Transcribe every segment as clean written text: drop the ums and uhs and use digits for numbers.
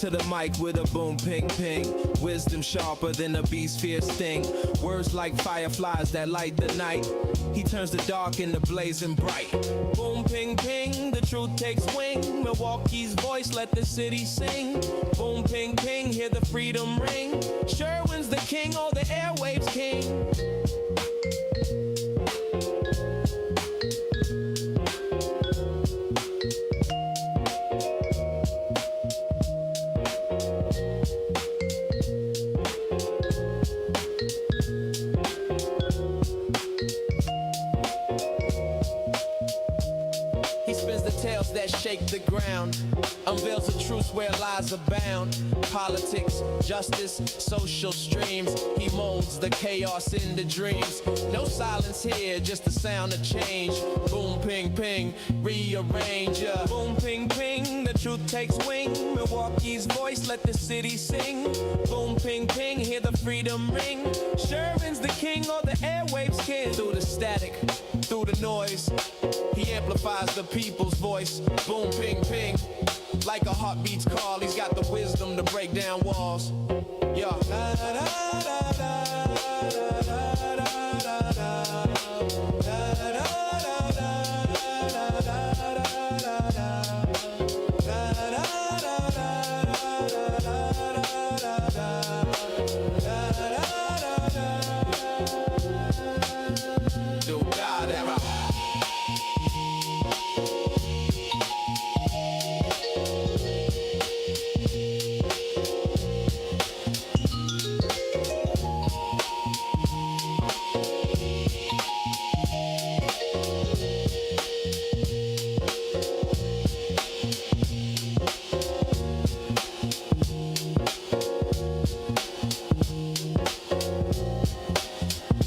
to the mic with a boom, ping, ping. Wisdom sharper than a beast's fierce sting. Words like fireflies that light the night. He turns the dark into blazing bright. Boom, ping, ping, the truth takes wing. Milwaukee's voice, let the city sing. Boom, ping, ping, hear the freedom ring. Sherwin's the king, oh, the airwaves king. That shake the ground, unveils the truth where lies abound. Politics, justice, social streams. He molds the chaos into dreams. No silence here, just the sound of change. Boom, ping, ping, rearrange. Boom, ping, ping, the truth takes wing. Milwaukee's voice, let the city sing. Boom, ping, ping, hear the freedom ring. Sherwin's the king, or the airwaves king. Through the static, through the noise, he amplifies the people's voice. Boom, ping, ping, like a heartbeat's call. He's got the wisdom to break down walls. Yeah.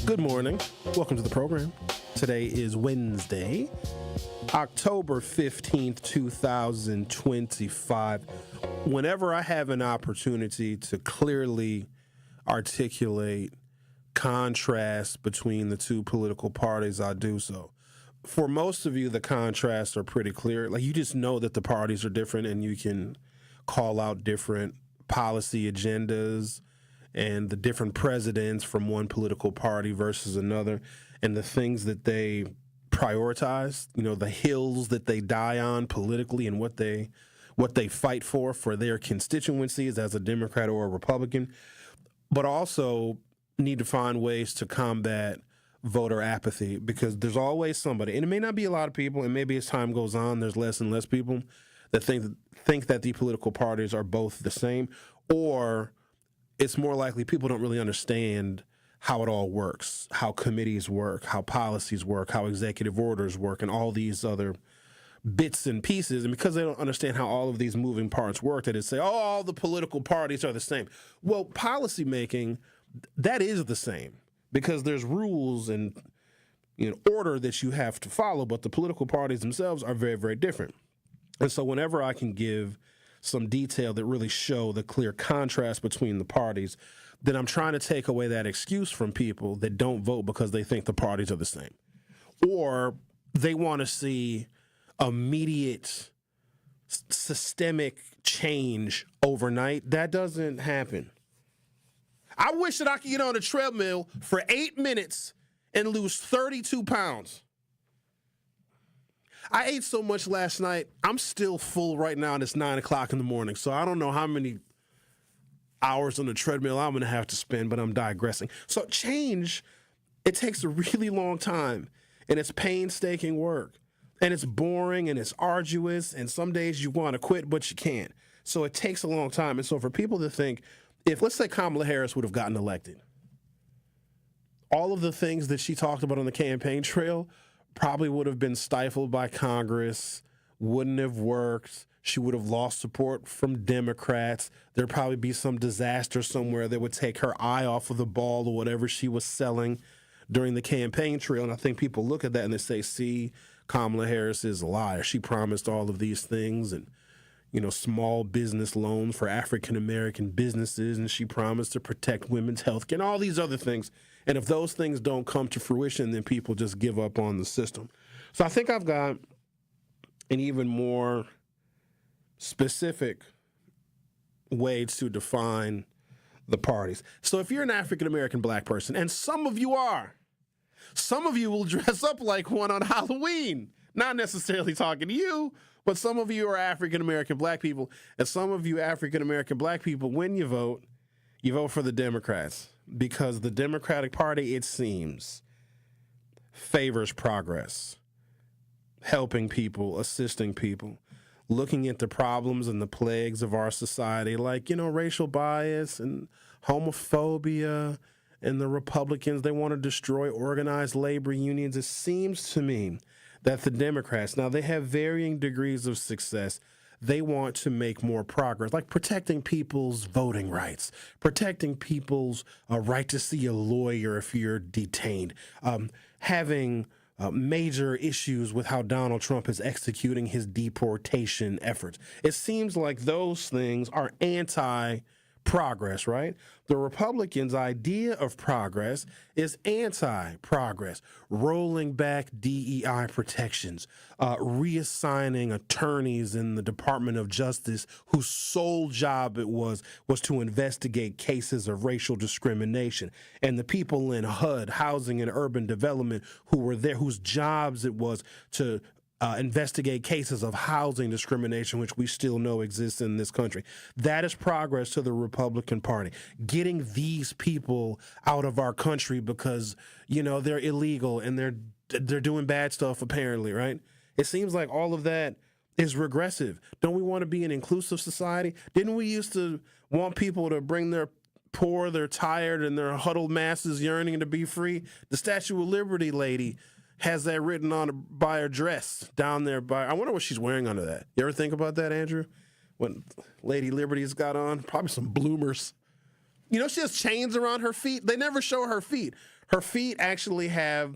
Good morning. Welcome to the program. Today is Wednesday, October 15th, 2025. Whenever I have an opportunity to clearly articulate contrast between the two political parties, I do so. For most of you, the contrasts are pretty clear. Like, you just know that the parties are different and you can call out different policy agendas and the different presidents from one political party versus another, and the things that they prioritize, you know, the hills that they die on politically and what they fight for their constituencies as a Democrat or a Republican, but also need to find ways to combat voter apathy, because there's always somebody, and it may not be a lot of people, and maybe as time goes on, there's less and less people that think that the political parties are both the same, or it's more likely people don't really understand how it all works, how committees work, how policies work, how executive orders work, and all these other bits and pieces. And because they don't understand how all of these moving parts work, they just say, oh, all the political parties are the same. Well, policy making, that is the same, because there's rules and order that you have to follow, but the political parties themselves are very, very different. And so whenever I can give some detail that really show the clear contrast between the parties, then I'm trying to take away that excuse from people that don't vote because they think the parties are the same, or they want to see immediate systemic change overnight. That doesn't happen. I wish that I could get on a treadmill for 8 minutes and lose 32 pounds. I ate so much last night, I'm still full right now, and it's 9 o'clock in the morning, so I don't know how many hours on the treadmill I'm going to have to spend, but I'm digressing. So change, it takes a really long time, and it's painstaking work, and it's boring, and it's arduous, and some days you want to quit, but you can't. So it takes a long time, and so for people to think, if, let's say, Kamala Harris would have gotten elected, all of the things that she talked about on the campaign trail probably would have been stifled by Congress, wouldn't have worked. She would have lost support from Democrats. There'd probably be some disaster somewhere that would take her eye off of the ball or whatever she was selling during the campaign trail. And I think people look at that and they say, see, Kamala Harris is a liar. She promised all of these things and, small business loans for African-American businesses, and she promised to protect women's health care and all these other things. And if those things don't come to fruition, then people just give up on the system. So I think I've got an even more specific way to define the parties. So if you're an African-American black person, and some of you will dress up like one on Halloween. Not necessarily talking to you, but some of you are African-American black people, and some of you African-American black people, when you vote for the Democrats, because the Democratic Party, it seems, favors progress, helping people, assisting people, looking at the problems and the plagues of our society, like, racial bias and homophobia, and the Republicans, they want to destroy organized labor unions. It seems to me that the Democrats, now they have varying degrees of success, they want to make more progress, like protecting people's voting rights, protecting people's right to see a lawyer if you're detained, having major issues with how Donald Trump is executing his deportation efforts. It seems like those things are anti-progress, right? The Republicans' idea of progress is anti-progress, rolling back DEI protections, reassigning attorneys in the Department of Justice whose sole job it was to investigate cases of racial discrimination, and the people in HUD, Housing and Urban Development, who were there, whose jobs it was to investigate cases of housing discrimination, which we still know exists in this country. That is progress to the Republican Party. Getting these people out of our country because, they're illegal and they're doing bad stuff, apparently, right? It seems like all of that is regressive. Don't we want to be an inclusive society? Didn't we used to want people to bring their poor, their tired, and their huddled masses yearning to be free? The Statue of Liberty lady has that written on by her dress down there. I wonder what she's wearing under that. You ever think about that, Andrew? What Lady Liberty's got on? Probably some bloomers. She has chains around her feet. They never show her feet. Her feet actually have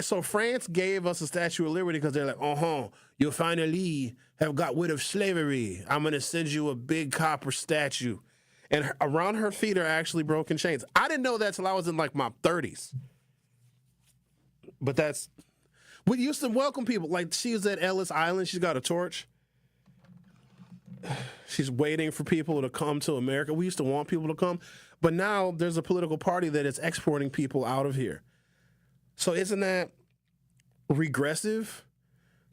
so France gave us a Statue of Liberty because they're like, you finally have got rid of slavery. I'm going to send you a big copper statue. And around her feet are actually broken chains. I didn't know that till I was in like my 30s. But we used to welcome people. Like, she was at Ellis Island. She's got a torch. She's waiting for people to come to America. We used to want people to come. But now there's a political party that is exporting people out of here. So isn't that regressive?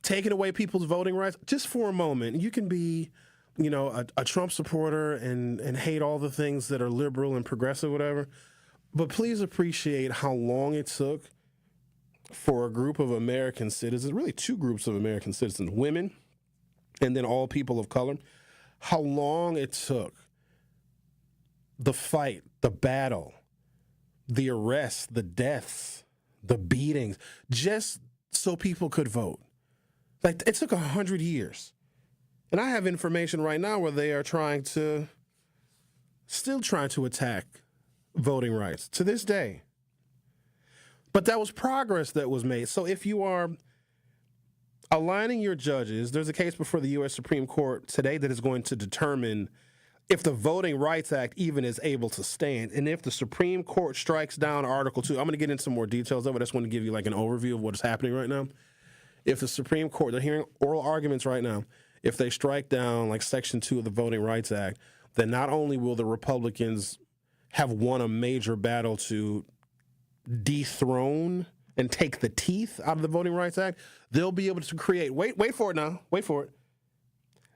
Taking away people's voting rights? Just for a moment. You can be, a Trump supporter and hate all the things that are liberal and progressive, whatever. But please appreciate how long it took for a group of American citizens, really two groups of American citizens, women and then all people of color, how long it took, the fight, the battle, the arrests, the deaths, the beatings, just so people could vote. Like, it took 100 years. And I have information right now where they are still trying to attack voting rights to this day. But that was progress that was made. So if you are aligning your judges, there's a case before the U.S. Supreme Court today that is going to determine if the Voting Rights Act even is able to stand. And if the Supreme Court strikes down Article 2, I'm going to get into some more details of it. I just want to give you like an overview of what is happening right now. If the Supreme Court, they're hearing oral arguments right now, if they strike down like Section 2 of the Voting Rights Act, then not only will the Republicans have won a major battle to dethrone and take the teeth out of the Voting Rights Act, they'll be able to create, wait for it now,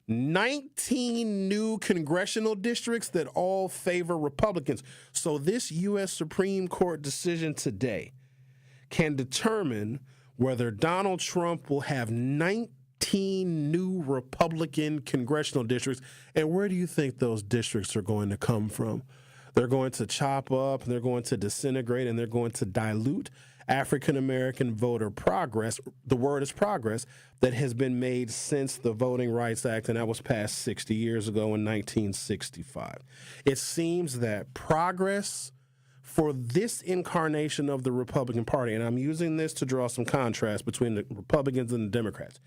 19 new congressional districts that all favor Republicans. So this U.S. Supreme Court decision today can determine whether Donald Trump will have 19 new Republican congressional districts. And where do you think those districts are going to come from? They're going to chop up, they're going to disintegrate, and they're going to dilute African-American voter progress. The word is progress that has been made since the Voting Rights Act, and that was passed 60 years ago in 1965. It seems that progress for this incarnation of the Republican Party, and I'm using this to draw some contrast between the Republicans and the Democrats,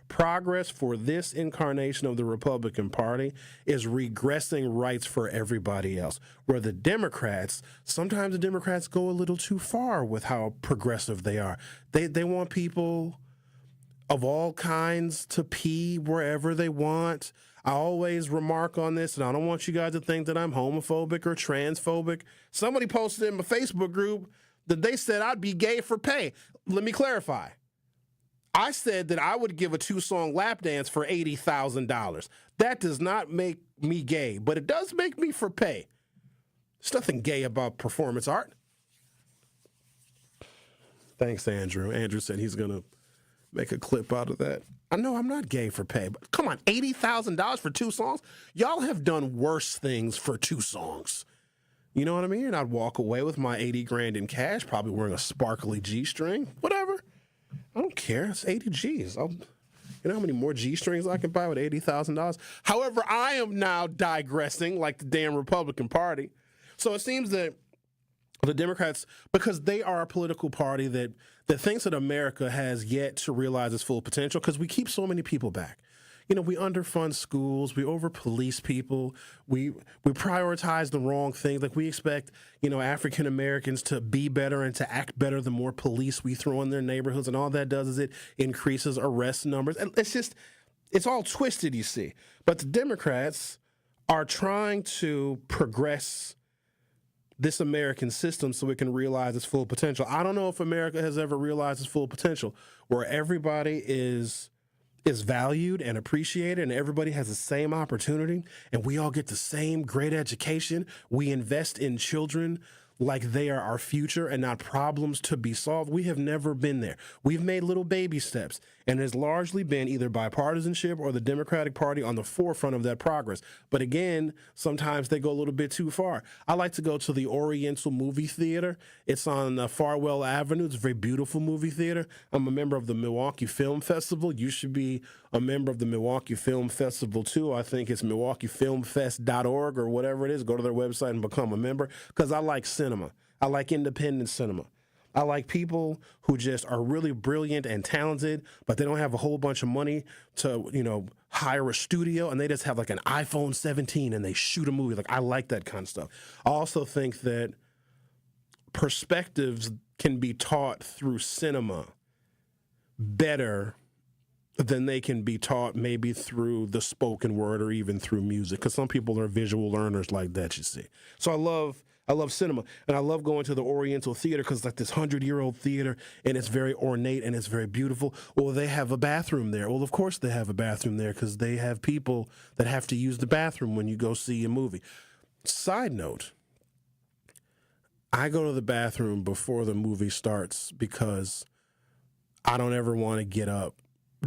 progress for this incarnation of the Republican Party is regressing rights for everybody else. Where the Democrats, sometimes the Democrats go a little too far with how progressive they are. They want people of all kinds to pee wherever they want. I always remark on this, and I don't want you guys to think that I'm homophobic or transphobic. Somebody posted in my Facebook group that they said I'd be gay for pay. Let me clarify. I said that I would give a 2-song lap dance for $80,000. That does not make me gay, but it does make me for pay. There's nothing gay about performance art. Thanks, Andrew. Andrew said he's going to make a clip out of that. I know I'm not gay for pay, but come on, $80,000 for 2 songs? Y'all have done worse things for 2 songs. You know what I mean? And I'd walk away with my 80 grand in cash, probably wearing a sparkly G-string, whatever. I don't care. It's 80 G's. You know how many more G-strings I can buy with $80,000? However, I am now digressing like the damn Republican Party. So it seems that the Democrats, because they are a political party that thinks that America has yet to realize its full potential, because we keep so many people back. You know, we underfund schools, we over-police people, we prioritize the wrong things. Like we expect, you know, African Americans to be better and to act better the more police we throw in their neighborhoods, and all that does is it increases arrest numbers. And it's all twisted, you see. But the Democrats are trying to progress this American system so it can realize its full potential. I don't know if America has ever realized its full potential, where everybody is valued and appreciated and everybody has the same opportunity and we all get the same great education. We invest in children like they are our future and not problems to be solved. We have never been there. We've made little baby steps, and it has largely been either bipartisanship or the Democratic Party on the forefront of that progress. But again, sometimes they go a little bit too far. I like to go to the Oriental Movie Theater. It's on Farwell Avenue. It's a very beautiful movie theater. I'm a member of the Milwaukee Film Festival. You should be a member of the Milwaukee Film Festival too. I think it's MilwaukeeFilmFest.org or whatever it is. Go to their website and become a member, because I like cinema. I like independent cinema. I like people who just are really brilliant and talented, but they don't have a whole bunch of money to, you know, hire a studio, and they just have like an iPhone 17 and they shoot a movie. Like, I like that kind of stuff. I also think that perspectives can be taught through cinema better than they can be taught maybe through the spoken word or even through music, because some people are visual learners like that, you see. So I love cinema, and I love going to the Oriental Theater because it's like this 100-year-old theater, and it's very ornate and it's very beautiful. Well, they have a bathroom there. Well, of course they have a bathroom there because they have people that have to use the bathroom when you go see a movie. Side note, I go to the bathroom before the movie starts because I don't ever want to get up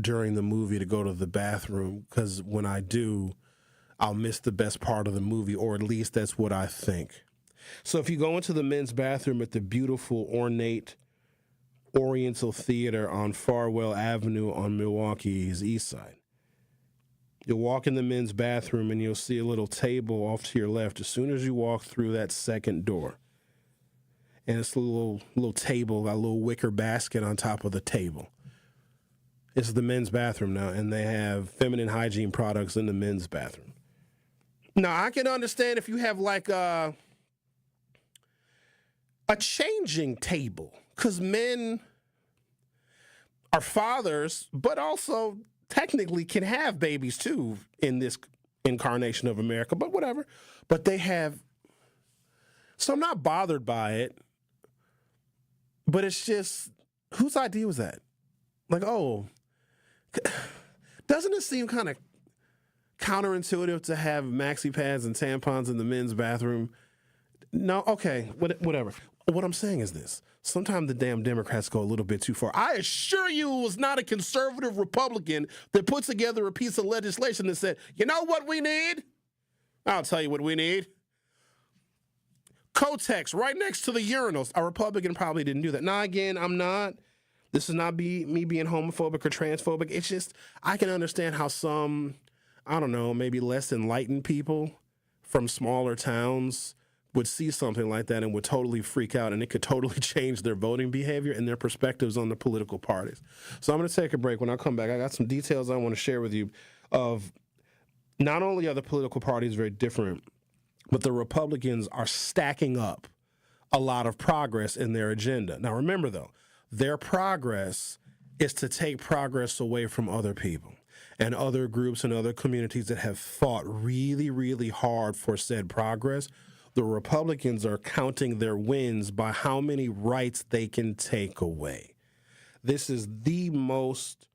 during the movie to go to the bathroom, because when I do, I'll miss the best part of the movie, or at least that's what I think. So if you go into the men's bathroom at the beautiful, ornate Oriental Theater on Farwell Avenue on Milwaukee's east side, you'll walk in the men's bathroom and you'll see a little table off to your left as soon as you walk through that second door. And it's a little table, got a little wicker basket on top of the table. It's the men's bathroom now, and they have feminine hygiene products in the men's bathroom. Now, I can understand if you have like a changing table, because men are fathers, but also technically can have babies too in this incarnation of America, but whatever. But they have, so I'm not bothered by it, but it's just, whose idea was that? Like, oh, doesn't it seem kind of counterintuitive to have maxi pads and tampons in the men's bathroom? No, okay, whatever. What I'm saying is this. Sometimes the damn Democrats go a little bit too far. I assure you it was not a conservative Republican that put together a piece of legislation that said, you know what we need? I'll tell you what we need. Kotex right next to the urinals. A Republican probably didn't do that. Now, again, I'm not. This is not me being homophobic or transphobic. It's just, I can understand how some, I don't know, maybe less enlightened people from smaller towns would see something like that and would totally freak out, and it could totally change their voting behavior and their perspectives on the political parties. So I'm going to take a break. When I come back, I got some details I want to share with you of not only are the political parties very different, but the Republicans are stacking up a lot of progress in their agenda. Now, remember, though, their progress is to take progress away from other people and other groups and other communities that have fought really, really hard for said progress. The Republicans are counting their wins by how many rights they can take away. This is the most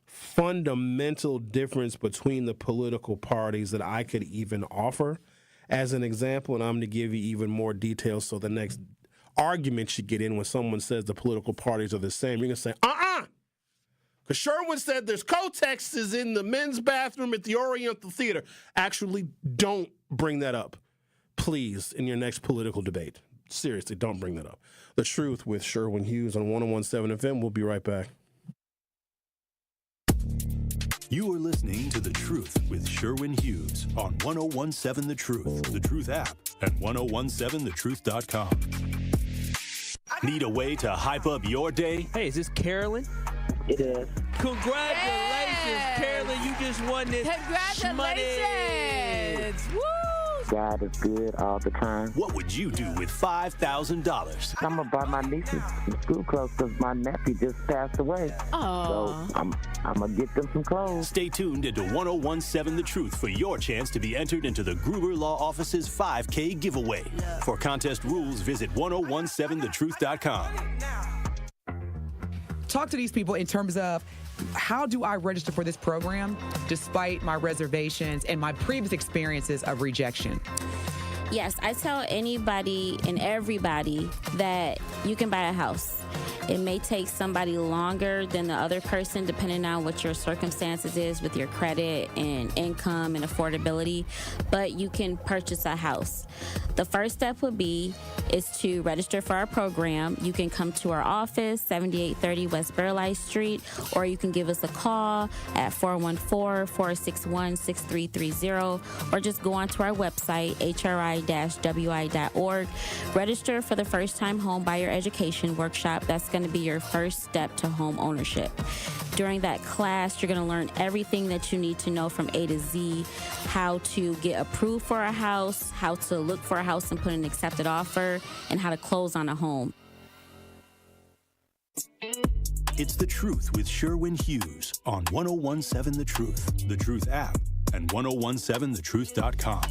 fundamental difference between the political parties that I could even offer. As an example, and I'm going to give you even more details so the next argument you get in when someone says the political parties are the same, you're going to say, because Sherwin said there's cotexes in the men's bathroom at the Oriental Theater. Actually, don't bring that up, please, in your next political debate. Seriously, don't bring that up. The Truth with Sherwin Hughes on 101.7 FM. We'll be right back. You are listening to The Truth with Sherwin Hughes on 101.7 The Truth, The Truth app, and 101.7thetruth.com. Need a way to hype up your day? Hey, is this Carolyn? It is. Congratulations, Carolyn. You just won this Congratulations. Woo! God is good all the time. What would you do with $5,000? I'm going to buy my nieces some school clothes because my nephew just passed away. Aww. So I'm going to get them some clothes. Stay tuned into 101.7 The Truth for your chance to be entered into the Gruber Law Office's 5K giveaway. For contest rules, visit 101.7thetruth.com. Talk to these people in terms of how do I register for this program despite my reservations and my previous experiences of rejection? Yes, I tell anybody and everybody that you can buy a house. It may take somebody longer than the other person depending on what your circumstances is with your credit and income and affordability, but you can purchase a house. The first step would be is to register for our program. You can come to our office, 7830 West Burleigh Street, or you can give us a call at 414-461-6330, or just go onto our website, hri-wi.org. Register for the first-time home buyer education workshop. That's going to be your first step to home ownership. During that class, you're going to learn everything that you need to know from A to Z, how to get approved for a house, how to look for a house and put an accepted offer, and how to close on a home. It's The Truth with Sherwin Hughes on 101.7 The Truth, The Truth app, and 101.7thetruth.com.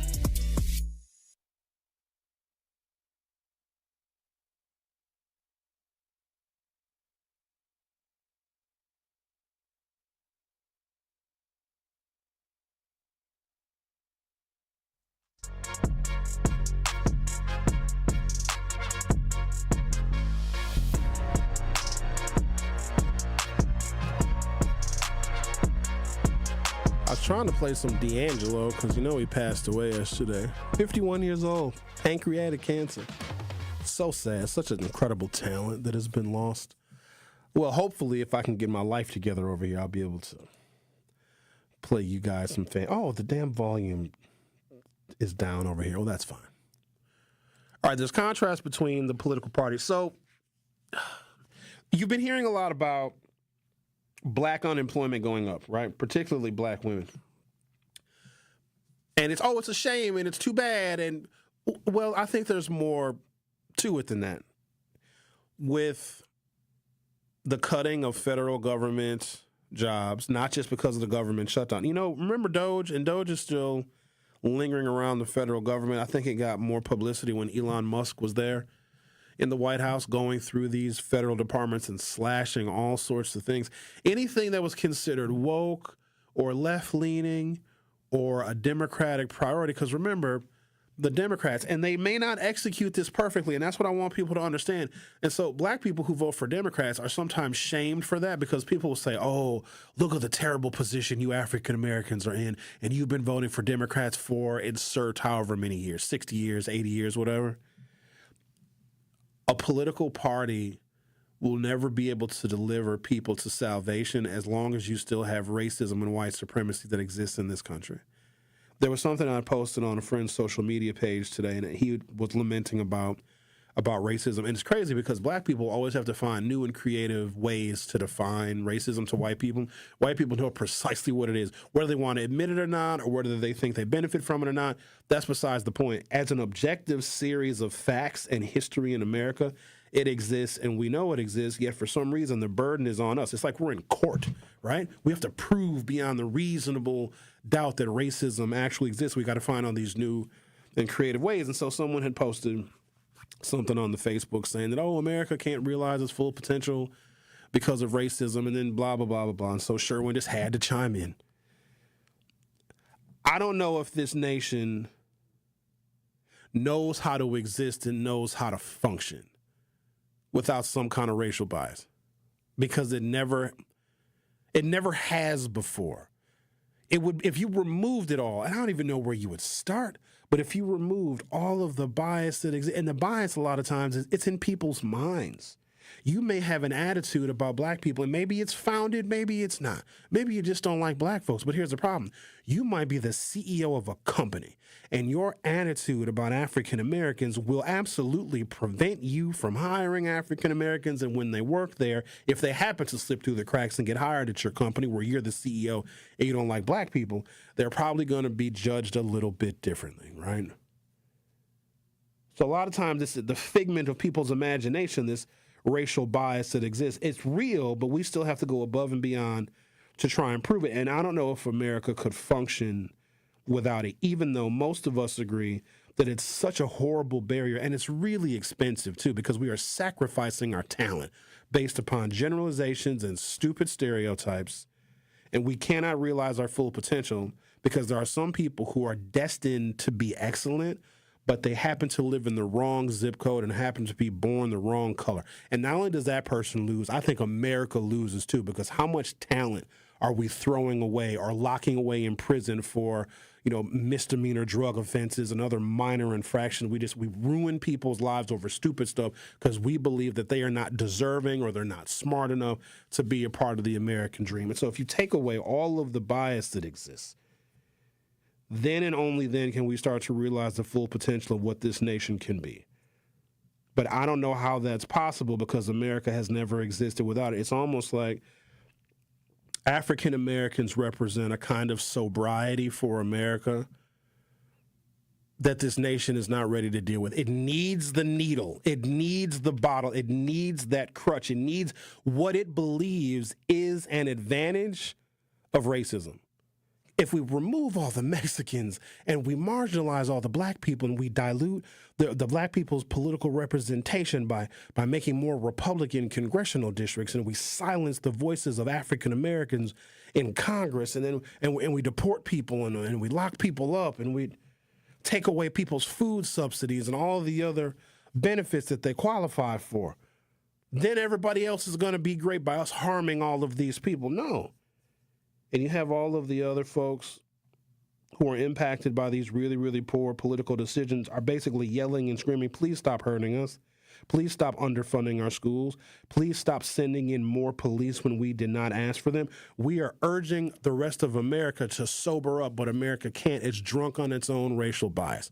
I was trying to play some D'Angelo because he passed away yesterday. 51 years old, pancreatic cancer. So sad. Such an incredible talent that has been lost. Well, hopefully, if I can get my life together over here, I'll be able to play you guys some Oh, the damn volume is down over here. Well, that's fine. All right, there's contrast between the political parties. So you've been hearing a lot about black unemployment going up, right? Particularly black women. And it's a shame and it's too bad. And, well, I think there's more to it than that. With the cutting of federal government jobs, not just because of the government shutdown. Remember Doge? And Doge is still lingering around the federal government. I think it got more publicity when Elon Musk was there in the White House going through these federal departments and slashing all sorts of things. Anything that was considered woke or left-leaning or a Democratic priority, because remember, the Democrats, and they may not execute this perfectly, and that's what I want people to understand. And so black people who vote for Democrats are sometimes shamed for that because people will say, oh, look at the terrible position you African Americans are in, and you've been voting for Democrats for insert however many years, 60 years, 80 years, whatever. A political party will never be able to deliver people to salvation as long as you still have racism and white supremacy that exists in this country. There was something I posted on a friend's social media page today, and he was lamenting about about racism. And it's crazy because black people always have to find new and creative ways to define racism to white people. White people know precisely what it is, whether they want to admit it or not, or whether they think they benefit from it or not. That's besides the point. As an objective series of facts and history in America, it exists and we know it exists, yet for some reason the burden is on us. It's like we're in court, right? We have to prove beyond the reasonable doubt that racism actually exists. We got to find all these new and creative ways. And so someone had posted something on the Facebook saying that, oh, America can't realize its full potential because of racism, and then blah, blah, blah, blah, blah. And so Sherwin just had to chime in. I don't know if this nation knows how to exist and knows how to function without some kind of racial bias, because it never has before. It would, if you removed it all, and I don't even know where you would start, but if you removed all of the bias that exists, and the bias a lot of times it's in people's minds. You may have an attitude about black people, and maybe it's founded, maybe it's not. Maybe you just don't like black folks, but here's the problem. You might be the CEO of a company, and your attitude about African Americans will absolutely prevent you from hiring African Americans, and when they work there, if they happen to slip through the cracks and get hired at your company where you're the CEO and you don't like black people, they're probably going to be judged a little bit differently, right? So a lot of times this is the figment of people's imagination, this racial bias that exists. It's real, but we still have to go above and beyond to try and prove it. And I don't know if America could function without it, even though most of us agree that it's such a horrible barrier, and it's really expensive too, because we are sacrificing our talent based upon generalizations and stupid stereotypes, and we cannot realize our full potential because there are some people who are destined to be excellent, but they happen to live in the wrong zip code and happen to be born the wrong color. And not only does that person lose, I think America loses too, because how much talent are we throwing away or locking away in prison for, misdemeanor drug offenses and other minor infractions? We ruin people's lives over stupid stuff because we believe that they are not deserving or they're not smart enough to be a part of the American dream. And so if you take away all of the bias that exists, then and only then can we start to realize the full potential of what this nation can be. But I don't know how that's possible because America has never existed without it. It's almost like African Americans represent a kind of sobriety for America that this nation is not ready to deal with. It needs the needle. It needs the bottle. It needs that crutch. It needs what it believes is an advantage of racism. If we remove all the Mexicans and we marginalize all the black people and we dilute the black people's political representation by making more Republican congressional districts, and we silence the voices of African Americans in Congress, and we deport people and we lock people up and we take away people's food subsidies and all the other benefits that they qualify for, then everybody else is going to be great by us harming all of these people. No. And you have all of the other folks who are impacted by these really, really poor political decisions are basically yelling and screaming, please stop hurting us. Please stop underfunding our schools. Please stop sending in more police when we did not ask for them. We are urging the rest of America to sober up, but America can't. It's drunk on its own racial bias.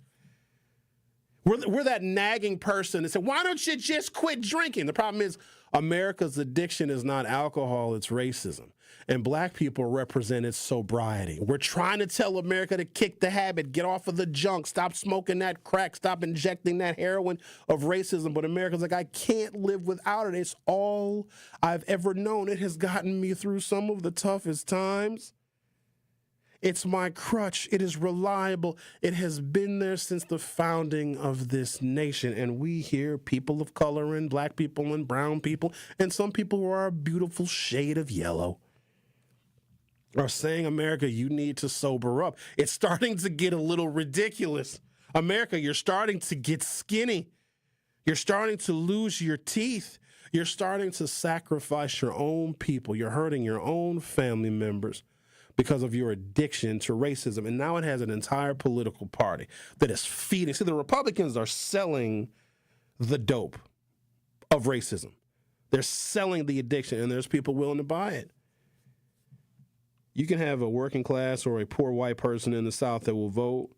We're that nagging person that said, why don't you just quit drinking? The problem is America's addiction is not alcohol, it's racism. And black people represent its sobriety. We're trying to tell America to kick the habit, get off of the junk, stop smoking that crack, stop injecting that heroin of racism. But America's like, I can't live without it. It's all I've ever known. It has gotten me through some of the toughest times. It's my crutch. It is reliable. It has been there since the founding of this nation. And we here, people of color and black people and brown people, and some people who are a beautiful shade of yellow, are saying, America, you need to sober up. It's starting to get a little ridiculous. America, you're starting to get skinny. You're starting to lose your teeth. You're starting to sacrifice your own people. You're hurting your own family members because of your addiction to racism. And now it has an entire political party that is feeding. See, the Republicans are selling the dope of racism. They're selling the addiction, and there's people willing to buy it. You can have a working class or a poor white person in the South that will vote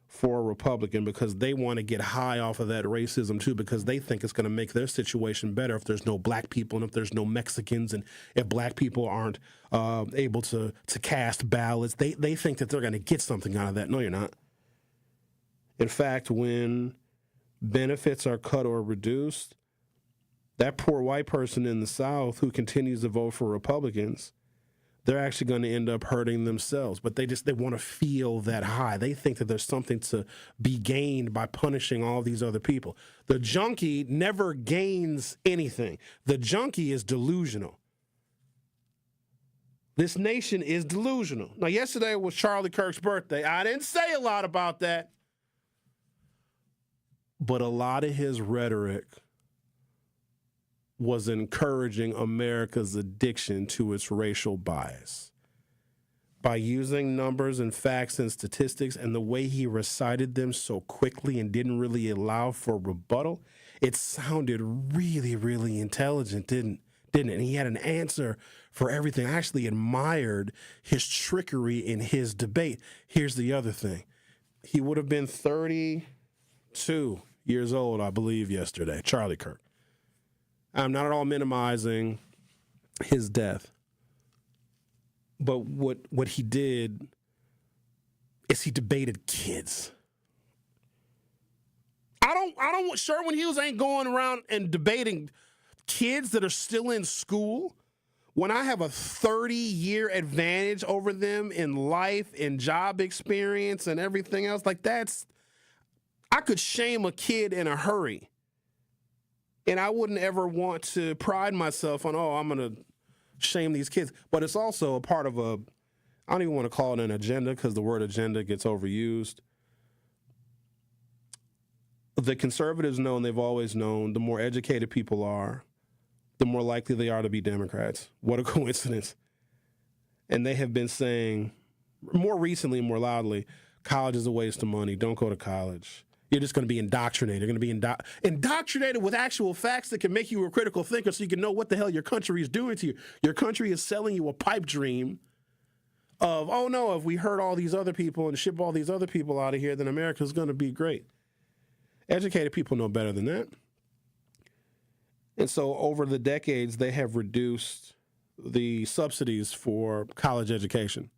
for a Republican because they want to get high off of that racism too, because they think it's going to make their situation better if there's no black people and if there's no Mexicans and if black people aren't able to cast ballots. They think that they're going to get something out of that. No, you're not. In fact, when benefits are cut or reduced, that poor white person in the South who continues to vote for Republicans, they're actually going to end up hurting themselves. But they want to feel that high. They think that there's something to be gained by punishing all these other people. The junkie never gains anything. The junkie is delusional. This nation is delusional. Now, yesterday was Charlie Kirk's birthday. I didn't say a lot about that. But a lot of his rhetoric was encouraging America's addiction to its racial bias. By using numbers and facts and statistics and the way he recited them so quickly and didn't really allow for rebuttal, it sounded really, really intelligent, didn't it? And he had an answer for everything. I actually admired his trickery in his debate. Here's the other thing. He would have been 32 years old, I believe, yesterday, Charlie Kirk. I'm not at all minimizing his death. But what he did is he debated kids. Sherwin Hughes ain't going around and debating kids that are still in school when I have a 30-year advantage over them in life, in job experience, and everything else. Like I could shame a kid in a hurry. And I wouldn't ever want to pride myself on, I'm going to shame these kids. But it's also a part of I don't even want to call it an agenda because the word agenda gets overused. The conservatives know, and they've always known, the more educated people are, the more likely they are to be Democrats. What a coincidence. And they have been saying, more recently, more loudly, college is a waste of money. Don't go to college. You're just going to be indoctrinated. You're going to be indoctrinated with actual facts that can make you a critical thinker so you can know what the hell your country is doing to you. Your country is selling you a pipe dream of, oh, no, if we hurt all these other people and ship all these other people out of here, then America's going to be great. Educated people know better than that. And so over the decades, they have reduced the subsidies for college education.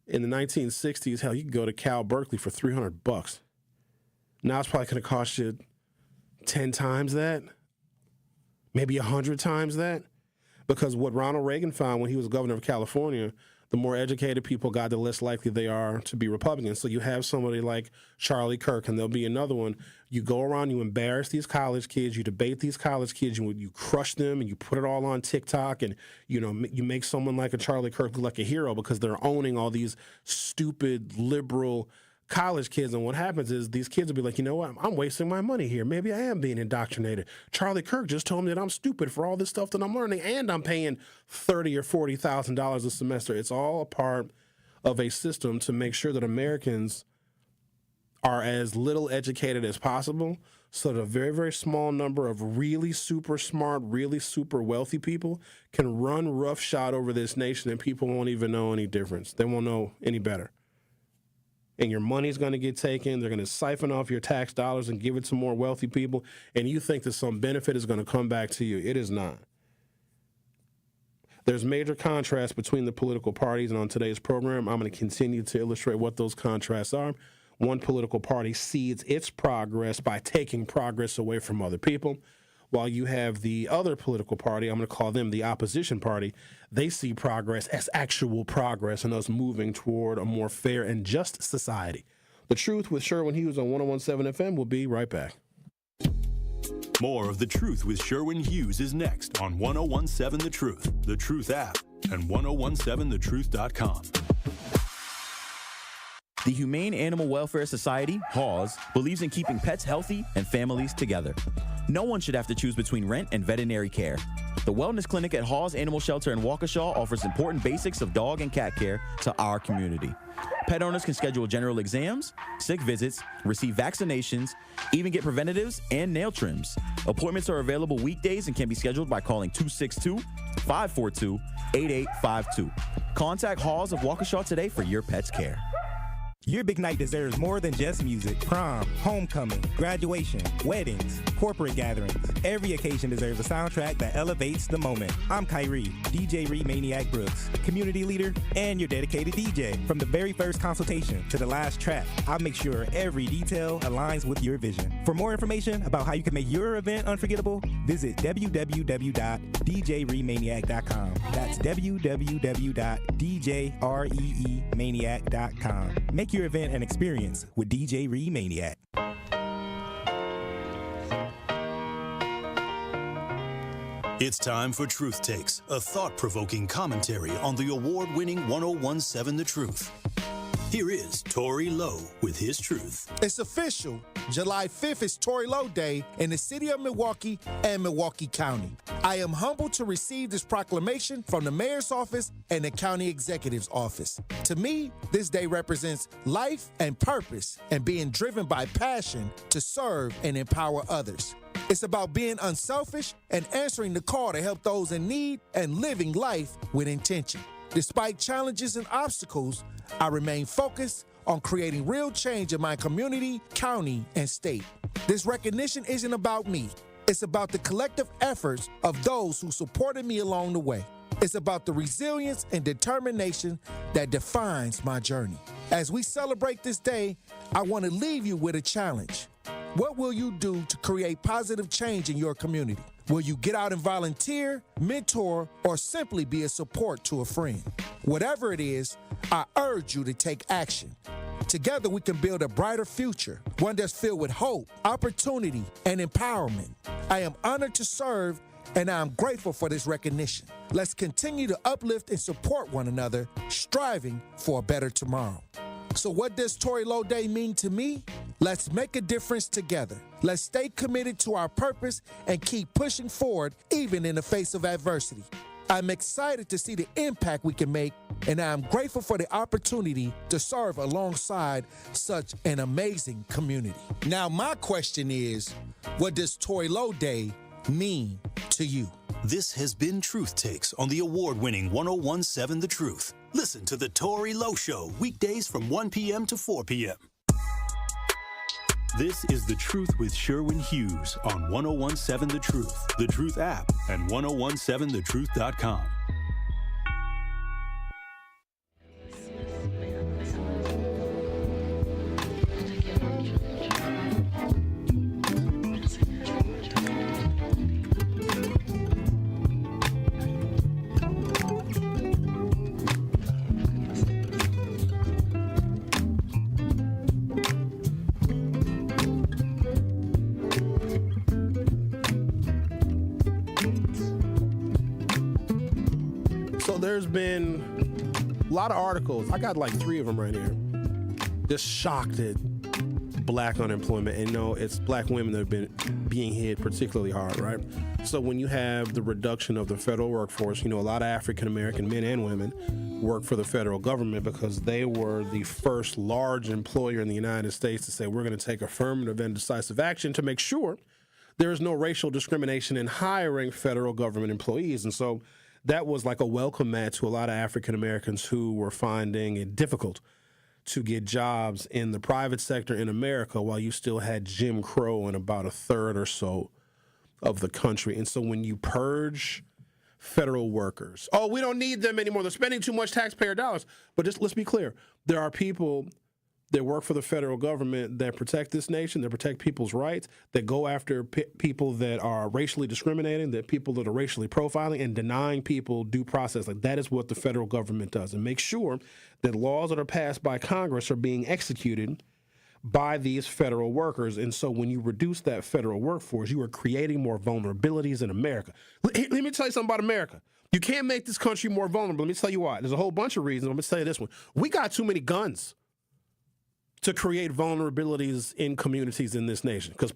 In the 1960s, hell, you could go to Cal Berkeley for $300. Now it's probably going to cost you 10 times that, maybe 100 times that. Because what Ronald Reagan found when he was governor of California, the more educated people got, the less likely they are to be Republicans. So you have somebody like Charlie Kirk, and there'll be another one. You go around, you embarrass these college kids, you debate these college kids, you crush them, and you put it all on TikTok, and you make someone like a Charlie Kirk look like a hero because they're owning all these stupid liberal college kids. And what happens is these kids will be like, you know what, I'm wasting my money here. Maybe I am being indoctrinated. Charlie Kirk just told me that I'm stupid for all this stuff that I'm learning, and I'm paying $30,000 or $40,000 a semester. It's all a part of a system to make sure that Americans are as little educated as possible so that a very, very small number of really super smart, really super wealthy people can run roughshod over this nation and people won't even know any difference. They won't know any better. And your money's going to get taken. They're going to siphon off your tax dollars and give it to more wealthy people. And you think that some benefit is going to come back to you. It is not. There's major contrast between the political parties. And on today's program, I'm going to continue to illustrate what those contrasts are. One political party seeds its progress by taking progress away from other people, while you have the other political party, I'm going to call them the opposition party, they see progress as actual progress and us moving toward a more fair and just society. The Truth with Sherwin Hughes on 101.7 FM. We'll be right back. More of The Truth with Sherwin Hughes is next on 101.7 The Truth, The Truth app, and 1017thetruth.com. The Humane Animal Welfare Society, HAWS, believes in keeping pets healthy and families together. No one should have to choose between rent and veterinary care. The Wellness Clinic at HAWS Animal Shelter in Waukesha offers important basics of dog and cat care to our community. Pet owners can schedule general exams, sick visits, receive vaccinations, even get preventatives and nail trims. Appointments are available weekdays and can be scheduled by calling 262-542-8852. Contact HAWS of Waukesha today for your pet's care. Your big night deserves more than just music. Prom, homecoming, graduation, weddings, corporate gatherings. Every occasion deserves a soundtrack that elevates the moment. I'm Kyrie, DJ Ree Maniac Brooks, community leader and your dedicated DJ. From the very first consultation to the last track, I'll make sure every detail aligns with your vision. For more information about how you can make your event unforgettable, visit www.djreemaniac.com. That's www.djreemaniac.com. Make your event an experience with DJ Ree Maniac. It's time for Truth Takes, a thought-provoking commentary on the award-winning 1017 The Truth. Here is Tory Lowe with his truth. It's official. July 5th is Tory Lowe Day in the city of Milwaukee and Milwaukee County. I am humbled to receive this proclamation from the mayor's office and the county executive's office. To me, this day represents life and purpose and being driven by passion to serve and empower others. It's about being unselfish and answering the call to help those in need and living life with intention. Despite challenges and obstacles, I remain focused on creating real change in my community, county, and state. This recognition isn't about me. It's about the collective efforts of those who supported me along the way. It's about the resilience and determination that defines my journey. As we celebrate this day, I want to leave you with a challenge. What will you do to create positive change in your community? Will you get out and volunteer, mentor, or simply be a support to a friend? Whatever it is, I urge you to take action. Together we can build a brighter future, one that's filled with hope, opportunity, and empowerment. I am honored to serve, and I am grateful for this recognition. Let's continue to uplift and support one another, striving for a better tomorrow. So what does Tory Lowe Day mean to me? Let's make a difference together. Let's stay committed to our purpose and keep pushing forward even in the face of adversity. I'm excited to see the impact we can make, and I'm grateful for the opportunity to serve alongside such an amazing community. Now, my question is, what does Tory Lowe Day mean to you? This has been Truth Takes on the award-winning 1017 The Truth. Listen to The Tory Lowe Show weekdays from 1 p.m. to 4 p.m. This is The Truth with Sherwin Hughes on 1017 The Truth, The Truth app, and 1017thetruth.com. There's been a lot of articles. I got like 3 of them right here. Just shocked at black unemployment. And no, it's black women that have been being hit particularly hard, right? So when you have the reduction of the federal workforce, a lot of African-American men and women work for the federal government because they were the first large employer in the United States to say, we're going to take affirmative and decisive action to make sure there is no racial discrimination in hiring federal government employees. And so that was like a welcome mat to a lot of African Americans who were finding it difficult to get jobs in the private sector in America while you still had Jim Crow in about a third or so of the country. And so when you purge federal workers, we don't need them anymore. They're spending too much taxpayer dollars. But just let's be clear. There are people that work for the federal government that protect this nation, that protect people's rights, that go after people that are racially discriminating, that people that are racially profiling and denying people due process. Like that is what the federal government does, and make sure that laws that are passed by Congress are being executed by these federal workers. And so when you reduce that federal workforce, you are creating more vulnerabilities in America. Let me tell you something about America. You can't make this country more vulnerable. Let me tell you why. There's a whole bunch of reasons. I'm going to tell you this one. We got too many guns to create vulnerabilities in communities in this nation, because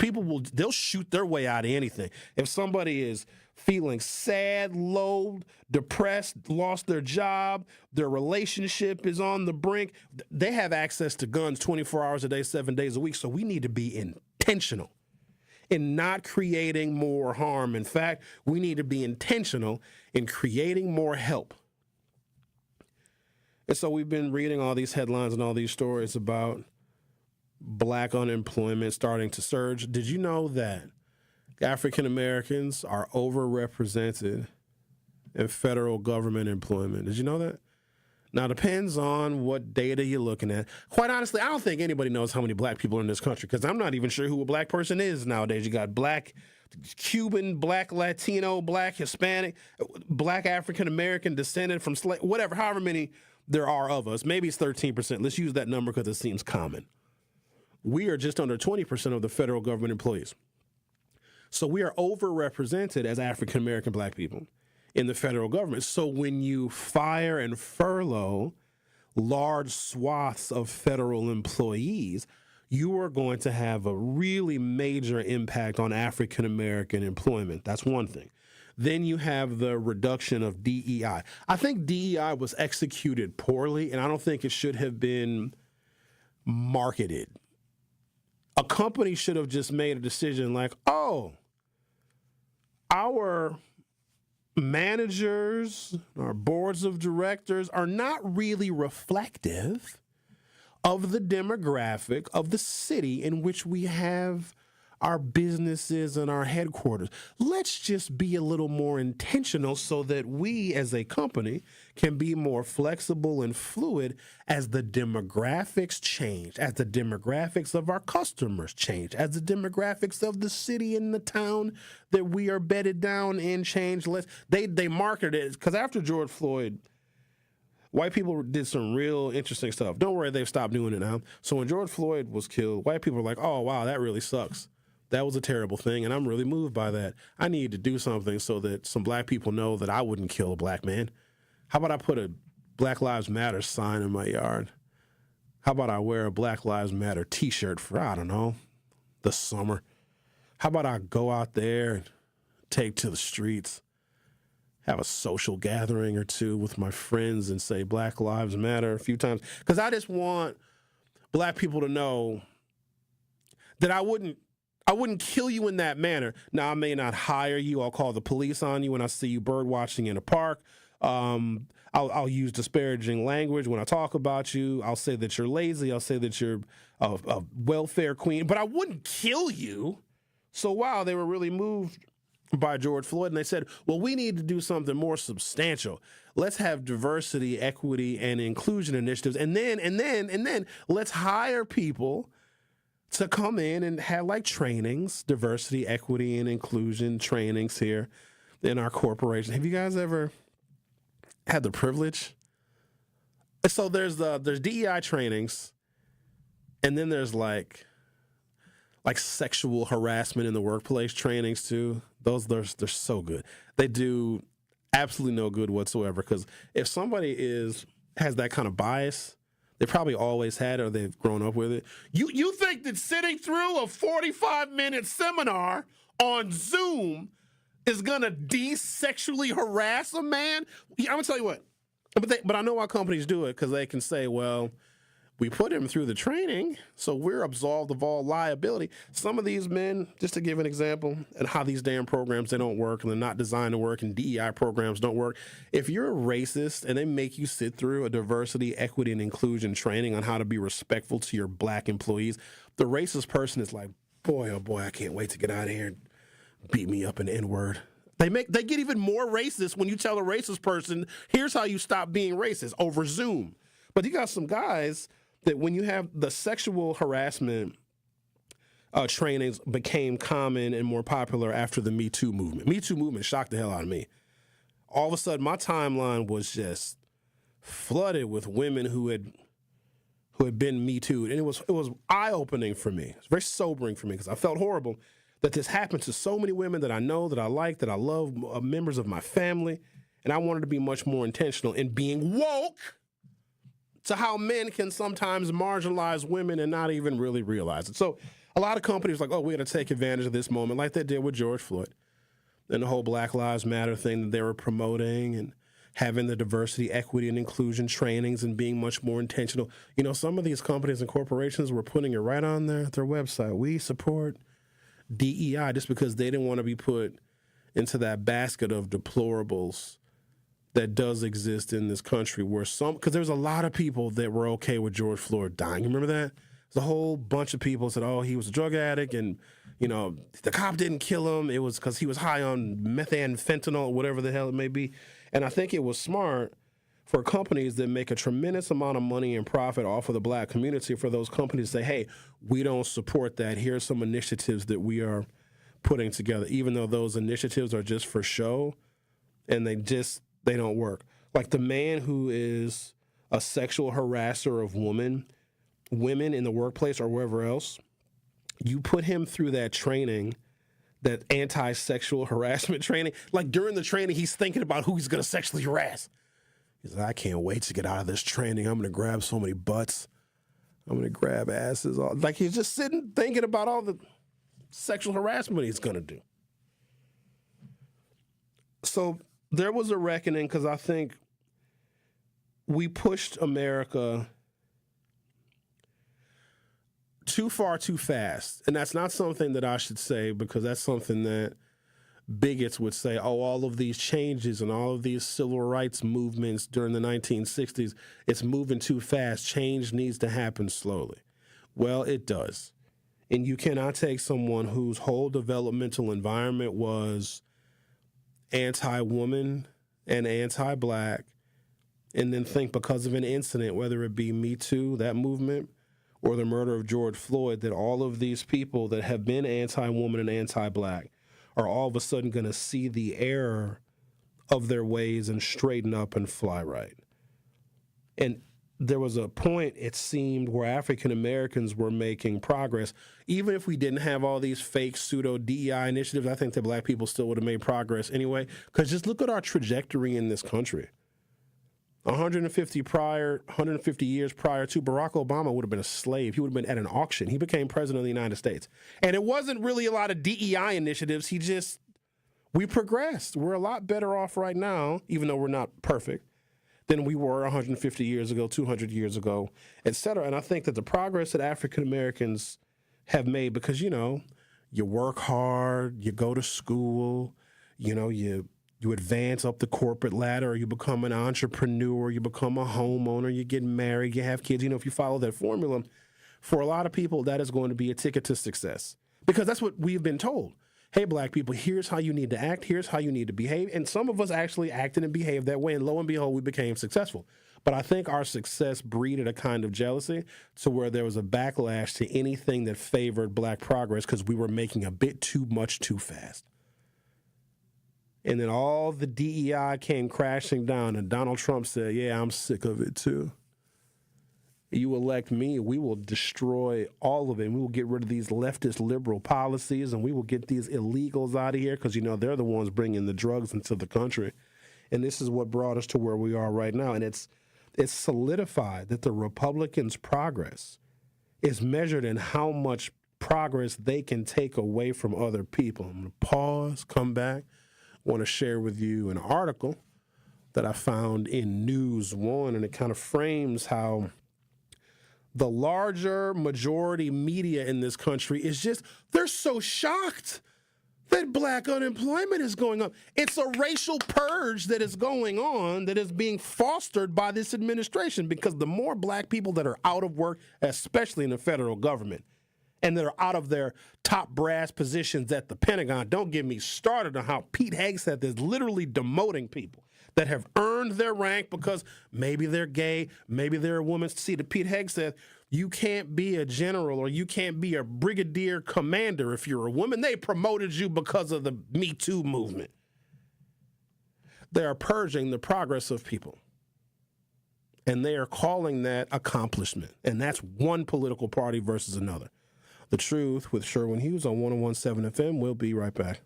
they'll shoot their way out of anything. If somebody is feeling sad, low, depressed, lost their job, their relationship is on the brink, they have access to guns 24 hours a day, 7 days a week. So we need to be intentional in not creating more harm. In fact, we need to be intentional in creating more help. And so we've been reading all these headlines and all these stories about black unemployment starting to surge. Did you know that African Americans are overrepresented in federal government employment? Did you know that? Now, it depends on what data you're looking at. Quite honestly, I don't think anybody knows how many black people are in this country because I'm not even sure who a black person is nowadays. You got black Cuban, black Latino, black Hispanic, black African American descended from whatever, however many there are of us. Maybe it's 13%. Let's use that number because it seems common. We are just under 20% of the federal government employees. So we are overrepresented as African American black people in the federal government. So when you fire and furlough large swaths of federal employees, you are going to have a really major impact on African American employment. That's one thing. Then you have the reduction of DEI. I think DEI was executed poorly, and I don't think it should have been marketed. A company should have just made a decision like, oh, our managers, our boards of directors are not really reflective of the demographic of the city in which we have our businesses and our headquarters. Let's just be a little more intentional so that we as a company can be more flexible and fluid as the demographics change, as the demographics of our customers change, as the demographics of the city and the town that we are bedded down in change. They marketed it because after George Floyd, white people did some real interesting stuff. Don't worry, they've stopped doing it now. So when George Floyd was killed, white people were like, oh, wow, that really sucks. That was a terrible thing, and I'm really moved by that. I need to do something so that some black people know that I wouldn't kill a black man. How about I put a Black Lives Matter sign in my yard? How about I wear a Black Lives Matter T-shirt for, I don't know, the summer? How about I go out there and take to the streets, have a social gathering or two with my friends and say Black Lives Matter a few times? Because I just want black people to know that I wouldn't kill you in that manner. Now, I may not hire you. I'll call the police on you when I see you bird watching in a park. I'll use disparaging language when I talk about you. I'll say that you're lazy. I'll say that you're a welfare queen. But I wouldn't kill you. So, wow, they were really moved by George Floyd. And they said, well, we need to do something more substantial. Let's have diversity, equity, and inclusion initiatives. And then let's hire people to come in and have like trainings, diversity, equity, and inclusion trainings here in our corporation. Have you guys ever had the privilege? So there's DEI trainings, and then there's like sexual harassment in the workplace trainings too. They're so good. They do absolutely no good whatsoever, because if somebody has that kind of bias, they probably always had it or they've grown up with it. You think that sitting through a 45-minute seminar on Zoom is going to de-sexually harass a man? I'm going to tell you what. But I know why companies do it, because they can say, well, we put him through the training, so we're absolved of all liability. Some of these men, just to give an example, and how these damn programs, they don't work, and they're not designed to work, and DEI programs don't work. If you're a racist and they make you sit through a diversity, equity, and inclusion training on how to be respectful to your black employees, the racist person is like, boy, oh boy, I can't wait to get out of here and beat me up an N-word. They get even more racist when you tell a racist person, here's how you stop being racist, over Zoom. But you got some guys that when you have the sexual harassment trainings became common and more popular after the Me Too movement. Me Too movement shocked the hell out of me. All of a sudden, my timeline was just flooded with women who had been Me Too'd, and it was eye-opening for me. It was very sobering for me, because I felt horrible that this happened to so many women that I know, that I like, that I love, members of my family, and I wanted to be much more intentional in being woke to how men can sometimes marginalize women and not even really realize it. So a lot of companies are like, oh, we're going to take advantage of this moment, like they did with George Floyd and the whole Black Lives Matter thing that they were promoting, and having the diversity, equity, and inclusion trainings and being much more intentional. You know, some of these companies and corporations were putting it right on their website. We support DEI, just because they didn't want to be put into that basket of deplorables that does exist in this country where because there's a lot of people that were okay with George Floyd dying. You remember that? There's a whole bunch of people said, oh, he was a drug addict and, the cop didn't kill him. It was because he was high on methamphetamine, whatever the hell it may be. And I think it was smart for companies that make a tremendous amount of money and profit off of the black community for those companies to say, hey, we don't support that. Here's some initiatives that we are putting together, even though those initiatives are just for show and they don't work. Like the man who is a sexual harasser of women in the workplace or wherever else, you put him through that training, that anti-sexual harassment training. Like during the training, he's thinking about who he's going to sexually harass. He's like, I can't wait to get out of this training. I'm going to grab so many butts. I'm going to grab asses. Like he's just sitting thinking about all the sexual harassment he's going to do. So there was a reckoning because I think we pushed America too far, too fast. And that's not something that I should say because that's something that bigots would say, oh, all of these changes and all of these civil rights movements during the 1960s, it's moving too fast. Change needs to happen slowly. Well, it does. And you cannot take someone whose whole developmental environment was anti-woman and anti-black and then think because of an incident, whether it be Me Too, that movement, or the murder of George Floyd, that all of these people that have been anti-woman and anti-black are all of a sudden going to see the error of their ways and straighten up and fly right. And there was a point, it seemed, where African Americans were making progress. Even if we didn't have all these fake pseudo DEI initiatives, I think that black people still would have made progress anyway. Because just look at our trajectory in this country. 150 years prior to, Barack Obama would have been a slave. He would have been at an auction. He became president of the United States. And it wasn't really a lot of DEI initiatives. We progressed. We're a lot better off right now, even though we're not perfect, than we were 150 years ago, 200 years ago, et cetera. And I think that the progress that African Americans have made, because, you work hard, you go to school, you advance up the corporate ladder, or you become an entrepreneur, you become a homeowner, you get married, you have kids. If you follow that formula, for a lot of people, that is going to be a ticket to success. Because that's what we've been told. Hey, black people, here's how you need to act, here's how you need to behave. And some of us actually acted and behaved that way, and lo and behold, we became successful. But I think our success breeded a kind of jealousy to where there was a backlash to anything that favored black progress because we were making a bit too much too fast. And then all the DEI came crashing down, and Donald Trump said, yeah, I'm sick of it too. You elect me, we will destroy all of it. We will get rid of these leftist liberal policies, and we will get these illegals out of here because, they're the ones bringing the drugs into the country. And this is what brought us to where we are right now. And it's solidified that the Republicans' progress is measured in how much progress they can take away from other people. I'm going to pause, come back. I want to share with you an article that I found in News One, and it kind of frames how the larger majority media in this country they're so shocked that black unemployment is going up. It's a racial purge that is going on that is being fostered by this administration, because the more black people that are out of work, especially in the federal government, and that are out of their top brass positions at the Pentagon. Don't get me started on how Pete Hegseth is literally demoting people that have earned their rank because maybe they're gay, maybe they're a woman. See, to Pete Hegseth, you can't be a general or you can't be a brigadier commander if you're a woman. They promoted you because of the Me Too movement. They are purging the progress of people. And they are calling that accomplishment. And that's one political party versus another. The Truth with Sherwin Hughes on 101.7 FM. We'll be right back.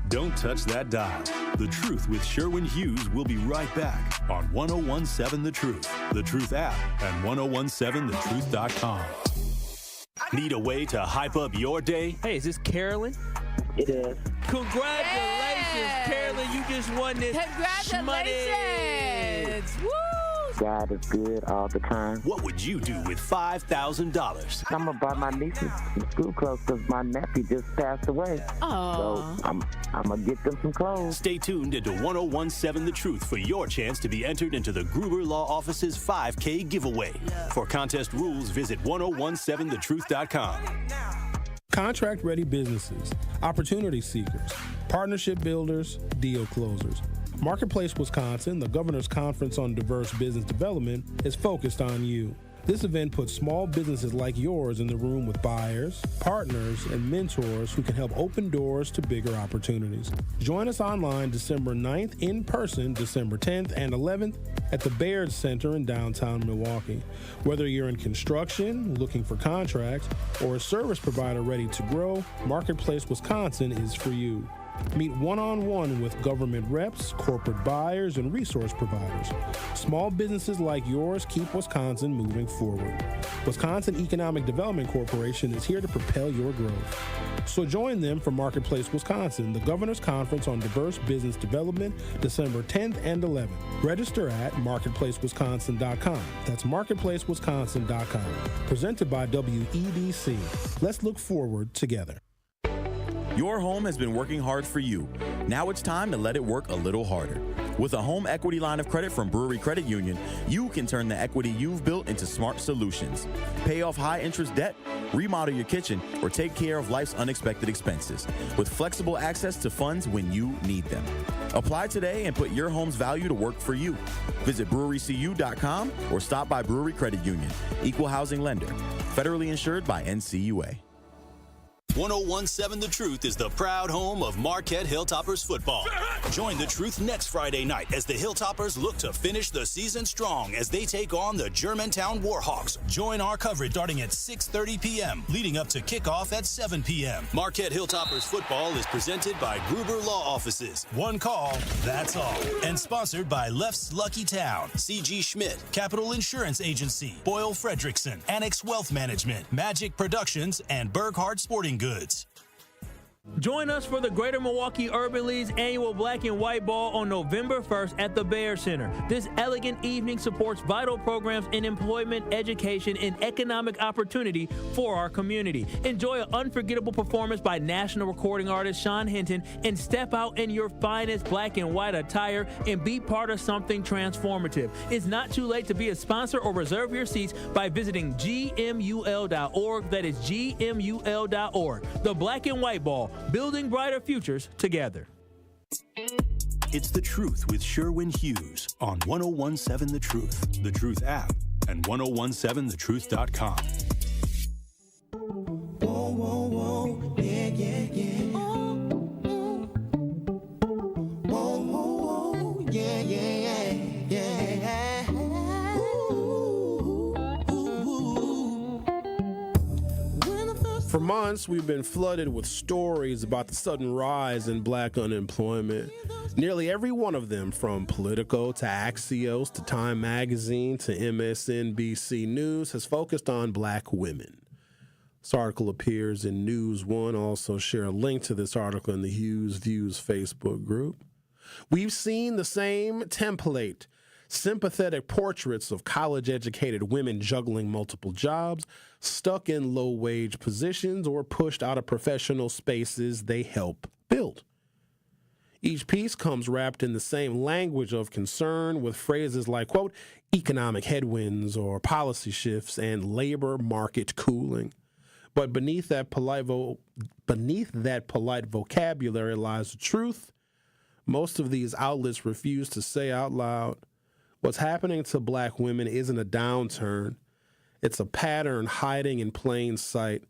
Don't touch that dial. The Truth with Sherwin Hughes will be right back on 101.7 The Truth, The Truth app, and 101.7thetruth.com. Need a way to hype up your day? Hey, is this Carolyn? It is. Congratulations, Carolyn. You just won this Congratulations. money. Woo! God is good all the time. What would you do with $5,000? I'm going to buy my nieces some school clothes because my nephew just passed away. Oh. So I'm going to get them some clothes. Stay tuned into 1017 The Truth for your chance to be entered into the Gruber Law Office's 5K giveaway. For contest rules, visit 1017thetruth.com. Contract-ready businesses, opportunity seekers, partnership builders, deal closers. Marketplace Wisconsin, the Governor's Conference on Diverse Business Development, is focused on you. This event puts small businesses like yours in the room with buyers, partners, and mentors who can help open doors to bigger opportunities. Join us online December 9th, in person December 10th and 11th at the Baird Center in downtown Milwaukee. Whether you're in construction, looking for contracts, or a service provider ready to grow, Marketplace Wisconsin is for you. Meet one-on-one with government reps, corporate buyers, and resource providers. Small businesses like yours keep Wisconsin moving forward. Wisconsin Economic Development Corporation is here to propel your growth. So join them for Marketplace Wisconsin, the Governor's Conference on Diverse Business Development, December 10th and 11th. Register at marketplacewisconsin.com. That's marketplacewisconsin.com. Presented by WEDC. Let's look forward together. Your home has been working hard for you. Now it's time to let it work a little harder. With a home equity line of credit from Brewery Credit Union, you can turn the equity you've built into smart solutions. Pay off high-interest debt, remodel your kitchen, or take care of life's unexpected expenses with flexible access to funds when you need them. Apply today and put your home's value to work for you. Visit brewerycu.com or stop by Brewery Credit Union. Equal housing lender. Federally insured by NCUA. 1017 The Truth is the proud home of Marquette Hilltoppers football. Join The Truth next Friday night as the Hilltoppers look to finish the season strong as they take on the Germantown Warhawks. Join our coverage starting at 6:30 p.m., leading up to kickoff at 7 p.m. Marquette Hilltoppers football is presented by Gruber Law Offices. One call, that's all. And sponsored by Left's Lucky Town, C.G. Schmidt, Capital Insurance Agency, Boyle Fredrickson, Annex Wealth Management, Magic Productions, and Burghardt Sporting Goods. Join us for the Greater Milwaukee Urban League's annual Black and White Ball on November 1st at the Baird Center. This elegant evening supports vital programs in employment, education, and economic opportunity for our community. Enjoy an unforgettable performance by national recording artist Sean Hinton and step out in your finest black and white attire and be part of something transformative. It's not too late to be a sponsor or reserve your seats by visiting gmul.org. That is gmul.org. The Black and White Ball. Building brighter futures together. It's The Truth with Sherwin Hughes on 1017 The Truth, The Truth app, and 1017thetruth.com. Whoa, whoa, whoa, yeah, yeah, yeah. Whoa, whoa, whoa, yeah, yeah, yeah. Ooh, ooh, ooh. For months, we've been flooded with stories about the sudden rise in black unemployment. Nearly every one of them, from Politico to Axios to Time Magazine to MSNBC News, has focused on black women. This article appears in News One. I'll also share a link to this article in the Hughes Views Facebook group. We've seen the same template. Sympathetic portraits of college-educated women juggling multiple jobs, stuck in low-wage positions, or pushed out of professional spaces they help build. Each piece comes wrapped in the same language of concern with phrases like, quote, economic headwinds or policy shifts and labor market cooling. But beneath that polite vocabulary lies the truth. Most of these outlets refuse to say out loud, what's happening to black women isn't a downturn. It's a pattern hiding in plain sight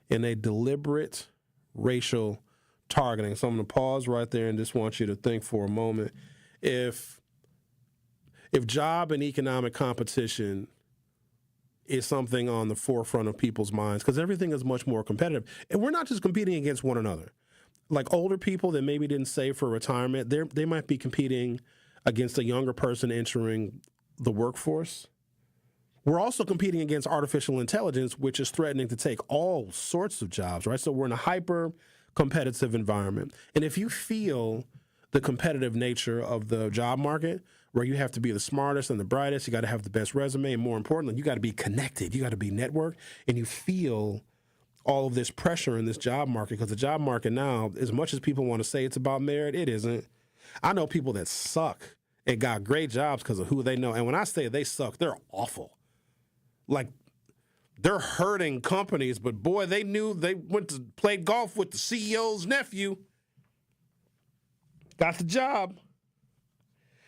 in a deliberate racial targeting. So I'm going to pause right there and just want you to think for a moment. If job and economic competition is something on the forefront of people's minds, because everything is much more competitive, and we're not just competing against one another. Like older people that maybe didn't save for retirement, they might be competing against a younger person entering the workforce. We're also competing against artificial intelligence, which is threatening to take all sorts of jobs, right? So we're in a hyper-competitive environment. And if you feel the competitive nature of the job market, where you have to be the smartest and the brightest. You got to have the best resume. And more importantly, you got to be connected. You got to be networked. And you feel all of this pressure in this job market, because the job market now, as much as people want to say it's about merit, it isn't. I know people that suck and got great jobs because of who they know. And when I say they suck, they're awful. Like, they're hurting companies, but boy, they knew they went to play golf with the CEO's nephew. Got the job.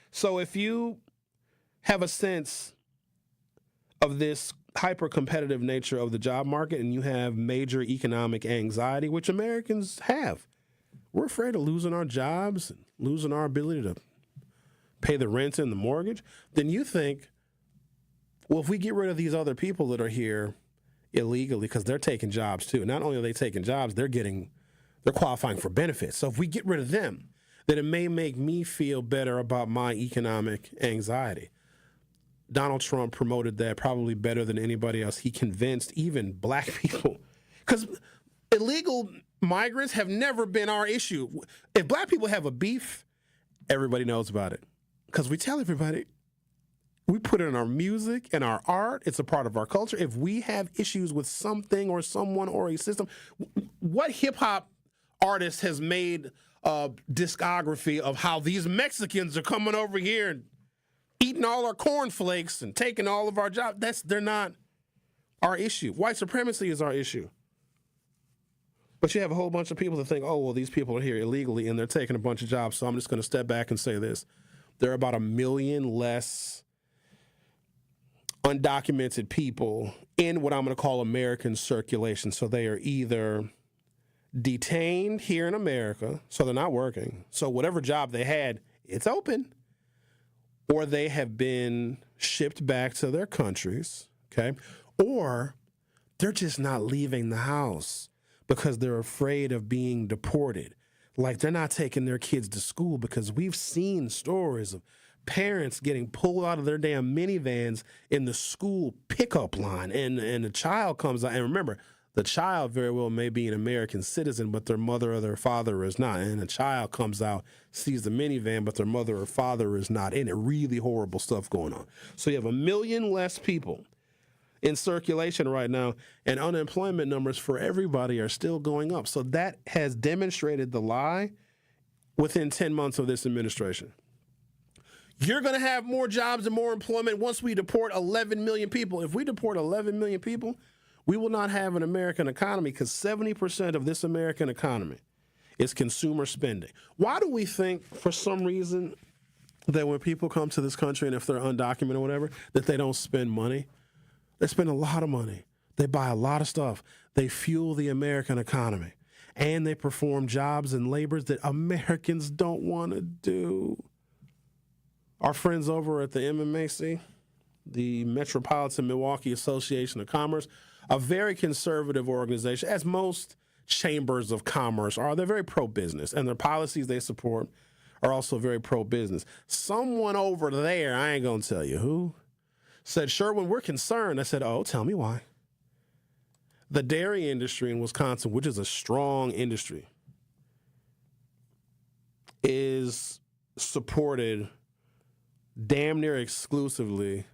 So if you have a sense of this hyper-competitive nature of the job market and you have major economic anxiety, which Americans have, we're afraid of losing our jobs and losing our ability to pay the rent and the mortgage, then you think, well, if we get rid of these other people that are here illegally, because they're taking jobs too. Not only are they taking jobs, they're qualifying for benefits. So if we get rid of them, then it may make me feel better about my economic anxiety. Donald Trump promoted that probably better than anybody else. He convinced even black people, because illegal migrants have never been our issue. If black people have a beef, everybody knows about it, because we tell everybody. We put it in our music and our art. It's a part of our culture. If we have issues with something or someone or a system, what hip-hop artist has made a discography of how these Mexicans are coming over here and eating all our cornflakes and taking all of our jobs? They're not our issue. White supremacy is our issue. But you have a whole bunch of people that think, oh, well, these people are here illegally and they're taking a bunch of jobs. So I'm just going to step back and say this. There are about 1 million less undocumented people in what I'm going to call American circulation. So they are either detained here in America, so they're not working. So whatever job they had, it's open. Or they have been shipped back to their countries, okay? Or they're just not leaving the house because they're afraid of being deported. Like, they're not taking their kids to school, because we've seen stories of parents getting pulled out of their damn minivans in the school pickup line, and the child comes out. And remember, the child very well may be an American citizen, but their mother or their father is not. And the child comes out, sees the minivan, but their mother or father is not in it. Really horrible stuff going on. So you have 1 million less people in circulation right now, and unemployment numbers for everybody are still going up. So that has demonstrated the lie within 10 months of this administration. You're going to have more jobs and more employment once we deport 11 million people. If we deport 11 million people, we will not have an American economy, because 70% of this American economy is consumer spending. Why do we think, for some reason, that when people come to this country and if they're undocumented or whatever, that they don't spend money? They spend a lot of money. They buy a lot of stuff. They fuel the American economy. And they perform jobs and labors that Americans don't want to do. Our friends over at the MMAC, the Metropolitan Milwaukee Association of Commerce, a very conservative organization, as most chambers of commerce are. They're very pro-business, and their policies they support are also very pro-business. Someone over there, I ain't going to tell you who, said, Sherwin, we're concerned. I said, oh, tell me why. The dairy industry in Wisconsin, which is a strong industry, is supported damn near exclusively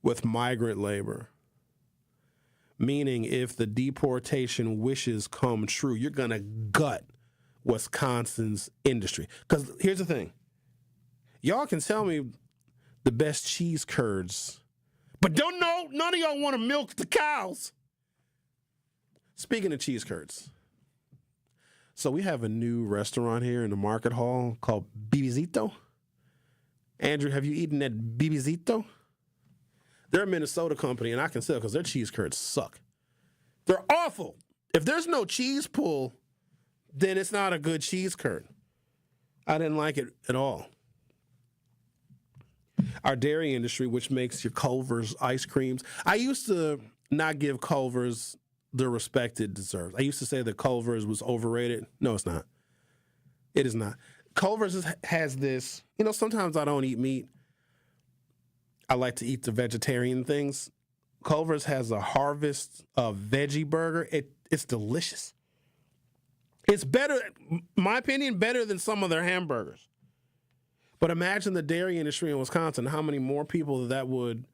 with migrant labor. Meaning, if the deportation wishes come true, you're going to gut Wisconsin's industry. Because here's the thing. Y'all can tell me the best cheese curds, but don't know, none of y'all want to milk the cows. Speaking of cheese curds, so we have a new restaurant here in the market hall called Bibizito. Andrew, have you eaten at Bibizito? They're a Minnesota company, and I can tell because their cheese curds suck. They're awful. If there's no cheese pull, then it's not a good cheese curd. I didn't like it at all. Our dairy industry, which makes your Culver's ice creams. I used to not give Culver's the respect it deserves. I used to say that Culver's was overrated. No, it's not. It is not. Culver's has this, sometimes I don't eat meat. I like to eat the vegetarian things. Culver's has a Harvest veggie burger. It's delicious. It's better, in my opinion, better than some of their hamburgers. But imagine the dairy industry in Wisconsin, how many more people that would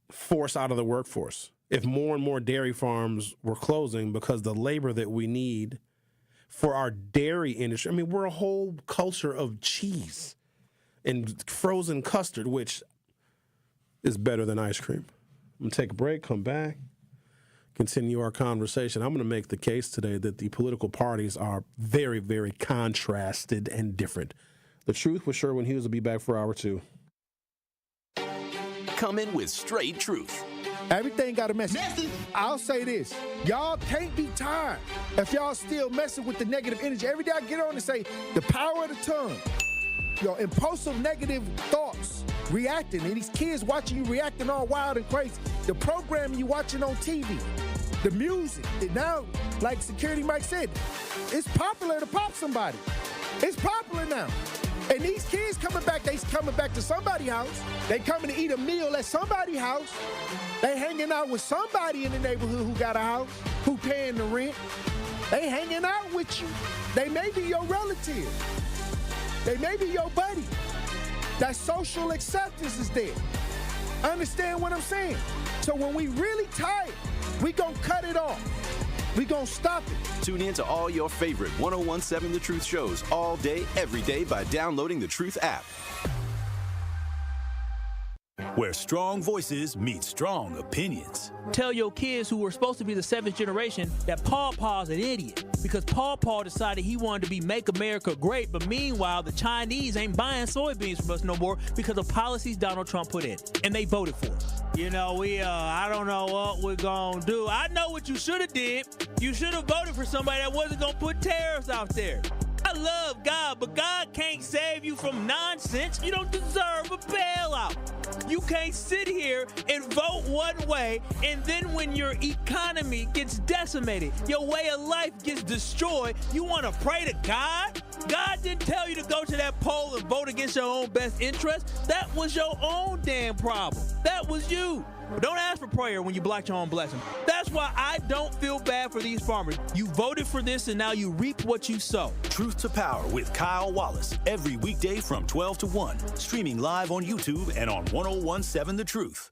force out of the workforce if more and more dairy farms were closing because the labor that we need for our dairy industry. I mean, we're a whole culture of cheese and frozen custard, which is better than ice cream. I'm going to take a break, come back, continue our conversation. I'm going to make the case today that the political parties are very, very contrasted and different. The Truth with Sherwin Hughes will be back for hour 2. Come in with straight truth. Everything got a message. I'll say this. Y'all can't be tired if y'all still messing with the negative energy. Every day I get on and say, the power of the tongue. Your impulsive negative thoughts, reacting, and these kids watching you reacting all wild and crazy. The programming you watching on TV, the music. And now, like Security Mike said, it's popular to pop somebody. It's popular now. And these kids coming back, they coming back to somebody's house. They coming to eat a meal at somebody's house. They hanging out with somebody in the neighborhood who got a house, who paying the rent. They hanging out with you. They may be your relative. They may be your buddy. That social acceptance is there. Understand what I'm saying? So when we really tired, we gonna cut it off. We gonna stop it. Tune in to all your favorite 1017 The Truth shows all day, every day by downloading the Truth app. Where strong voices meet strong opinions. Tell your kids who were supposed to be the 7th generation that Paw Paw's an idiot because Paw Paw decided he wanted to be Make America Great, but meanwhile, the Chinese ain't buying soybeans from us no more because of policies Donald Trump put in, and they voted for us. You know, I don't know what we're gonna do. I know what you should have did. You should have voted for somebody that wasn't gonna put tariffs out there. I love God, but God can't save you from nonsense. You don't deserve a bailout. You can't sit here and vote one way, and then when your economy gets decimated, your way of life gets destroyed, you want to pray to God? God didn't tell you to go to that poll and vote against your own best interest. That was your own damn problem. That was you. Don't ask for prayer when you block your own blessing. That's why I don't feel bad for these farmers. You voted for this, and now you reap what you sow. Truth to Power with Kyle Wallace, every weekday from 12 to 1. Streaming live on YouTube and on 1017 The Truth.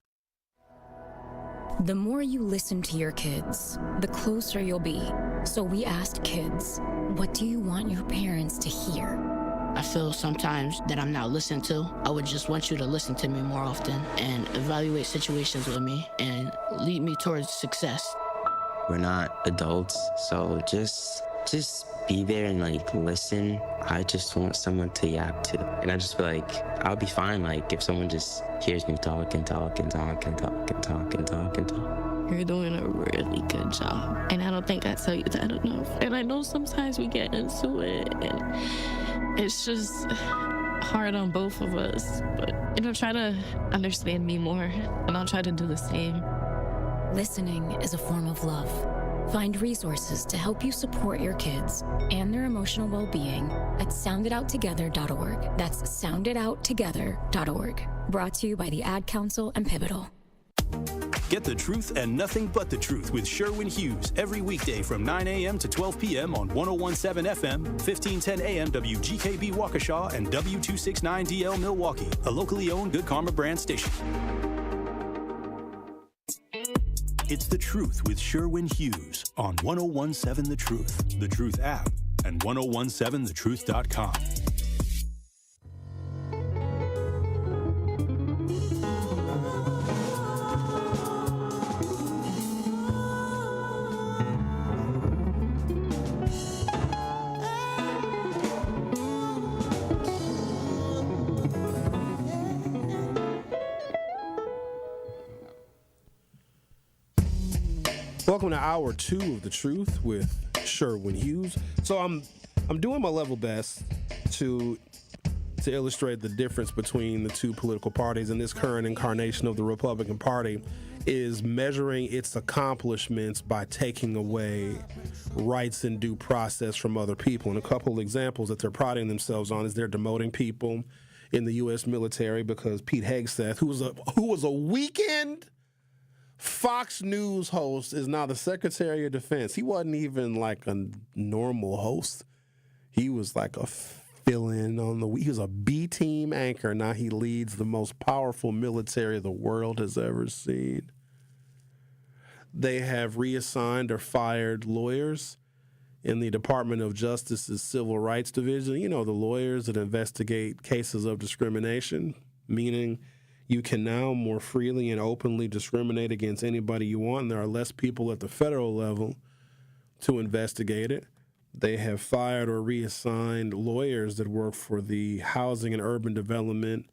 The more you listen to your kids, the closer you'll be. So we asked kids, what do you want your parents to hear? I feel sometimes that I'm not listened to. I would just want you to listen to me more often and evaluate situations with me and lead me towards success. We're not adults, so just be there and listen. I just want someone to yap to. And I just feel like I'll be fine if someone just hears me talk and talk and talk and talk and talk and talk and talk. You're doing a really good job. And I don't think I tell you that enough. And I know sometimes we get into it and it's just hard on both of us. But, try to understand me more and I'll try to do the same. Listening is a form of love. Find resources to help you support your kids and their emotional well-being at sounditouttogether.org. That's sounditouttogether.org. Brought to you by the Ad Council and Pivotal. Get the truth and nothing but the truth with Sherwin Hughes every weekday from 9 a.m. to 12 p.m. on 1017 FM, 1510 a.m. WGKB Waukesha, and W269DL Milwaukee, a locally owned Good Karma brand station. It's The Truth with Sherwin Hughes on 1017 The Truth, the Truth app, and 1017thetruth.com. Welcome to hour 2 of The Truth with Sherwin Hughes. So I'm doing my level best to illustrate the difference between the two political parties, and this current incarnation of the Republican Party is measuring its accomplishments by taking away rights and due process from other people. And a couple of examples that they're priding themselves on is they're demoting people in the U.S. military because Pete Hegseth, who was a weekend Fox News host, is now the Secretary of Defense. He wasn't even a normal host. He was a fill-in he was a B-team anchor. Now he leads the most powerful military the world has ever seen. They have reassigned or fired lawyers in the Department of Justice's Civil Rights Division. You know, the lawyers that investigate cases of discrimination, meaning you can now more freely and openly discriminate against anybody you want, and there are less people at the federal level to investigate it. They have fired or reassigned lawyers that work for the Housing and Urban Development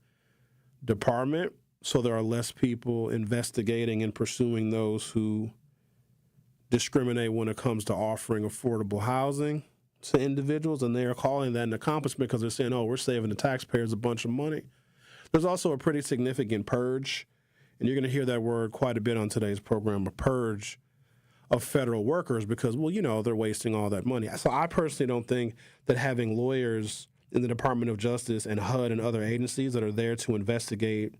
Department, so there are less people investigating and pursuing those who discriminate when it comes to offering affordable housing to individuals, and they are calling that an accomplishment because they're saying, oh, we're saving the taxpayers a bunch of money. There's also a pretty significant purge, and you're going to hear that word quite a bit on today's program, a purge of federal workers because, well, you know, they're wasting all that money. So I personally don't think that having lawyers in the Department of Justice and HUD and other agencies that are there to investigate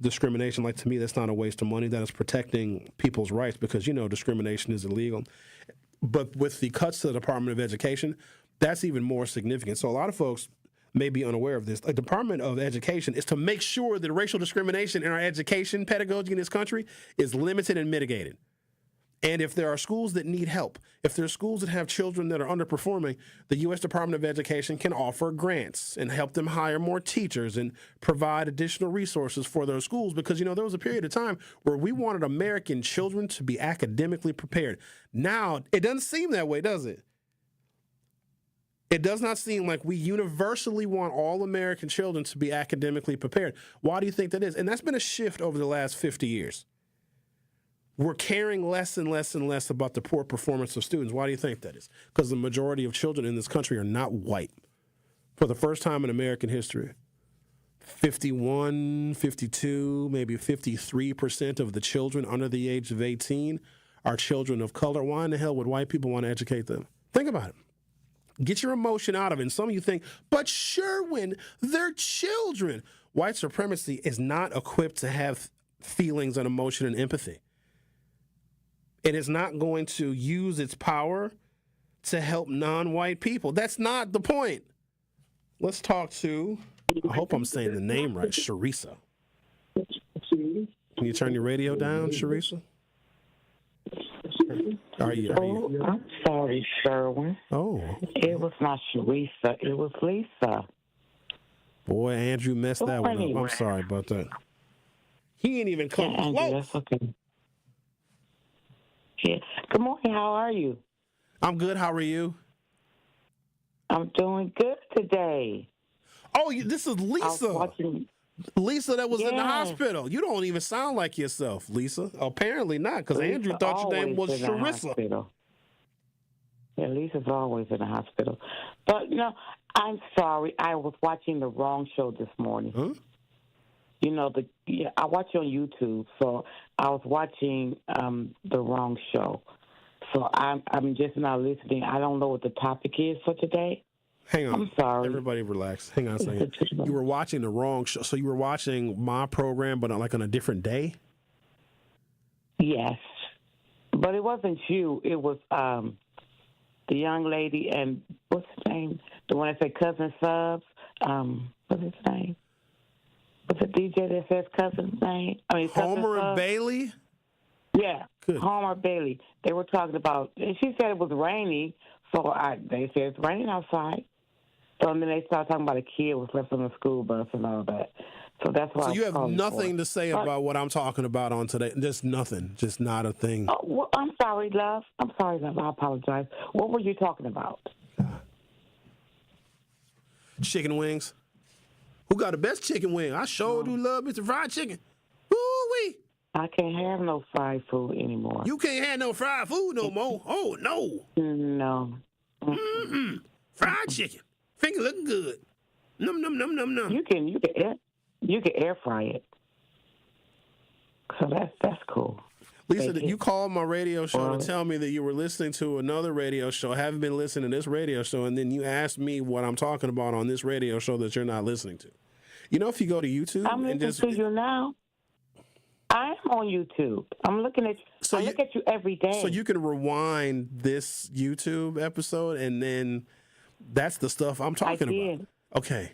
discrimination, like, to me, that's not a waste of money. That is protecting people's rights because, you know, discrimination is illegal. But with the cuts to the Department of Education, that's even more significant. So a lot of folks may be unaware of this. The Department of Education is to make sure that racial discrimination in our education pedagogy in this country is limited and mitigated. And if there are schools that need help, if there are schools that have children that are underperforming, the U.S. Department of Education can offer grants and help them hire more teachers and provide additional resources for those schools because, you know, there was a period of time where we wanted American children to be academically prepared. Now, it doesn't seem that way, does it? It does not seem like we universally want all American children to be academically prepared. Why do you think that is? And that's been a shift over the last 50 years. We're caring less and less and less about the poor performance of students. Why do you think that is? Because the majority of children in this country are not white. For the first time in American history, 51, 52, maybe 53% of the children under the age of 18 are children of color. Why in the hell would white people want to educate them? Think about it. Get your emotion out of it. And some of you think, but Sherwin, they're children. White supremacy is not equipped to have feelings and emotion and empathy. It is not going to use its power to help non-white people. That's not the point. Let's talk to, I hope I'm saying the name right, Sharisa. Can you turn your radio down, Sharisa? Are you? I'm sorry, Sherwin. Oh. It was not Sharisa. It was Lisa. Boy, Andrew messed that one up. I'm sorry about that. He ain't even come close. Andrew, that's okay. Yeah. Good morning. How are you? I'm good. How are you? I'm doing good today. Oh, this is Lisa. Lisa that was in the hospital. You don't even sound like yourself, Lisa. Apparently not, because Andrew thought your name was Sharissa. Yeah, Lisa's always in the hospital. But, you know, I'm sorry. I was watching the wrong show this morning. Huh? You know, I watch you on YouTube, so I was watching the wrong show. So I'm just not listening. I don't know what the topic is for today. Hang on. I'm sorry. Everybody relax. Hang on a second. You were watching the wrong show. So you were watching my program, but like on a different day? Yes. But it wasn't you. It was the young lady and what's his name? The one that said Cousin Subs. What's his name? What's the DJ that says Cousin's name? Homer and Bailey? Yeah. Good. Homer Bailey. They were talking about, and she said it was rainy, so they said it's raining outside. So then they started talking about a kid was left on the school bus and all that. So that's why. So you have nothing to say about what I'm talking about on today? Just nothing. Just not a thing. Oh, well, I'm sorry, love. I apologize. What were you talking about? Chicken wings. Who got the best chicken wing? I sure do love Mr. Fried Chicken. Woo-wee. I can't have no fried food anymore. You can't have no fried food no more. Oh, no. No. Mm-mm. Fried chicken. Finger looking good. Num, num, num, num, num. You can air fry it. So that's cool. Lisa, you called my radio show to tell me that you were listening to another radio show, haven't been listening to this radio show, and then you asked me what I'm talking about on this radio show that you're not listening to. You know, if you go to YouTube I'm listening to you now. I'm on YouTube. I'm looking at you. I look at you every day. So you can rewind this YouTube episode, and then that's the stuff I'm talking about. Okay.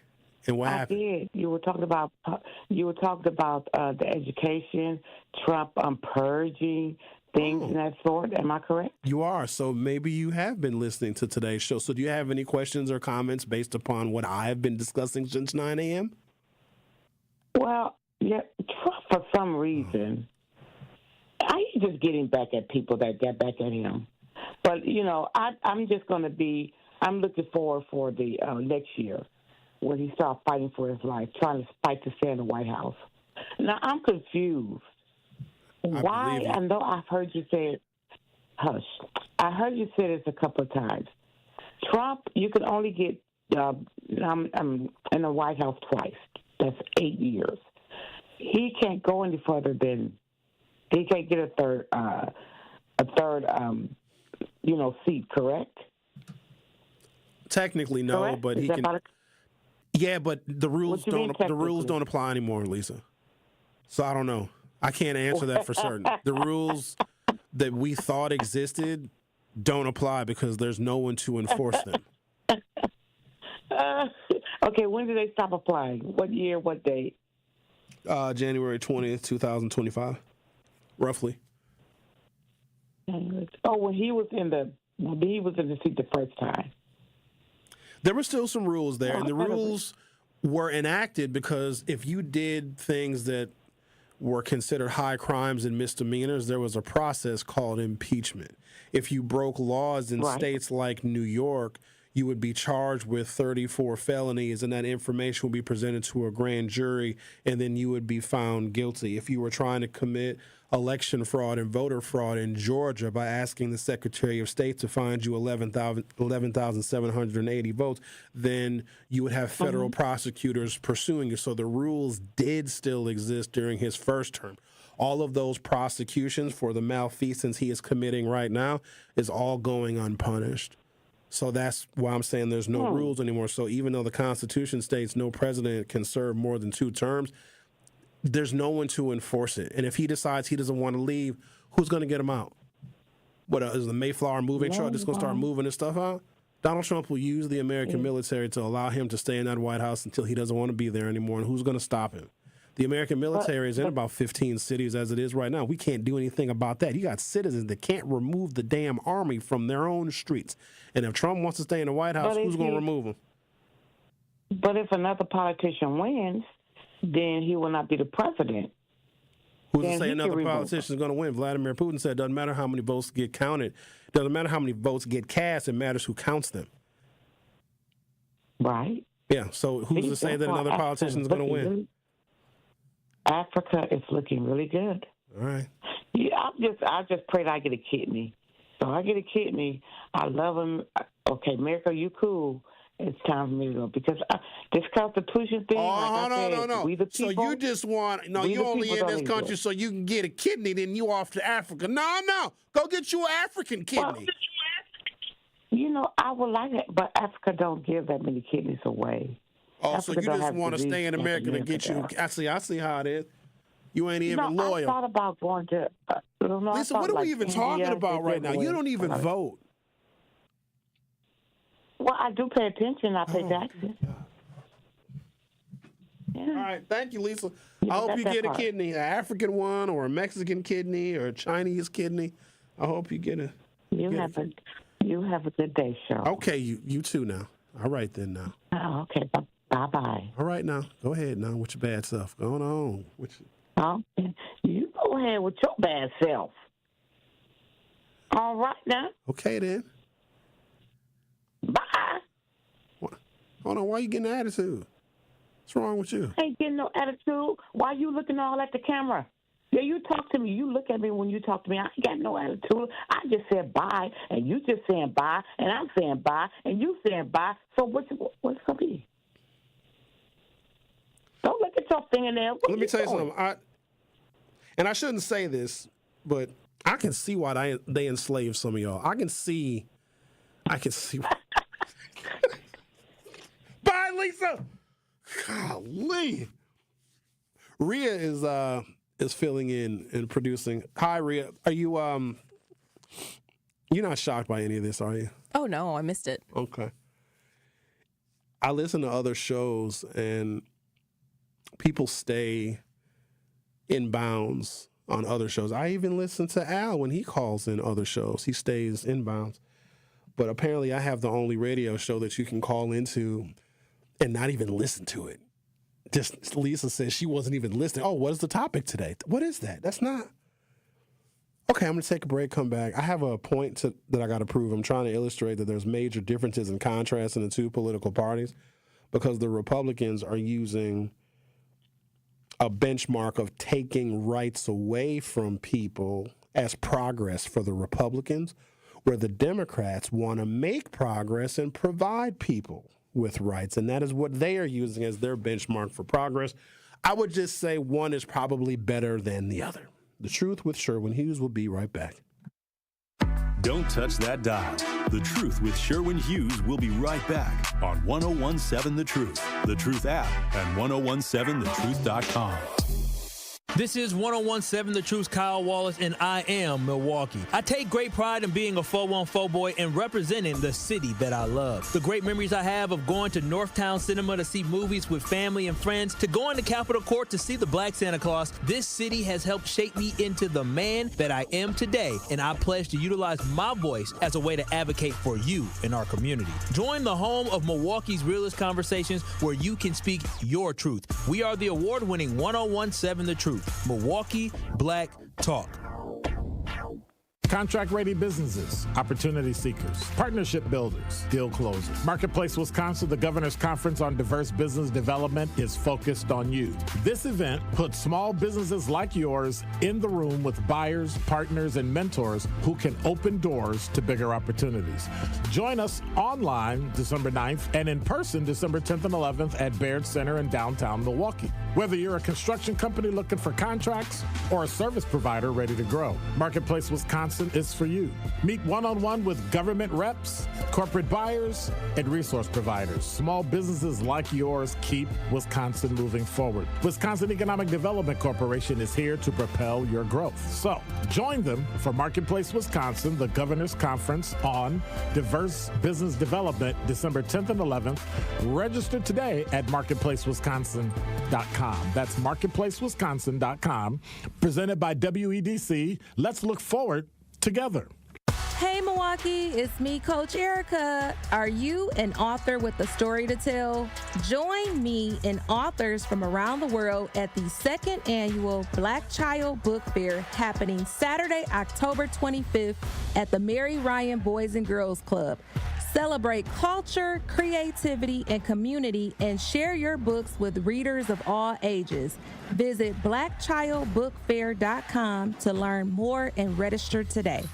And what happened? did. You were talking about the education, Trump purging, things in that sort. Am I correct? You are. So maybe you have been listening to today's show. So do you have any questions or comments based upon what I have been discussing since 9 a.m.? Well, yeah, Trump, for some reason, he's just getting back at people that get back at him. But, I'm just going to I'm looking forward for the next year when he starts fighting for his life, trying to fight to stay in the White House. Now, I'm confused. Why? I know I've heard you say it. Hush. I heard you say this a couple of times. Trump, you can only get in the White House twice. That's 8 years. He can't go any further than he can't get a third seat. Correct? Technically, no, correct? But he can. Yeah, but the rules don't apply anymore, Lisa. So I don't know. I can't answer that for certain. The rules that we thought existed don't apply because there's no one to enforce them. Okay, when did they stop applying? What year, what date? January 20th, 2025, roughly. Oh, when he was in the seat the first time. There were still some rules there, and the rules were enacted because if you did things that were considered high crimes and misdemeanors, there was a process called impeachment. If you broke laws in states like New York, you would be charged with 34 felonies, and that information would be presented to a grand jury, and then you would be found guilty. If you were trying to commit election fraud and voter fraud in Georgia by asking the Secretary of State to find you 11,780 votes, then you would have federal prosecutors pursuing you. So the rules did still exist during his first term. All of those prosecutions for the malfeasance he is committing right now is all going unpunished. So that's why I'm saying there's no rules anymore. So even though the Constitution states no president can serve more than 2 terms, there's no one to enforce it. And if he decides he doesn't want to leave, who's going to get him out? What is the Mayflower moving truck just going to start moving his stuff out? Donald Trump will use the American military to allow him to stay in that White House until he doesn't want to be there anymore. And who's going to stop him? The American military is in about 15 cities as it is right now. We can't do anything about that. You got citizens that can't remove the damn army from their own streets. And if Trump wants to stay in the White House, who's going to remove him? But if another politician wins, then he will not be the president. Who's to say another politician is going to win? Vladimir Putin said it doesn't matter how many votes get counted. It doesn't matter how many votes get cast. It matters who counts them. Right. Yeah, so who's to say that another politician is going to win? Africa is looking really good. All right. Yeah, I just pray that I get a kidney. So I get a kidney. I love him. Okay, America, you cool. It's time for me to go because this Constitution thing. No. We the people, so you just want you only in this country so you can get a kidney, then you off to Africa. No, go get you an African kidney. I would like it, but Africa don't give that many kidneys away. Oh, so you just want to stay in America and get you? I see how it is. You ain't even loyal. I thought about going to. Listen, what are we even talking about right now? You don't even vote. Well, I do pay attention. I pay taxes. Yeah. All right, thank you, Lisa. I hope you get a kidney, an African one, or a Mexican kidney, or a Chinese kidney. I hope you get a. You have a good day, Cheryl. Okay, you too now. All right then now. Oh, okay. Bye-bye. All right now. Go ahead now with your bad self. Going on. Okay. You go ahead with your bad self. All right now. Okay then. Bye. Hold on. Why you getting an attitude? What's wrong with you? I ain't getting no attitude. Why you looking all at the camera? Yeah, you talk to me. You look at me when you talk to me. I ain't got no attitude. I just said bye, and you just saying bye, and I'm saying bye, and you saying bye. So what's it going to be? Don't look at your fingernails. Let me tell you something. I shouldn't say this, but I can see why they enslave some of y'all. I can see. Bye, Lisa. Golly. Rhea is filling in and producing. Hi, Rhea. Are you you're not shocked by any of this, are you? Oh no, I missed it. Okay. I listen to other shows and people stay in bounds on other shows. I even listen to Al when he calls in other shows. He stays in bounds. But apparently I have the only radio show that you can call into and not even listen to it. Just Lisa says she wasn't even listening. Oh, what is the topic today? What is that? That's not. Okay, I'm going to take a break, come back. I have a point that I got to prove. I'm trying to illustrate that there's major differences and contrasts in the two political parties because the Republicans are using a benchmark of taking rights away from people as progress for the Republicans, where the Democrats want to make progress and provide people with rights. And that is what they are using as their benchmark for progress. I would just say one is probably better than the other. The Truth with Sherwin Hughes will be right back. Don't touch that dial. The Truth with Sherwin Hughes will be right back on 1017 The Truth app, and 1017thetruth.com. This is 1017 The Truth's Kyle Wallace, and I am Milwaukee. I take great pride in being a 414 boy and representing the city that I love. The great memories I have of going to Northtown Cinema to see movies with family and friends, to going to Capitol Court to see the Black Santa Claus, this city has helped shape me into the man that I am today, and I pledge to utilize my voice as a way to advocate for you in our community. Join the home of Milwaukee's realest conversations where you can speak your truth. We are the award-winning 1017 The Truth. Milwaukee Black Talk. Contract-ready businesses, opportunity seekers, partnership builders, deal closers. Marketplace Wisconsin, the Governor's Conference on Diverse Business Development, is focused on you. This event puts small businesses like yours in the room with buyers, partners, and mentors who can open doors to bigger opportunities. Join us online December 9th and in person December 10th and 11th at Baird Center in downtown Milwaukee. Whether you're a construction company looking for contracts or a service provider ready to grow, Marketplace Wisconsin is for you. Meet one-on-one with government reps, corporate buyers, and resource providers. Small businesses like yours keep Wisconsin moving forward. Wisconsin Economic Development Corporation is here to propel your growth. So join them for Marketplace Wisconsin, the Governor's Conference on Diverse Business Development, December 10th and 11th. Register today at marketplacewisconsin.com. That's marketplacewisconsin.com. Presented by WEDC. Let's look forward together. Hey Milwaukee, it's me, Coach Erica. Are you an author with a story to tell? Join me and authors from around the world at the second annual Black Child Book Fair happening Saturday, October 25th at the Mary Ryan Boys and Girls Club. Celebrate culture, creativity, and community and share your books with readers of all ages. Visit blackchildbookfair.com to learn more and register today.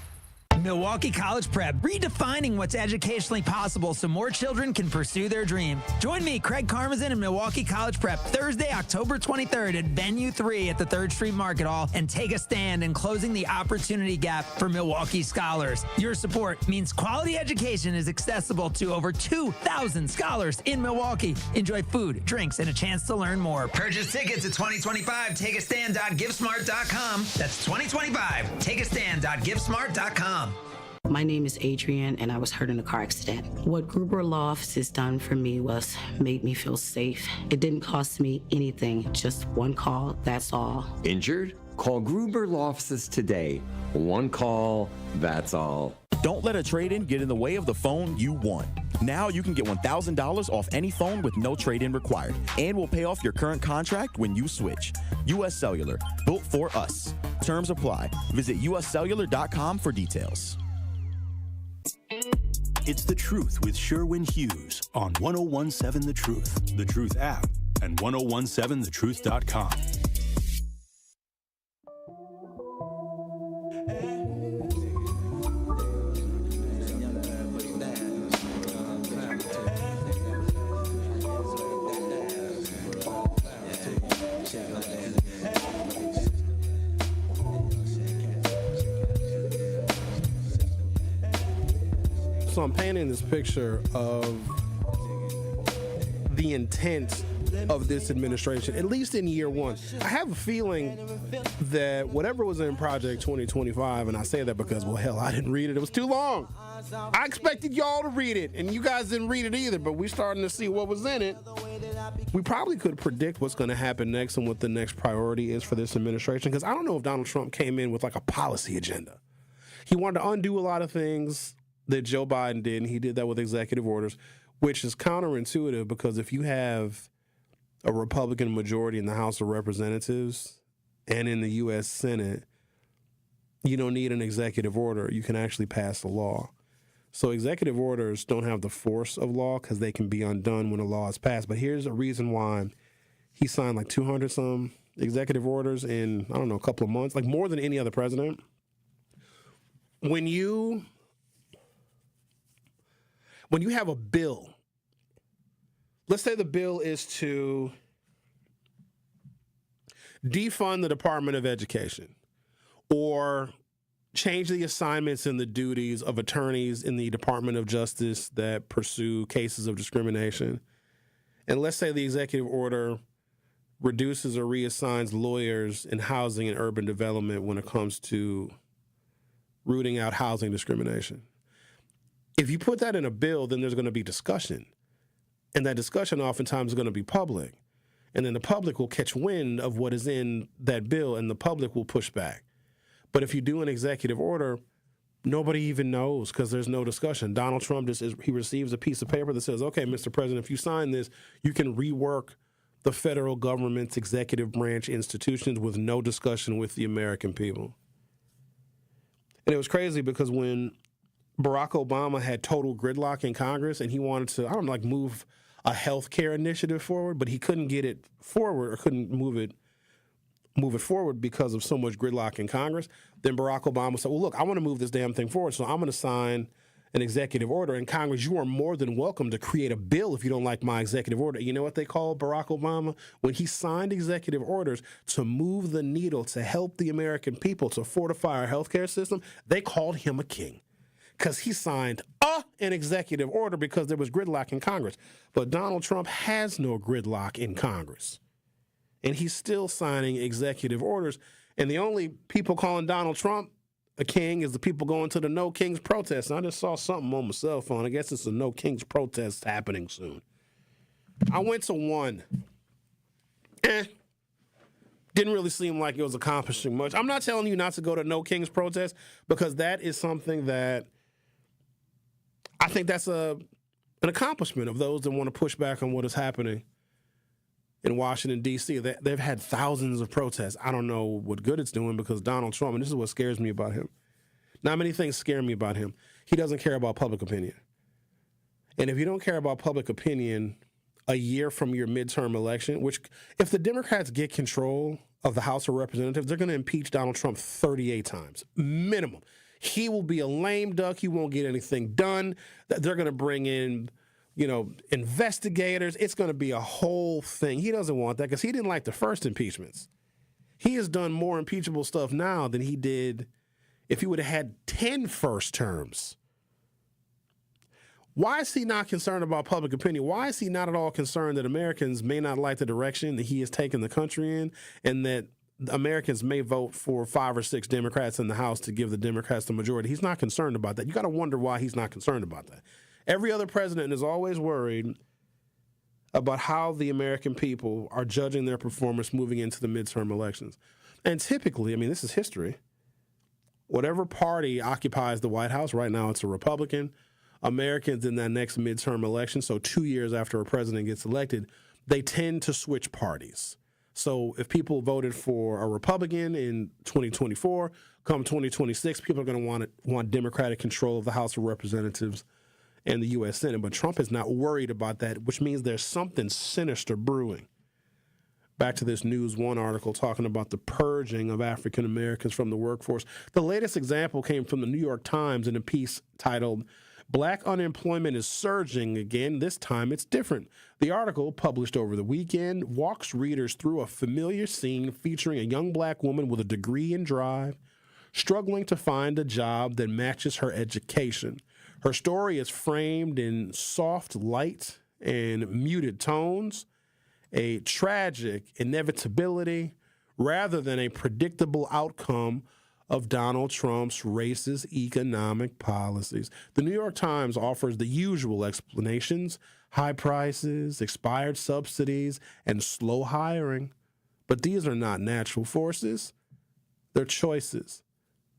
Milwaukee College Prep, redefining what's educationally possible so more children can pursue their dream. Join me, Craig Karmazin, and Milwaukee College Prep Thursday, October 23rd at Venue 3 at the 3rd Street Market Hall, and take a stand in closing the opportunity gap for Milwaukee scholars. Your support means quality education is accessible to over 2,000 scholars in Milwaukee. Enjoy food, drinks, and a chance to learn more. Purchase tickets at 2025 takeastand.givesmart.com. That's 2025 takeastand.givesmart.com. My name is Adrienne, and I was hurt in a car accident. What Gruber Law Office has done for me was made me feel safe. It didn't cost me anything, just one call, that's all. Injured? Call Gruber Law Offices today. One call, that's all. Don't let a trade-in get in the way of the phone you want. Now you can get $1,000 off any phone with no trade-in required, and we'll pay off your current contract when you switch. U.S. Cellular, built for us. Terms apply. Visit uscellular.com for details. It's The Truth with Sherwin Hughes on 1017 The Truth app, and 1017thetruth.com. So I'm painting this picture of the intent of this administration, at least in year one. I have a feeling that whatever was in Project 2025, and I say that because, well, hell, I didn't read it. It was too long. I expected y'all to read it, and you guys didn't read it either, but we're starting to see what was in it. We probably could predict what's going to happen next and what the next priority is for this administration, because I don't know if Donald Trump came in with like a policy agenda. He wanted to undo a lot of things that Joe Biden did, and he did that with executive orders, which is counterintuitive because if you have a Republican majority in the House of Representatives and in the U.S. Senate, you don't need an executive order. You can actually pass a law. So executive orders don't have the force of law because they can be undone when a law is passed. But here's a reason why he signed like 200-some executive orders in, I don't know, a couple of months, like more than any other president. When you have a bill, let's say the bill is to defund the Department of Education or change the assignments and the duties of attorneys in the Department of Justice that pursue cases of discrimination. And let's say the executive order reduces or reassigns lawyers in housing and urban development when it comes to rooting out housing discrimination. If you put that in a bill, then there's going to be discussion. And that discussion oftentimes is going to be public. And then the public will catch wind of what is in that bill, and the public will push back. But if you do an executive order, nobody even knows because there's no discussion. Donald Trump, he receives a piece of paper that says, okay, Mr. President, if you sign this, you can rework the federal government's executive branch institutions with no discussion with the American people. And it was crazy because when Barack Obama had total gridlock in Congress and he wanted to, move a health care initiative forward, but he couldn't get it forward or couldn't move it forward because of so much gridlock in Congress, then Barack Obama said, well, look, I want to move this damn thing forward, so I'm going to sign an executive order. In Congress, you are more than welcome to create a bill if you don't like my executive order. You know what they call Barack Obama? When he signed executive orders to move the needle, to help the American people, to fortify our healthcare system, they called him a king because he signed an executive order because there was gridlock in Congress. But Donald Trump has no gridlock in Congress. And he's still signing executive orders. And the only people calling Donald Trump a king is the people going to the No Kings protest. And I just saw something on my cell phone. I guess it's a No Kings protest happening soon. I went to one. Didn't really seem like it was accomplishing much. I'm not telling you not to go to No Kings protest because that is something that I think that's an accomplishment of those that want to push back on what is happening in Washington, D.C. They've had thousands of protests. I don't know what good it's doing because Donald Trump, and this is what scares me about him. Not many things scare me about him. He doesn't care about public opinion. And if you don't care about public opinion a year from your midterm election, which if the Democrats get control of the House of Representatives, they're going to impeach Donald Trump 38 times, minimum. He will be a lame duck. He won't get anything done. They're going to bring in investigators. It's going to be a whole thing. He doesn't want that because he didn't like the first impeachments. He has done more impeachable stuff now than he did if he would have had 10 first terms. Why is he not concerned about public opinion? Why is he not at all concerned that Americans may not like the direction that he has taken the country in and that Americans may vote for 5 or 6 Democrats in the House to give the Democrats the majority? He's not concerned about that. You got to wonder why he's not concerned about that. Every other president is always worried about how the American people are judging their performance moving into the midterm elections. And typically, this is history, whatever party occupies the White House, right now it's a Republican, Americans in that next midterm election, so 2 years after a president gets elected, they tend to switch parties. So if people voted for a Republican in 2024, come 2026, people are going to want Democratic control of the House of Representatives and the U.S. Senate. But Trump is not worried about that, which means there's something sinister brewing. Back to this News One article talking about the purging of African Americans from the workforce. The latest example came from the New York Times in a piece titled, "Black Unemployment is Surging Again. This time it's different." The article, published over the weekend, walks readers through a familiar scene featuring a young black woman with a degree in drive, struggling to find a job that matches her education. Her story is framed in soft light and muted tones, a tragic inevitability rather than a predictable outcome of Donald Trump's racist economic policies. The New York Times offers the usual explanations: high prices, expired subsidies, and slow hiring. But these are not natural forces. They're choices.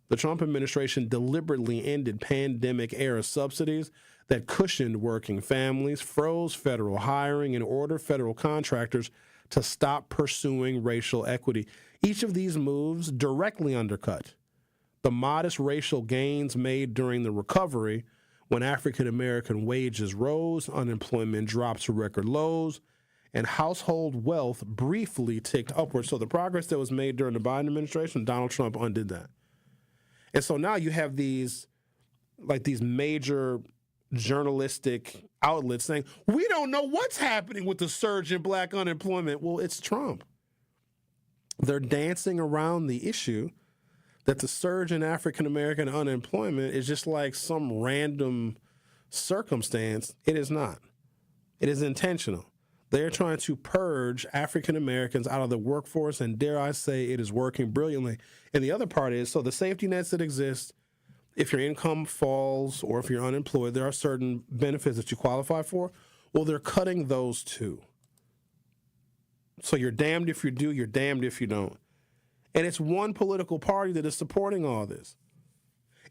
The Trump administration deliberately ended pandemic-era subsidies that cushioned working families, froze federal hiring, and ordered federal contractors to stop pursuing racial equity. Each of these moves directly undercut the modest racial gains made during the recovery when African-American wages rose, unemployment dropped to record lows, and household wealth briefly ticked upward. So the progress that was made during the Biden administration, Donald Trump undid that. And so now you have these major journalistic outlets saying, we don't know what's happening with the surge in black unemployment. Well, it's Trump. They're dancing around the issue that the surge in African-American unemployment is just like some random circumstance. It is not. It is intentional. They're trying to purge African-Americans out of the workforce, and dare I say it is working brilliantly. And the other part is, so the safety nets that exist, if your income falls or if you're unemployed, there are certain benefits that you qualify for. Well, they're cutting those too. So you're damned if you do, you're damned if you don't. And it's one political party that is supporting all this.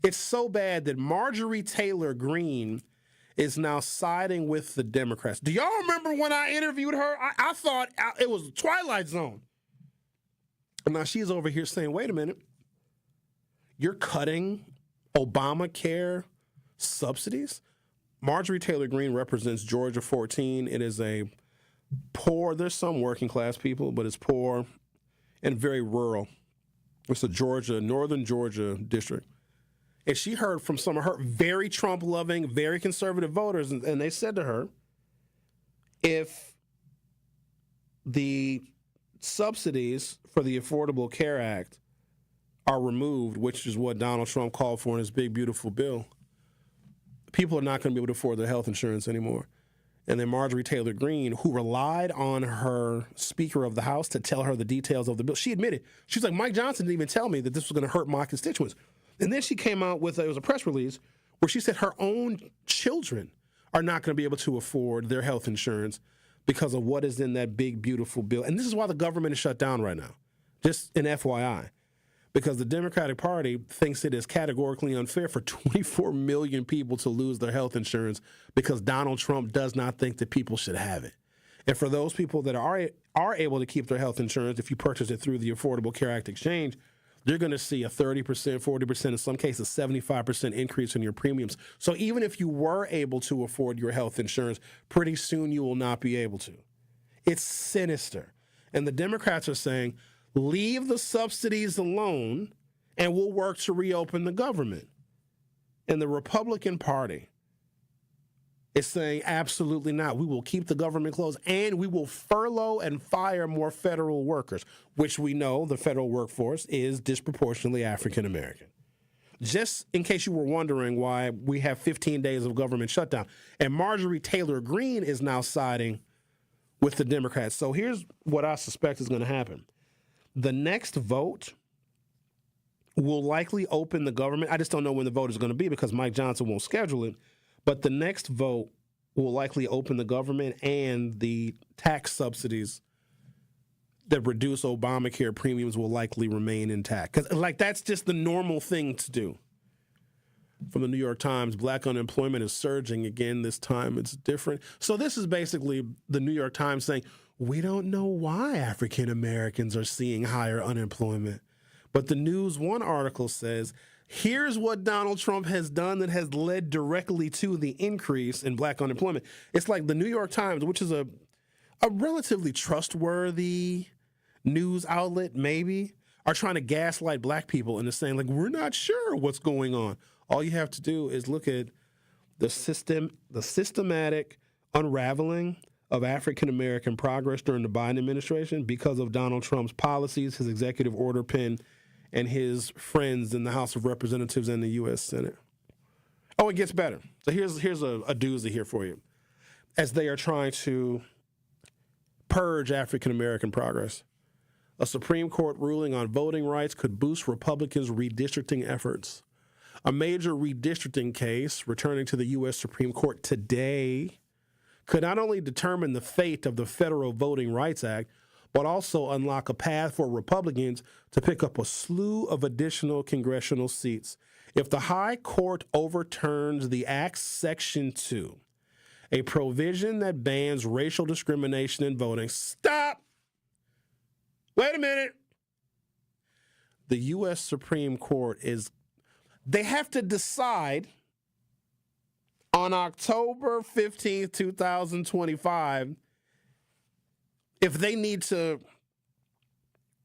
It's so bad that Marjorie Taylor Greene is now siding with the Democrats. Do y'all remember when I interviewed her? I thought it was Twilight Zone. And now she's over here saying, wait a minute, you're cutting Obamacare subsidies? Marjorie Taylor Greene represents Georgia 14. It is a poor, there's some working class people, but it's poor and very rural. It's a northern Georgia district. And she heard from some of her very Trump-loving, very conservative voters, and they said to her, if the subsidies for the Affordable Care Act are removed, which is what Donald Trump called for in his big, beautiful bill, people are not going to be able to afford their health insurance anymore. And then Marjorie Taylor Greene, who relied on her Speaker of the House to tell her the details of the bill, she admitted, she's like, Mike Johnson didn't even tell me that this was going to hurt my constituents. And then she came out with, it was a press release, where she said her own children are not going to be able to afford their health insurance because of what is in that big, beautiful bill. And this is why the government is shut down right now, just an FYI. Because the Democratic Party thinks it is categorically unfair for 24 million people to lose their health insurance because Donald Trump does not think that people should have it. And for those people that are able to keep their health insurance, if you purchase it through the Affordable Care Act exchange, you're going to see a 30%, 40%, in some cases 75% increase in your premiums. So even if you were able to afford your health insurance, pretty soon you will not be able to. It's sinister. And the Democrats are saying, leave the subsidies alone and we'll work to reopen the government. And the Republican Party is saying, absolutely not. We will keep the government closed and we will furlough and fire more federal workers, which we know the federal workforce is disproportionately African American. Just in case you were wondering why we have 15 days of government shutdown. And Marjorie Taylor Greene is now siding with the Democrats. So here's what I suspect is going to happen. The next vote will likely open the government. I just don't know when the vote is going to be because Mike Johnson won't schedule it. But the next vote will likely open the government and the tax subsidies that reduce Obamacare premiums will likely remain intact. Because, that's just the normal thing to do. From the New York Times, black unemployment is surging again. This time it's different. So this is basically the New York Times saying, we don't know why African Americans are seeing higher unemployment. But the News One article says, here's what Donald Trump has done that has led directly to the increase in black unemployment. It's like the New York Times, which is a relatively trustworthy news outlet, maybe, are trying to gaslight black people into saying, we're not sure what's going on. All you have to do is look at the systematic unraveling of African-American progress during the Biden administration because of Donald Trump's policies, his executive order pen, and his friends in the House of Representatives and the U.S. Senate. Oh, it gets better. So here's a doozy here for you. As they are trying to purge African-American progress, A Supreme Court ruling on voting rights could boost Republicans' redistricting efforts. A major redistricting case returning to the U.S. Supreme Court today could not only determine the fate of the Federal Voting Rights Act, but also unlock a path for Republicans to pick up a slew of additional congressional seats. If the High Court overturns the Act's Section 2, a provision that bans racial discrimination in voting, stop! Wait a minute. The U.S. Supreme Court they have to decide on October 15th, 2025, if they need to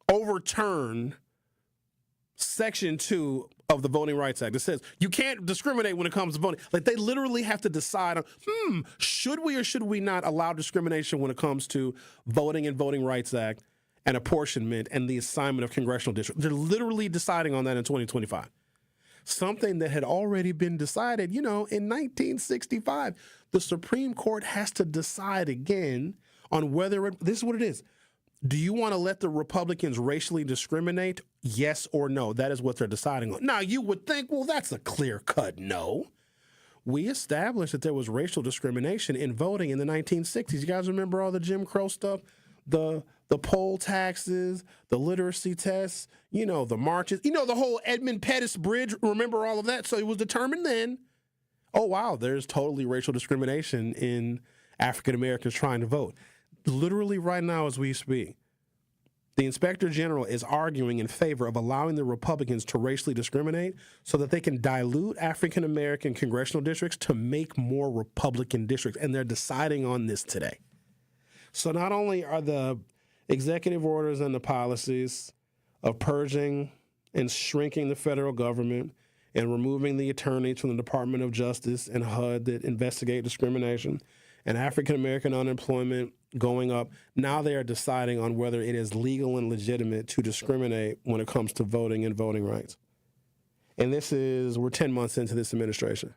overturn Section 2 of the Voting Rights Act. It says you can't discriminate when it comes to voting. Like, they literally have to decide on, should we or should we not allow discrimination when it comes to voting and Voting Rights Act and apportionment and the assignment of congressional districts. They're literally deciding on that in 2025. Something that had already been decided, in 1965. The Supreme Court has to decide again on whether this is what it is. Do you want to let the Republicans racially discriminate? Yes or no? That is what they're deciding on. Now, you would think, well, that's a clear-cut no. We established that there was racial discrimination in voting in the 1960s. You guys remember all the Jim Crow stuff? The poll taxes, the literacy tests, the marches, the whole Edmund Pettus Bridge. Remember all of that? So it was determined then, oh, wow, there's totally racial discrimination in African Americans trying to vote. Literally right now as we speak, the Inspector General is arguing in favor of allowing the Republicans to racially discriminate so that they can dilute African American congressional districts to make more Republican districts. And they're deciding on this today. So not only are the executive orders and the policies of purging and shrinking the federal government and removing the attorneys from the Department of Justice and HUD that investigate discrimination and African-American unemployment going up, now they are deciding on whether it is legal and legitimate to discriminate when it comes to voting and voting rights. And we're 10 months into this administration.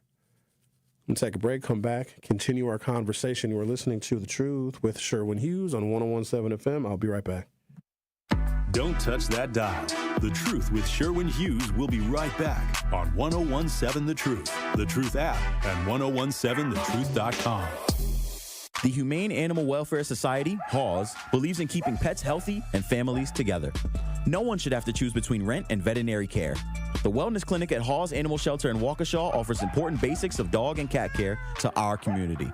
I'm going to take a break, come back, continue our conversation. You are listening to The Truth with Sherwin Hughes on 101.7 FM. I'll be right back. Don't touch that dial. The Truth with Sherwin Hughes will be right back on 101.7 The Truth, The Truth app, and 101.7thetruth.com. The Humane Animal Welfare Society, Hawes, believes in keeping pets healthy and families together. No one should have to choose between rent and veterinary care. The Wellness Clinic at Hawes Animal Shelter in Waukesha offers important basics of dog and cat care to our community.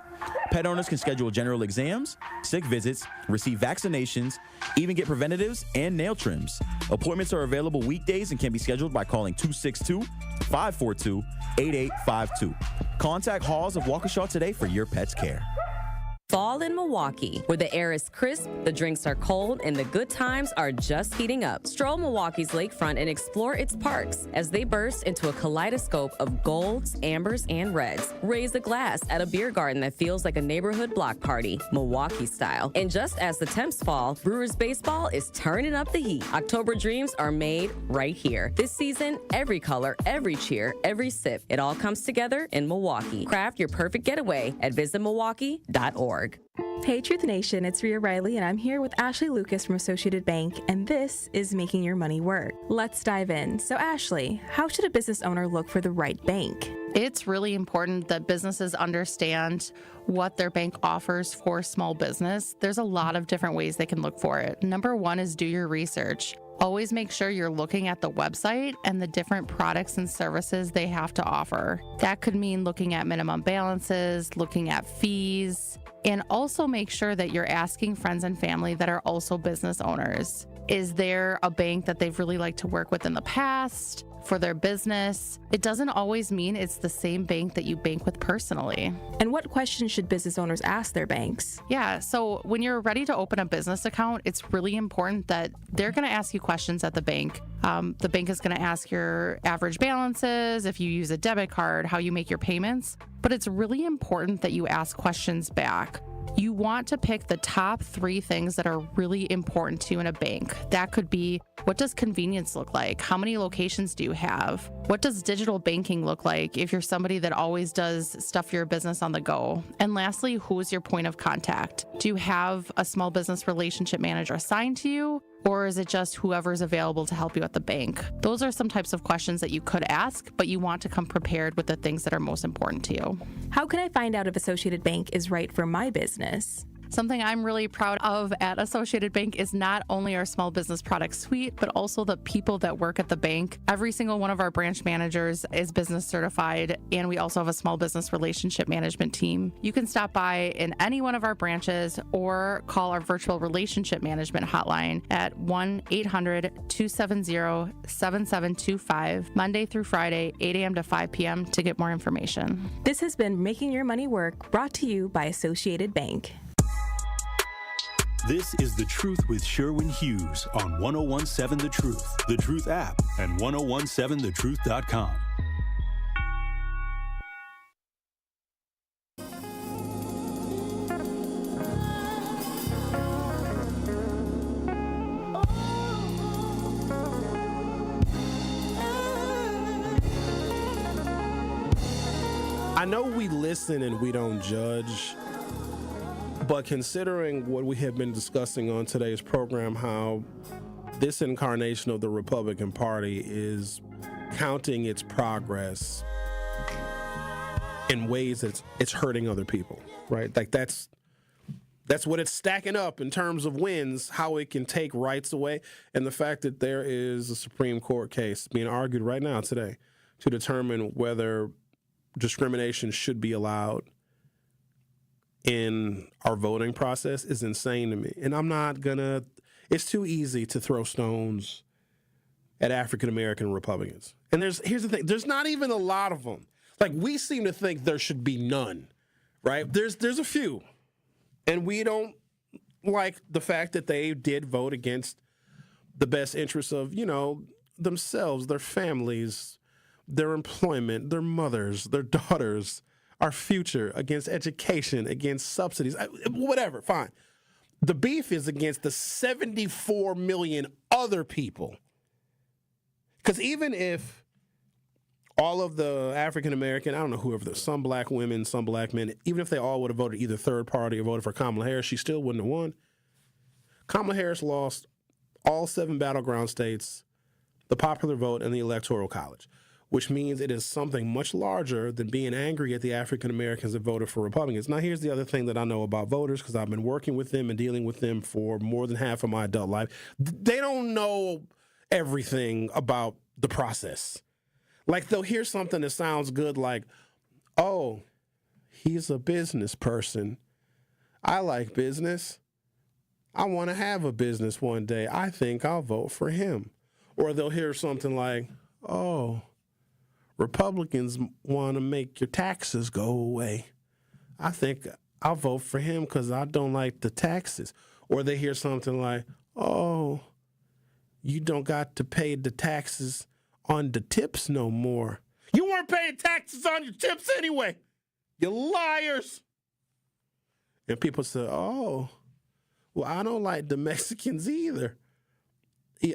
Pet owners can schedule general exams, sick visits, receive vaccinations, even get preventatives and nail trims. Appointments are available weekdays and can be scheduled by calling 262-542-8852. Contact Hawes of Waukesha today for your pet's care. Fall in Milwaukee, where the air is crisp, the drinks are cold, and the good times are just heating up. Stroll Milwaukee's lakefront and explore its parks as they burst into a kaleidoscope of golds, ambers, and reds. Raise a glass at a beer garden that feels like a neighborhood block party, Milwaukee style. And just as the temps fall, Brewers baseball is turning up the heat. October dreams are made right here. This season, every color, every cheer, every sip, it all comes together in Milwaukee. Craft your perfect getaway at visitmilwaukee.org. Hey Truth Nation, it's Rhea Riley, and I'm here with Ashley Lucas from Associated Bank, and this is Making Your Money Work. Let's dive in. So Ashley, how should a business owner look for the right bank? It's really important that businesses understand what their bank offers for small business. There's a lot of different ways they can look for it. Number one is do your research. Always make sure you're looking at the website and the different products and services they have to offer. That could mean looking at minimum balances, looking at fees, and also make sure that you're asking friends and family that are also business owners. Is there a bank that they've really liked to work with in the past for their business? It doesn't always mean it's the same bank that you bank with personally. And what questions should business owners ask their banks? Yeah, so when you're ready to open a business account, it's really important that they're going to ask you questions at the bank. The bank is going to ask your average balances, if you use a debit card, how you make your payments. But it's really important that you ask questions back. You want to pick the top 3 things that are really important to you in a bank. That could be, what does convenience look like? How many locations do you have? What does digital banking look like if you're somebody that always does stuff for your business on the go? And lastly, who is your point of contact? Do you have a small business relationship manager assigned to you? or is it just whoever's available to help you at the bank? Those are some types of questions that you could ask, but you want to come prepared with the things that are most important to you. How can I find out if Associated Bank is right for my business? Something I'm really proud of at Associated Bank is not only our small business product suite, but also the people that work at the bank. Every single one of our branch managers is business certified, and we also have a small business relationship management team. You can stop by in any one of our branches or call our virtual relationship management hotline at 1-800-270-7725, Monday through Friday, 8 a.m. to 5 p.m. to get more information. This has been Making Your Money Work, brought to you by Associated Bank. This is The Truth with Sherwin Hughes on 1017 The Truth, The Truth app, and 1017thetruth.com. I know we listen and we don't judge, but considering what we have been discussing on today's program, how this incarnation of the Republican Party is counting its progress in ways that it's hurting other people, right? Like that's what it's stacking up in terms of wins, how it can take rights away, and the fact that there is a Supreme Court case being argued right now today to determine whether discrimination should be allowed in our voting process is insane to me. And I'm not gonna, it's too easy to throw stones at African-American Republicans. And here's the thing, there's not even a lot of them. Like, we seem to think there should be none, right? There's a few. And we don't like the fact that they did vote against the best interests of, themselves, their families, their employment, their mothers, their daughters, our future, against education, against subsidies, whatever, fine. The beef is against the 74 million other people. Because even if all of the African-American, I don't know whoever, some black women, some black men, even if they all would have voted either third party or voted for Kamala Harris, she still wouldn't have won. Kamala Harris lost all 7 battleground states, the popular vote, and the Electoral College, which means it is something much larger than being angry at the African Americans that voted for Republicans. Now, here's the other thing that I know about voters, because I've been working with them and dealing with them for more than half of my adult life. They don't know everything about the process. Like, they'll hear something that sounds good, like, oh, he's a business person. I like business. I want to have a business one day. I think I'll vote for him. Or they'll hear something like, oh, Republicans want to make your taxes go away. I think I'll vote for him because I don't like the taxes. Or they hear something like, oh, you don't got to pay the taxes on the tips no more. You weren't paying taxes on your tips anyway. You liars. And people say, oh, well, I don't like the Mexicans either.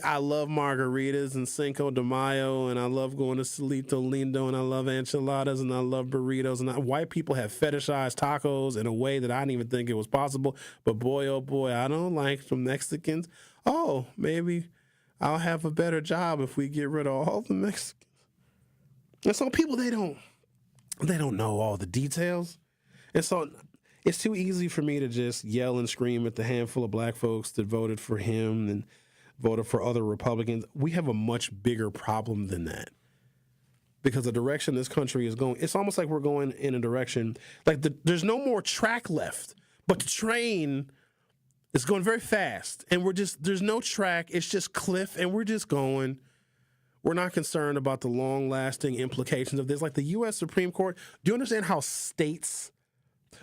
I love margaritas and Cinco de Mayo, and I love going to Solito Lindo, and I love enchiladas, and I love burritos. And white people have fetishized tacos in a way that I didn't even think it was possible. But boy, oh boy, I don't like the Mexicans. Oh, maybe I'll have a better job if we get rid of all the Mexicans. And so people, they don't know all the details. And so it's too easy for me to just yell and scream at the handful of black folks that voted for him and voted for other Republicans. We have a much bigger problem than that, because the direction this country is going, it's almost like we're going in a direction, like there's no more track left, but the train is going very fast, and there's no track, it's just cliff, and we're just going. We're not concerned about the long-lasting implications of this. Like the U.S. Supreme Court, do you understand how states,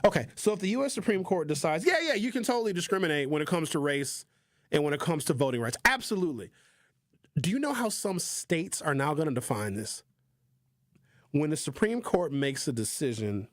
okay, so if the U.S. Supreme Court decides, yeah, you can totally discriminate when it comes to race and when it comes to voting rights. Absolutely. Do you know how some states are now going to define this? When the Supreme Court makes a decision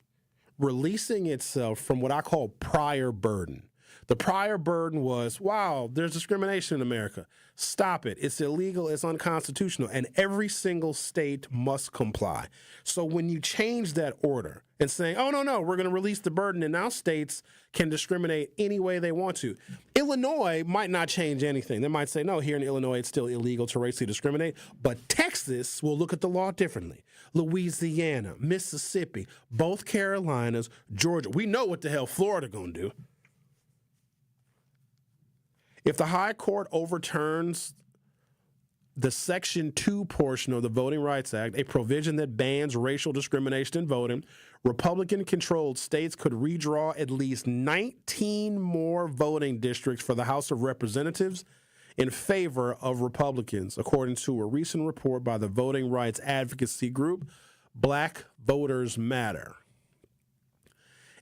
releasing itself from what I call prior burden. The prior burden was, wow, there's discrimination in America. Stop it. It's illegal. It's unconstitutional. And every single state must comply. So when you change that order, and saying, oh, no, we're going to release the burden, and now states can discriminate any way they want to. Illinois might not change anything. They might say, no, here in Illinois, it's still illegal to racially discriminate, but Texas will look at the law differently. Louisiana, Mississippi, both Carolinas, Georgia. We know what the hell Florida going to do. If the high court overturns the Section 2 portion of the Voting Rights Act, a provision that bans racial discrimination in voting, Republican-controlled states could redraw at least 19 more voting districts for the House of Representatives in favor of Republicans, according to a recent report by the voting rights advocacy group Black Voters Matter.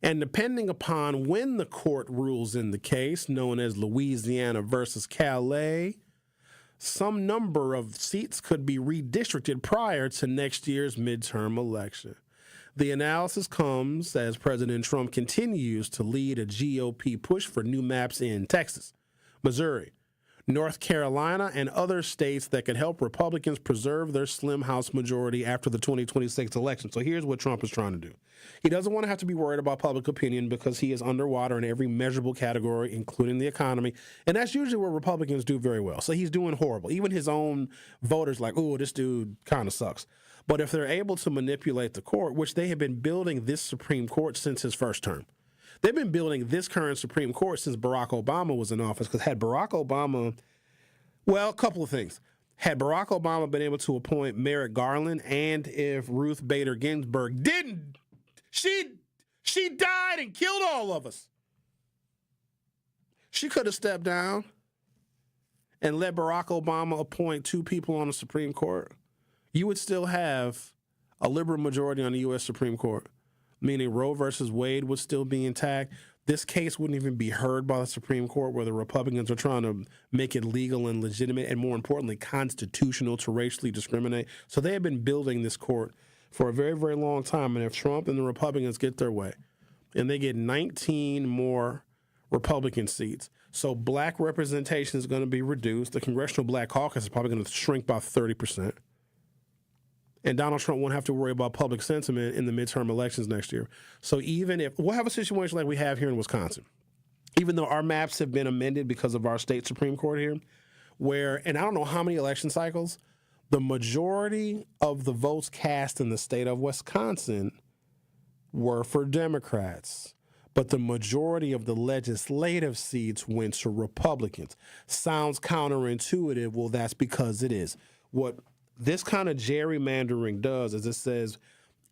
And depending upon when the court rules in the case, known as Louisiana versus Calais, some number of seats could be redistricted prior to next year's midterm election. The analysis comes as President Trump continues to lead a GOP push for new maps in Texas, Missouri, North Carolina, and other states that could help Republicans preserve their slim House majority after the 2026 election. So here's what Trump is trying to do. He doesn't want to have to be worried about public opinion because he is underwater in every measurable category, including the economy. And that's usually where Republicans do very well. So he's doing horrible. Even his own voters like, oh, this dude kind of sucks. But if they're able to manipulate the court, which they have been building this Supreme Court since his first term. They've been building this current Supreme Court since Barack Obama was in office, because had Barack Obama, well, a couple of things. Had Barack Obama been able to appoint Merrick Garland, and if Ruth Bader Ginsburg didn't, she died and killed all of us. She could have stepped down and let Barack Obama appoint 2 people on the Supreme Court. You would still have a liberal majority on the U.S. Supreme Court, meaning Roe versus Wade would still be intact. This case wouldn't even be heard by the Supreme Court, where the Republicans are trying to make it legal and legitimate and, more importantly, constitutional to racially discriminate. So they have been building this court for a very, very long time. And if Trump and the Republicans get their way and they get 19 more Republican seats, so black representation is going to be reduced. The Congressional Black Caucus is probably going to shrink by 30%. And Donald Trump won't have to worry about public sentiment in the midterm elections next year. So even if we'll have a situation like we have here in Wisconsin, even though our maps have been amended because of our state Supreme Court here, where, and I don't know how many election cycles, the majority of the votes cast in the state of Wisconsin were for Democrats, but the majority of the legislative seats went to Republicans. Sounds counterintuitive. Well, that's because it is. What this kind of gerrymandering does is it says,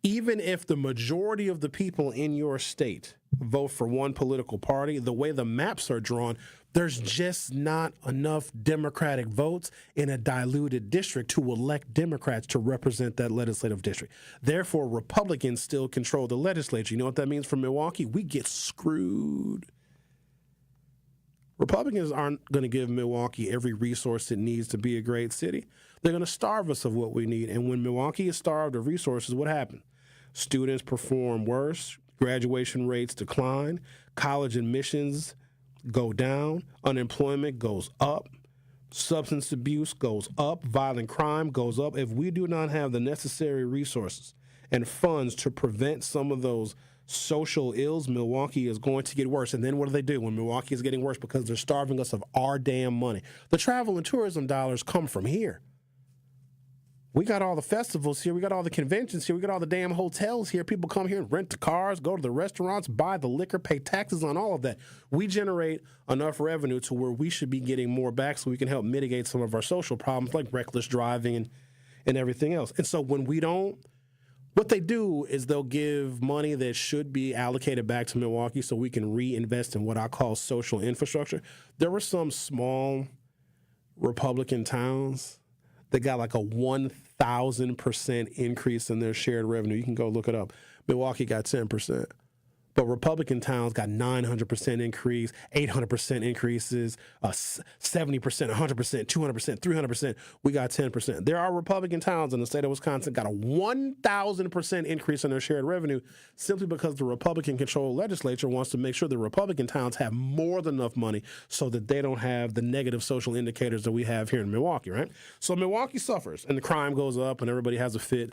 even if the majority of the people in your state vote for one political party, the way the maps are drawn, there's just not enough Democratic votes in a diluted district to elect Democrats to represent that legislative district. Therefore, Republicans still control the legislature. You know what that means for Milwaukee? We get screwed. Republicans aren't going to give Milwaukee every resource it needs to be a great city. They're going to starve us of what we need. And when Milwaukee is starved of resources, what happens? Students perform worse, graduation rates decline, college admissions go down, unemployment goes up, substance abuse goes up, violent crime goes up. If we do not have the necessary resources and funds to prevent some of those social ills, Milwaukee is going to get worse. And then what do? When Milwaukee is getting worse, because they're starving us of our damn money. The travel and tourism dollars come from here. We got all the festivals here. We got all the conventions here. We got all the damn hotels here. People come here and rent the cars, go to the restaurants, buy the liquor, pay taxes on all of that. We generate enough revenue to where we should be getting more back so we can help mitigate some of our social problems like reckless driving and everything else. And so when we don't, what they do is they'll give money that should be allocated back to Milwaukee so we can reinvest in what I call social infrastructure. There were some small Republican towns that got like a 1,000% increase in their shared revenue. You can go look it up. Milwaukee got 10%. But Republican towns got 900% increase, 800% increases, 70%, 100%, 200%, 300%. We got 10%. There are Republican towns in the state of Wisconsin got a 1,000% increase in their shared revenue simply because the Republican-controlled legislature wants to make sure the Republican towns have more than enough money so that they don't have the negative social indicators that we have here in Milwaukee, right? So Milwaukee suffers, and the crime goes up, and everybody has a fit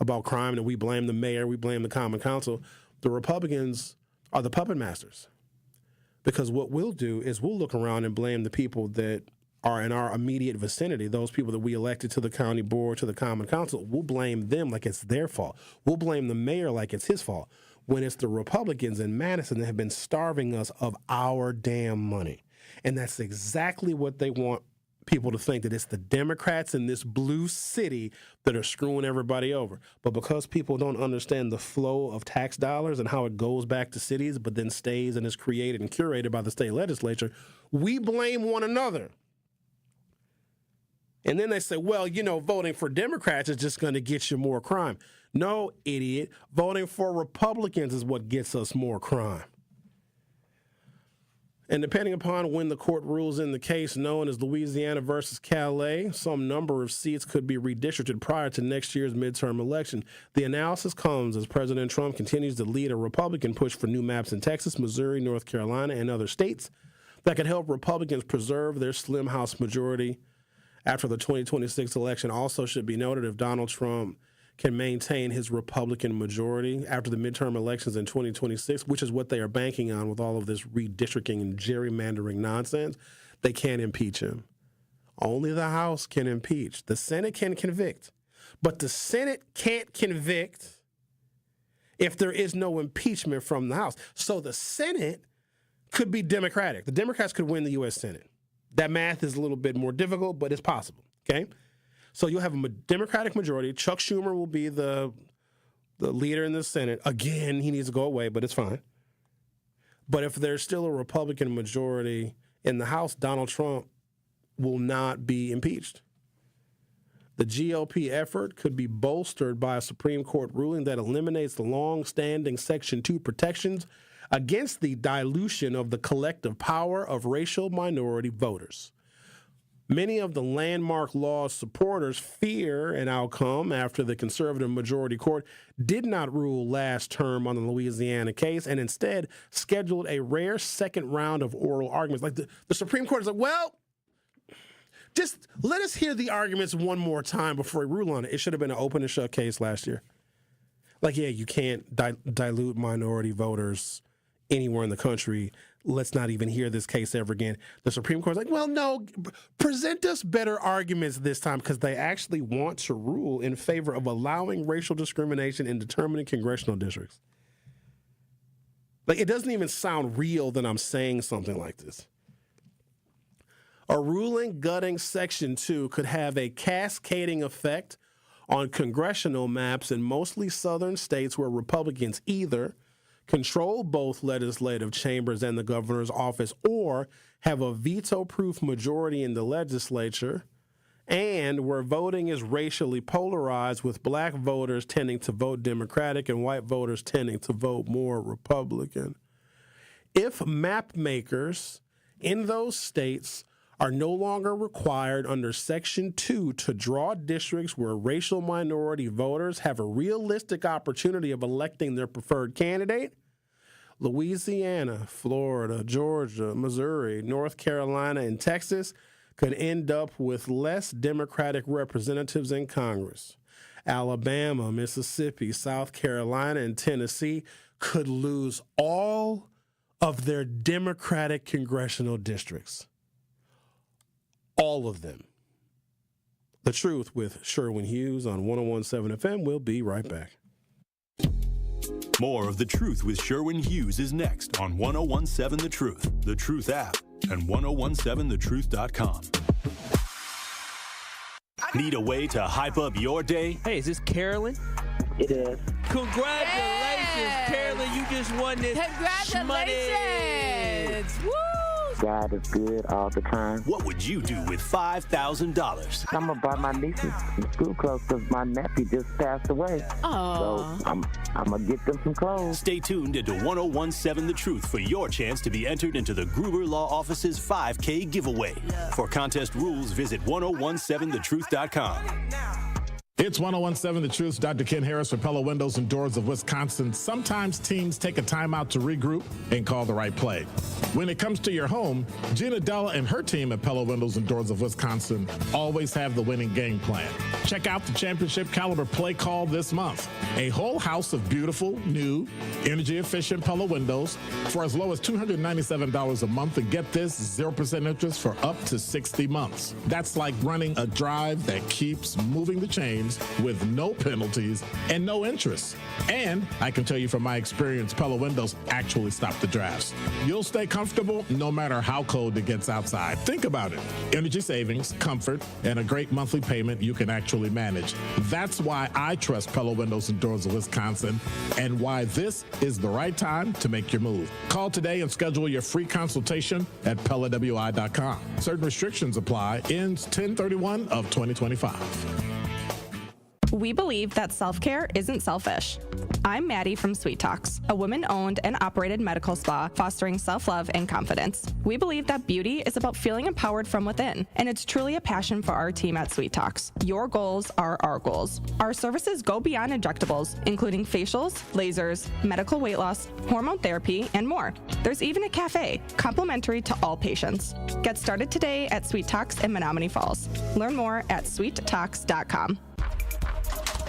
about crime, and we blame the mayor, we blame the common council. The Republicans are the puppet masters. Because what we'll do is we'll look around and blame the people that are in our immediate vicinity, those people that we elected to the county board, to the common council. We'll blame them like it's their fault. We'll blame the mayor like it's his fault, when it's the Republicans in Madison that have been starving us of our damn money. And that's exactly what they want people to think, that it's the Democrats in this blue city that are screwing everybody over. But because people don't understand the flow of tax dollars and how it goes back to cities but then stays and is created and curated by the state legislature, we blame one another. And then they say, well, you know, voting for Democrats is just going to get you more crime. No, idiot. Voting for Republicans is what gets us more crime. And depending upon when the court rules in the case known as Louisiana versus Calais, some number of seats could be redistricted prior to next year's midterm election. The analysis comes as President Trump continues to lead a Republican push for new maps in Texas, Missouri, North Carolina, and other states that could help Republicans preserve their slim House majority after the 2026 election. Also should be noted, if Donald Trump can maintain his Republican majority after the midterm elections in 2026, which is what they are banking on with all of this redistricting and gerrymandering nonsense, they can't impeach him. Only the House can impeach. The Senate can convict. But the Senate can't convict if there is no impeachment from the House. So the Senate could be Democratic. The Democrats could win the U.S. Senate. That math is a little bit more difficult, but it's possible, okay? So you'll have a Democratic majority. Chuck Schumer will be the leader in the Senate. Again, he needs to go away, but it's fine. But if there's still a Republican majority in the House, Donald Trump will not be impeached. The GOP effort could be bolstered by a Supreme Court ruling that eliminates the long-standing Section 2 protections against the dilution of the collective power of racial minority voters. Many of the landmark law's supporters fear an outcome after the conservative majority court did not rule last term on the Louisiana case and instead scheduled a rare second round of oral arguments. Like the Supreme Court is like, well, just let us hear the arguments one more time before we rule on it. It should have been an open and shut case last year. Like, yeah, you can't dilute minority voters anywhere in the country. Let's not even hear this case ever again. The Supreme Court's like, well, no, present us better arguments this time, because they actually want to rule in favor of allowing racial discrimination in determining congressional districts. Like, it doesn't even sound real that I'm saying something like this. A ruling gutting Section 2 could have a cascading effect on congressional maps in mostly southern states where Republicans either control both legislative chambers and the governor's office or have a veto-proof majority in the legislature, and where voting is racially polarized, with black voters tending to vote Democratic and white voters tending to vote more Republican. If map makers in those states are no longer required under Section 2 to draw districts where racial minority voters have a realistic opportunity of electing their preferred candidate, Louisiana, Florida, Georgia, Missouri, North Carolina, and Texas could end up with less Democratic representatives in Congress. Alabama, Mississippi, South Carolina, and Tennessee could lose all of their Democratic congressional districts. All of them. The Truth with Sherwin Hughes on 101.7 FM. We'll be right back. More of The Truth with Sherwin Hughes is next on 101.7 The Truth, The Truth app, and 1017thetruth.com. Need a way to hype up your day? Hey, is this Carolyn? It is. Congratulations, Carolyn. You just won this. Congratulations. Woo! God is good all the time. What would you do with $5,000? I'm going to buy my nieces some school clothes because my nephew just passed away. Oh. So I'm going to get them some clothes. Stay tuned into 101.7 The Truth for your chance to be entered into the Gruber Law Office's 5K giveaway. For contest rules, visit 1017thetruth.com. It's 1017 The Truth. Dr. Ken Harris for Pella Windows and Doors of Wisconsin. Sometimes teams take a timeout to regroup and call the right play. When it comes to your home, Gina Della and her team at Pella Windows and Doors of Wisconsin always have the winning game plan. Check out the championship caliber play call this month. A whole house of beautiful, new, energy-efficient Pella windows for as low as $297 a month, and get this, 0% interest for up to 60 months. That's like running a drive that keeps moving the chains with no penalties and no interest. And I can tell you from my experience, Pella windows actually stop the drafts. You'll stay comfortable no matter how cold it gets outside. Think about it. Energy savings, comfort, and a great monthly payment you can actually manage. That's why I trust Pella Windows and Doors of Wisconsin, and why this is the right time to make your move. Call today and schedule your free consultation at PellaWI.com. Certain restrictions apply. Ends 10/31 of 2025. We believe that self-care isn't selfish. I'm Maddie from Sweet Talks, a women-owned and operated medical spa fostering self-love and confidence. We believe that beauty is about feeling empowered from within, and it's truly a passion for our team at Sweet Talks. Your goals are our goals. Our services go beyond injectables, including facials, lasers, medical weight loss, hormone therapy, and more. There's even a cafe, complimentary to all patients. Get started today at Sweet Talks in Menominee Falls. Learn more at sweettalks.com.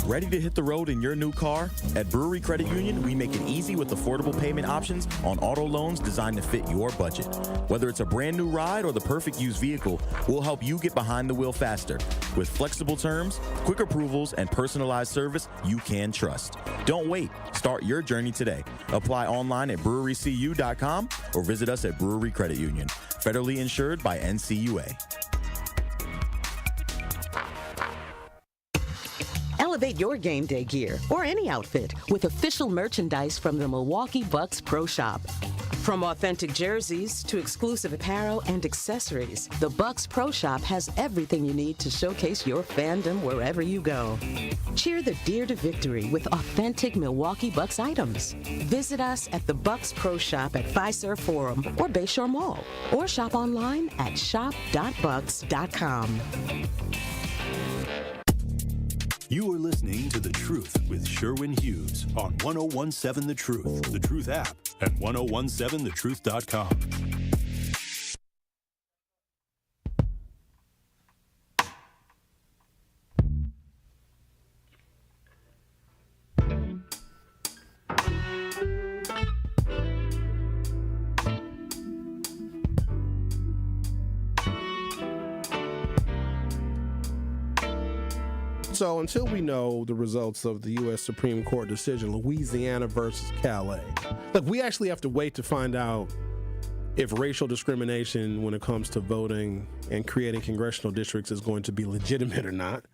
Ready to hit the road in your new car? At Brewery Credit Union, we make it easy with affordable payment options on auto loans designed to fit your budget. Whether it's a brand new ride or the perfect used vehicle, we'll help you get behind the wheel faster. With flexible terms, quick approvals, and personalized service you can trust. Don't wait. Start your journey today. Apply online at brewerycu.com or visit us at Brewery Credit Union. Federally insured by NCUA. Elevate your game day gear or any outfit with official merchandise from the Milwaukee Bucks Pro Shop. From authentic jerseys to exclusive apparel and accessories, the Bucks Pro Shop has everything you need to showcase your fandom wherever you go. Cheer the deer to victory with authentic Milwaukee Bucks items. Visit us at the Bucks Pro Shop at Fiserv Forum or Bayshore Mall, or shop online at shop.bucks.com. You are listening to The Truth with Sherwin Hughes on 1017 The Truth, The Truth app, and 1017thetruth.com. So until we know the results of the U.S. Supreme Court decision, Louisiana versus Calais, look, we actually have to wait to find out if racial discrimination when it comes to voting and creating congressional districts is going to be legitimate or not.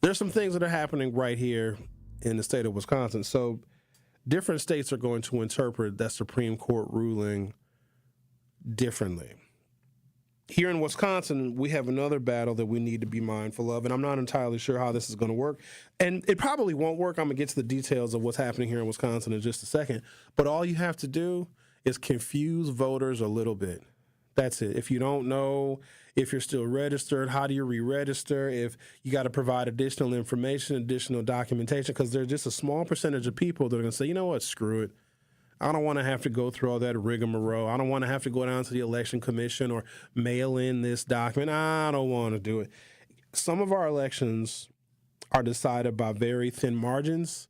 There's some things that are happening right here in the state of Wisconsin. So different states are going to interpret that Supreme Court ruling differently. Here in Wisconsin, we have another battle that we need to be mindful of, and I'm not entirely sure how this is going to work. And it probably won't work. I'm going to get to the details of what's happening here in Wisconsin in just a second. But all you have to do is confuse voters a little bit. That's it. If you don't know if you're still registered, how do you re-register? If you got to provide additional information, additional documentation, because there's just a small percentage of people that are going to say, you know what, screw it. I don't want to have to go through all that rigmarole. I don't want to have to go down to the election commission or mail in this document. I don't want to do it. Some of our elections are decided by very thin margins.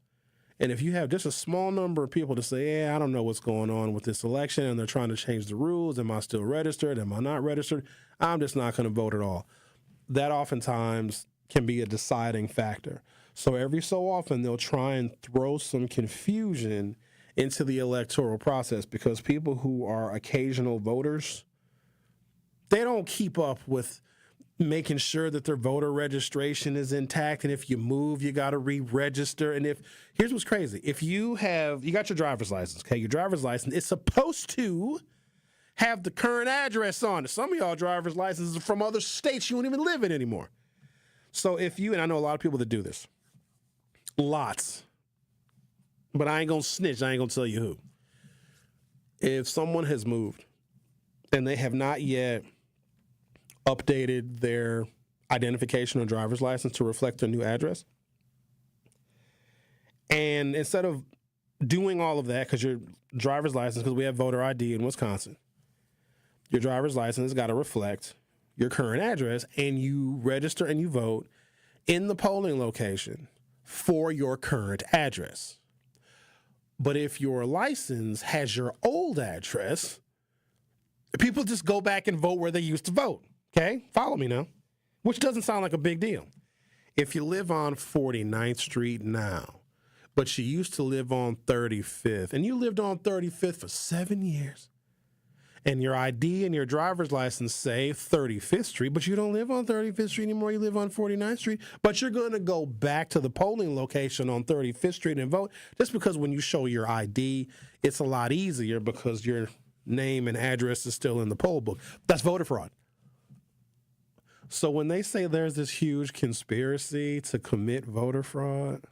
And if you have just a small number of people to say, I don't know what's going on with this election, and they're trying to change the rules, am I still registered? Am I not registered? I'm just not going to vote at all. That oftentimes can be a deciding factor. So every so often, they'll try and throw some confusion into the electoral process, because people who are occasional voters, they don't keep up with making sure that their voter registration is intact. And if you move, you got to re-register. And here's what's crazy. If you got your driver's license, okay, your driver's license is supposed to have the current address on it. Some of y'all driver's licenses are from other states you don't even live in anymore. So and I know a lot of people that do this, lots. But I ain't going to snitch. I ain't going to tell you who. If someone has moved and they have not yet updated their identification or driver's license to reflect their new address, And instead of doing all of that, because your driver's license, because we have voter ID in Wisconsin, your driver's license has got to reflect your current address, and you register and you vote in the polling location for your current address. But if your license has your old address, people just go back and vote where they used to vote. Okay? Follow me now. Which doesn't sound like a big deal. If you live on 49th Street now, but you used to live on 35th, and you lived on 35th for 7 years, and your ID and your driver's license say 35th Street, but you don't live on 35th Street anymore, you live on 49th Street, but you're going to go back to the polling location on 35th Street and vote, just because when you show your ID, it's a lot easier because your name and address is still in the poll book. That's voter fraud. So when they say there's this huge conspiracy to commit voter fraud,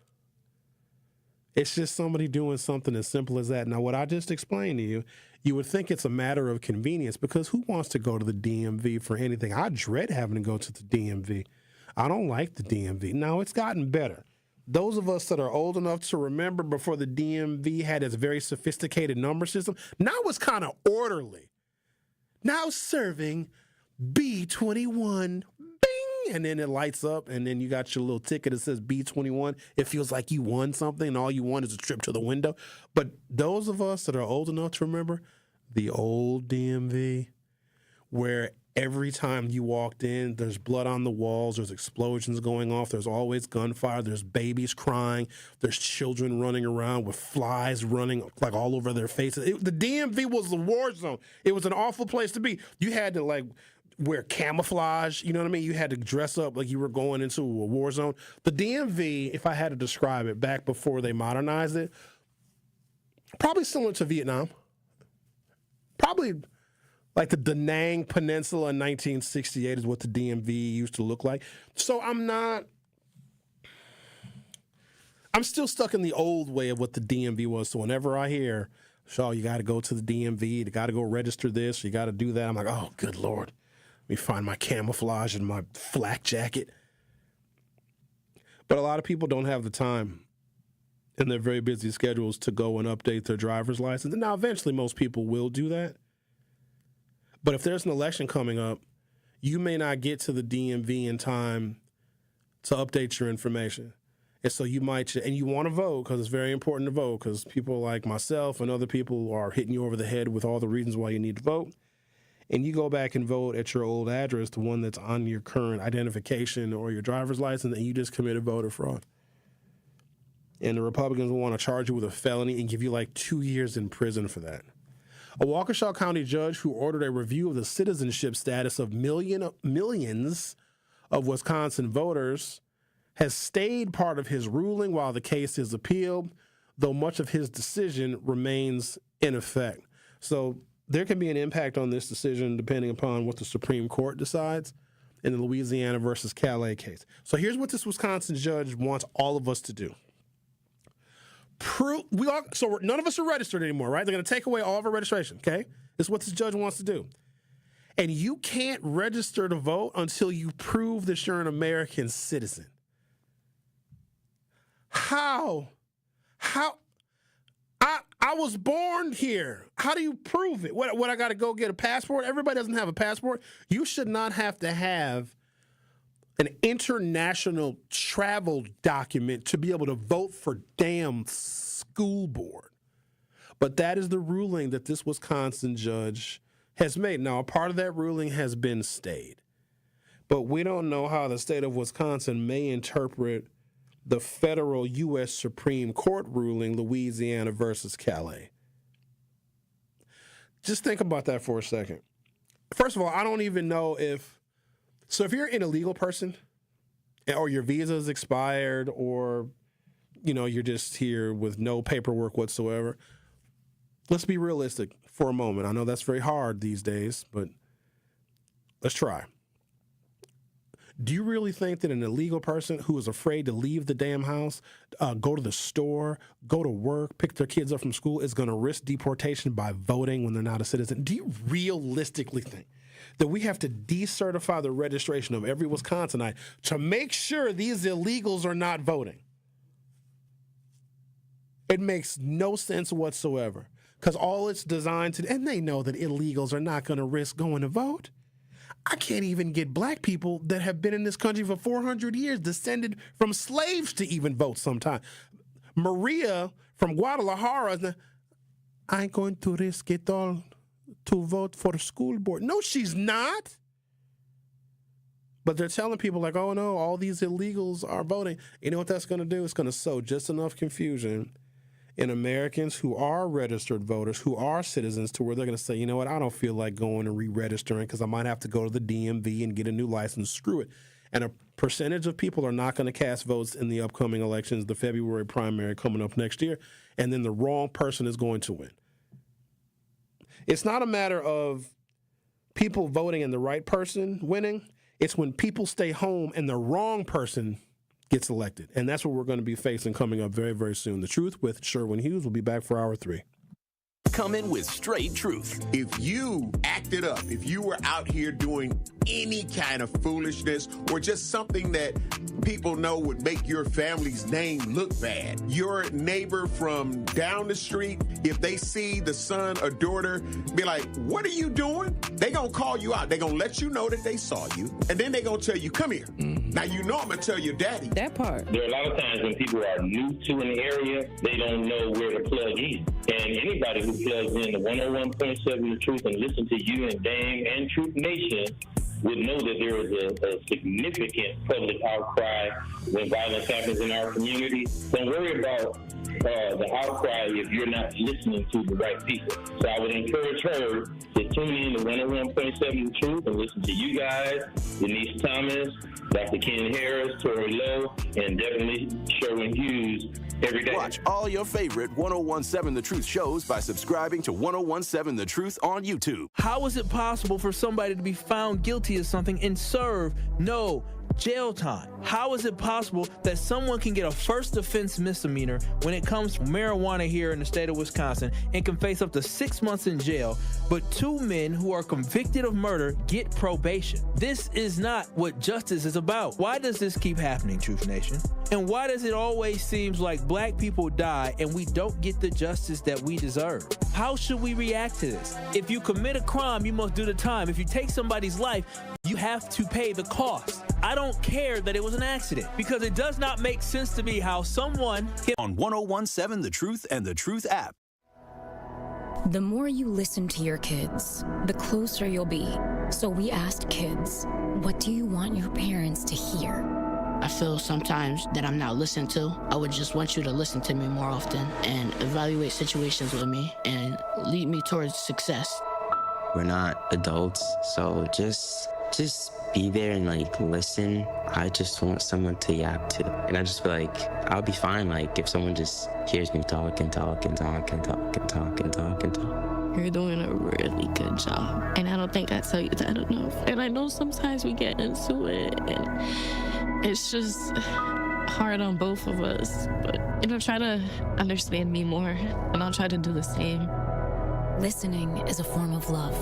it's just somebody doing something as simple as that. Now, what I just explained to you, you would think it's a matter of convenience, because who wants to go to the DMV for anything? I dread having to go to the DMV. I don't like the DMV. Now, it's gotten better. Those of us that are old enough to remember before the DMV had its very sophisticated number system, now it's kind of orderly. Now serving B21, bing, and then it lights up, and then you got your little ticket that says B21. It feels like you won something, and all you want is a trip to the window. But those of us that are old enough to remember the old DMV, where every time you walked in, there's blood on the walls, there's explosions going off, there's always gunfire, there's babies crying, there's children running around with flies running like all over their faces. The DMV was a war zone. It was an awful place to be. You had to like wear camouflage, you know what I mean? You had to dress up like you were going into a war zone. The DMV, if I had to describe it back before they modernized it, probably similar to Vietnam. Probably like the Da Nang Peninsula in 1968 is what the DMV used to look like. So I'm still stuck in the old way of what the DMV was. So whenever I hear, "So you got to go to the DMV, you got to go register this, you got to do that," I'm like, oh, good Lord. Let me find my camouflage and my flak jacket. But a lot of people don't have the time in their very busy schedules to go and update their driver's license. And now eventually most people will do that. But if there's an election coming up, you may not get to the DMV in time to update your information. And so you might, and you want to vote because it's very important to vote, because people like myself and other people are hitting you over the head with all the reasons why you need to vote. And you go back and vote at your old address, the one that's on your current identification or your driver's license, and you just committed voter fraud. And the Republicans will want to charge you with a felony and give you like 2 years in prison for that. A Waukesha County judge who ordered a review of the citizenship status of millions of Wisconsin voters has stayed part of his ruling while the case is appealed, though much of his decision remains in effect. So there can be an impact on this decision depending upon what the Supreme Court decides in the Louisiana versus Calais case. So here's what this Wisconsin judge wants all of us to do. So none of us are registered anymore, right? They're going to take away all of our registration, okay? This is what this judge wants to do. And you can't register to vote until you prove that you're an American citizen. How? I was born here. How do you prove it? What I got to go get a passport? Everybody doesn't have a passport. You should not have to have an international travel document to be able to vote for damn school board. But that is the ruling that this Wisconsin judge has made. Now, a part of that ruling has been stayed. But we don't know how the state of Wisconsin may interpret the federal U.S. Supreme Court ruling, Louisiana versus Calais. Just think about that for a second. First of all, I don't even know if you're an illegal person or your visa is expired or, you're just here with no paperwork whatsoever, let's be realistic for a moment. I know that's very hard these days, but let's try. Do you really think that an illegal person who is afraid to leave the damn house, go to the store, go to work, pick their kids up from school is going to risk deportation by voting when they're not a citizen? Do you realistically think that we have to decertify the registration of every Wisconsinite to make sure these illegals are not voting? It makes no sense whatsoever because all it's designed to, and they know that illegals are not going to risk going to vote. I can't even get black people that have been in this country for 400 years, descended from slaves, to even vote sometime. Maria from Guadalajara, I ain't going to risk it all to vote for the school board. No, she's not. But they're telling people like, oh no, all these illegals are voting. You know what that's going to do? It's going to sow just enough confusion in Americans who are registered voters, who are citizens, to where they're going to say, you know what, I don't feel like going and re-registering because I might have to go to the DMV and get a new license. Screw it. And a percentage of people are not going to cast votes in the upcoming elections, the February primary coming up next year, and then the wrong person is going to win. It's not a matter of people voting and the right person winning. It's when people stay home and the wrong person gets elected. And that's what we're going to be facing coming up very, very soon. The Truth with Sherwin Hughes will be back for hour 3. Come in with straight truth. If you acted up, if you were out here doing any kind of foolishness or just something that people know would make your family's name look bad, your neighbor from down the street, if they see the son or daughter, be like, what are you doing? They gonna call you out. They gonna let you know that they saw you, and then they gonna tell you, come here. Now you know I'm gonna tell your daddy. That part. There are a lot of times when people are new to an area, they don't know where to plug in. And anybody who plugs in the 101.7 The Truth and listen to you and Dame and Truth Nation would know that there is a significant public outcry when violence happens in our community. Don't worry about the outcry if you're not listening to the right people. So I would encourage her to tune in to 101.7 The Truth and listen to you guys, Denise Thomas, Dr. Ken Harris, Tori Lowe, and definitely Sherwin Hughes every day. Watch all your favorite 101.7 The Truth shows by subscribing to 101.7 The Truth on YouTube. How is it possible for somebody to be found guilty of something and serve no jail time? How is it possible that someone can get a first offense misdemeanor when it comes to marijuana here in the state of Wisconsin and can face up to 6 months in jail, but 2 men who are convicted of murder get probation? This is not what justice is about. Why does this keep happening, Truth Nation? And why does it always seem like black people die and we don't get the justice that we deserve? How should we react to this? If you commit a crime, you must do the time. If you take somebody's life, you have to pay the cost. I don't care that it was an accident, because it does not make sense to me how someone can... On 101.7 The Truth and The Truth app. The more you listen to your kids, the closer you'll be. So we asked kids, what do you want your parents to hear? I feel sometimes that I'm not listened to. I would just want you to listen to me more often and evaluate situations with me and lead me towards success. We're not adults, so just be there and like listen. I just want someone to yap to, and I just feel like I'll be fine like if someone just hears me talk and talk and talk and talk and talk and talk and talk. You're doing a really good job, and I don't think I tell you that enough. And I know sometimes we get into it, and it's just hard on both of us. But try to understand me more, and I'll try to do the same. Listening is a form of love.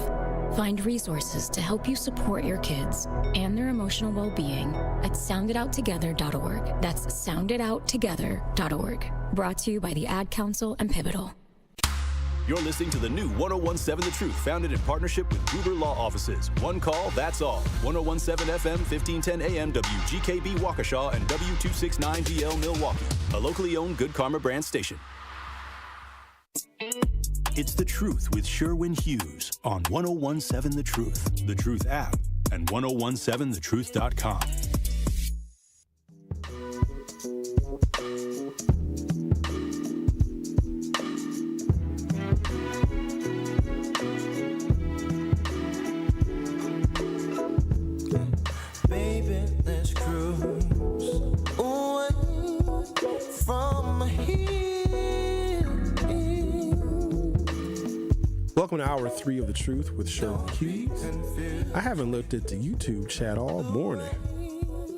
Find resources to help you support your kids and their emotional well-being at sounditouttogether.org. That's sounditouttogether.org. Brought to you by the Ad Council and Pivotal. You're listening to the new 101.7 The Truth, founded in partnership with Gruber Law Offices. One call, that's all. 101.7 FM, 1510 AM, WGKB Waukesha, and W269DL Milwaukee. A locally owned Good Karma brand station. It's The Truth with Sherwin Hughes on 101.7 The Truth, The Truth app, and 101.7thetruth.com. Baby, let's cruise away from here. Welcome to hour 3 of The Truth with Sherwin Hughes. I haven't looked at the YouTube chat all morning.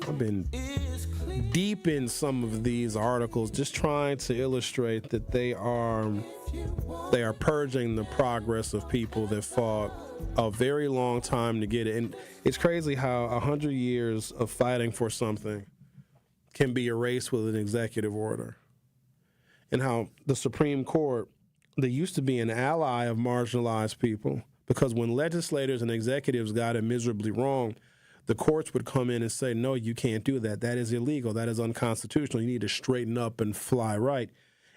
I've been deep in some of these articles, just trying to illustrate that they are purging the progress of people that fought a very long time to get it. And it's crazy how 100 years of fighting for something can be erased with an executive order. and how the Supreme Court, they used to be an ally of marginalized people, because when legislators and executives got it miserably wrong, the courts would come in and say, no, you can't do that. That is illegal. That is unconstitutional. You need to straighten up and fly right.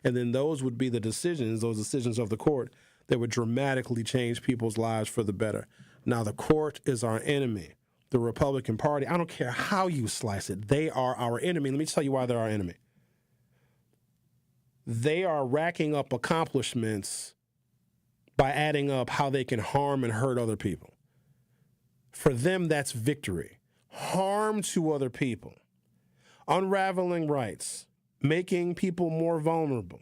And then those would be the decisions, those decisions of the court that would dramatically change people's lives for the better. Now, the court is our enemy. The Republican Party, I don't care how you slice it, they are our enemy. Let me tell you why they're our enemy. They are racking up accomplishments by adding up how they can harm and hurt other people. For them, that's victory. Harm to other people, unraveling rights, making people more vulnerable,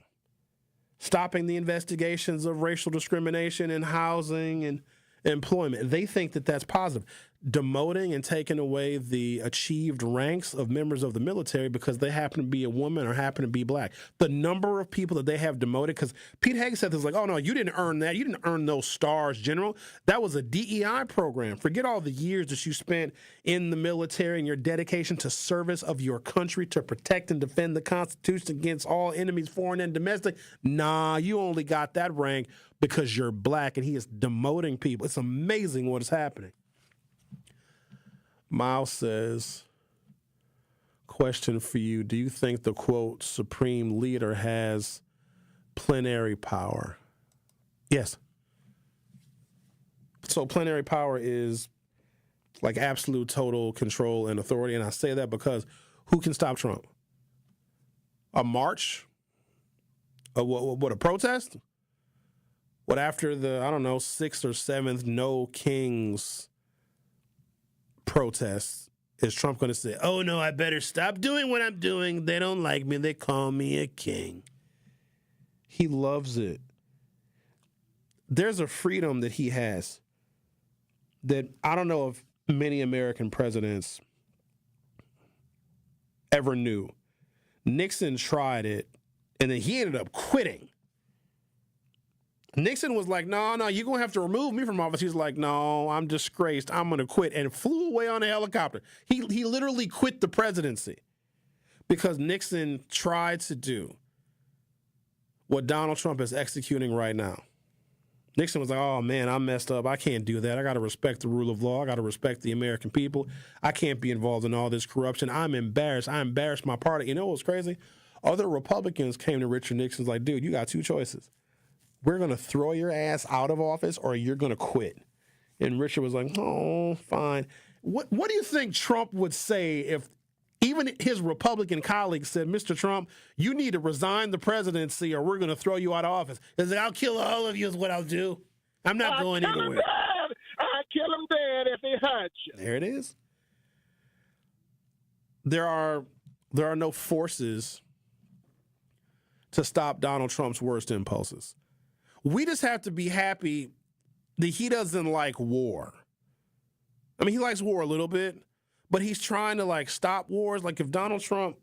stopping the investigations of racial discrimination in housing and employment. They think that that's positive. Demoting and taking away the achieved ranks of members of the military because they happen to be a woman or happen to be black. The number of people that they have demoted, because Pete Hegseth is like, oh, no, you didn't earn that. You didn't earn those stars, General. That was a DEI program. Forget all the years that you spent in the military and your dedication to service of your country to protect and defend the Constitution against all enemies, foreign and domestic. Nah, you only got that rank because you're black, and he is demoting people. It's amazing what is happening. Miles says, question for you. Do you think the, quote, supreme leader has plenary power? Yes. So plenary power is like absolute total control and authority. And I say that because who can stop Trump? A march? What, a protest? What, after the, 6th or 7th No Kings protests, is Trump going to say, oh, no, I better stop doing what I'm doing. They don't like me. They call me a king. He loves it. There's a freedom that he has that I don't know if many American presidents ever knew. Nixon tried it, and then he ended up quitting. Nixon was like, no, you're going to have to remove me from office. He's like, no, I'm disgraced. I'm going to quit, and flew away on a helicopter. He literally quit the presidency because Nixon tried to do what Donald Trump is executing right now. Nixon was like, oh, man, I messed up. I can't do that. I got to respect the rule of law. I got to respect the American people. I can't be involved in all this corruption. I'm embarrassed. I embarrassed my party. You know what's crazy? Other Republicans came to Richard Nixon's like, dude, you got two choices. We're going to throw your ass out of office or you're going to quit. And Richard was like, oh, fine. What do you think Trump would say if even his Republican colleagues said, Mr. Trump, you need to resign the presidency or we're going to throw you out of office? He's like, I'll kill all of you is what I'll do. I'm not going anywhere. I'll kill him dead if he hurts you. There it is. There are no forces to stop Donald Trump's worst impulses. We just have to be happy that he doesn't like war. I mean, he likes war a little bit, but he's trying to stop wars. Like if Donald Trump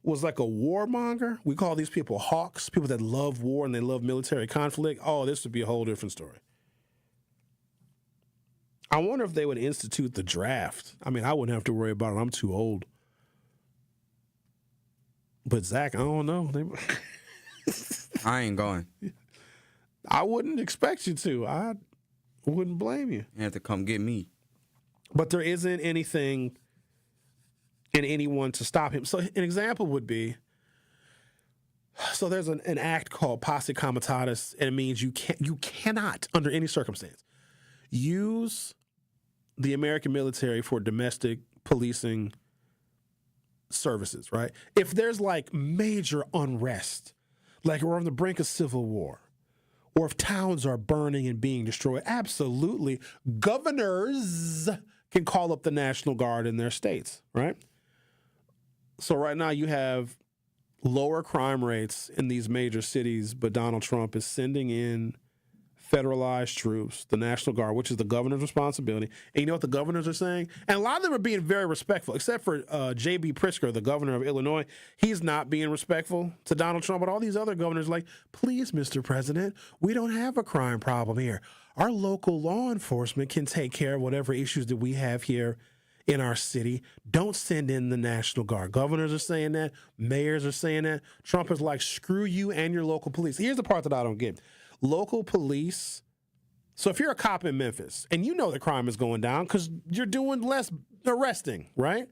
was like a warmonger, we call these people hawks, people that love war and they love military conflict. Oh, this would be a whole different story. I wonder if they would institute the draft. I mean, I wouldn't have to worry about it. I'm too old. But Zach, I don't know. I ain't going. I wouldn't expect you to. I wouldn't blame you. You have to come get me. But there isn't anything in anyone to stop him. So an example would be, so there's an act called posse comitatus, and it means you cannot, under any circumstance, use the American military for domestic policing services, right? If there's major unrest, like we're on the brink of civil war, or if towns are burning and being destroyed, absolutely, governors can call up the National Guard in their states, right? So right now you have lower crime rates in these major cities, but Donald Trump is sending in federalized troops, the National Guard, which is the governor's responsibility. And you know what the governors are saying? And a lot of them are being very respectful, except for J.B. Pritzker, the governor of Illinois. He's not being respectful to Donald Trump. But all these other governors are like, please, Mr. President, we don't have a crime problem here. Our local law enforcement can take care of whatever issues that we have here in our city. Don't send in the National Guard. Governors are saying that. Mayors are saying that. Trump is like, screw you and your local police. Here's the part that I don't get. Local police. So if you're a cop in Memphis and you know the crime is going down because you're doing less arresting, right?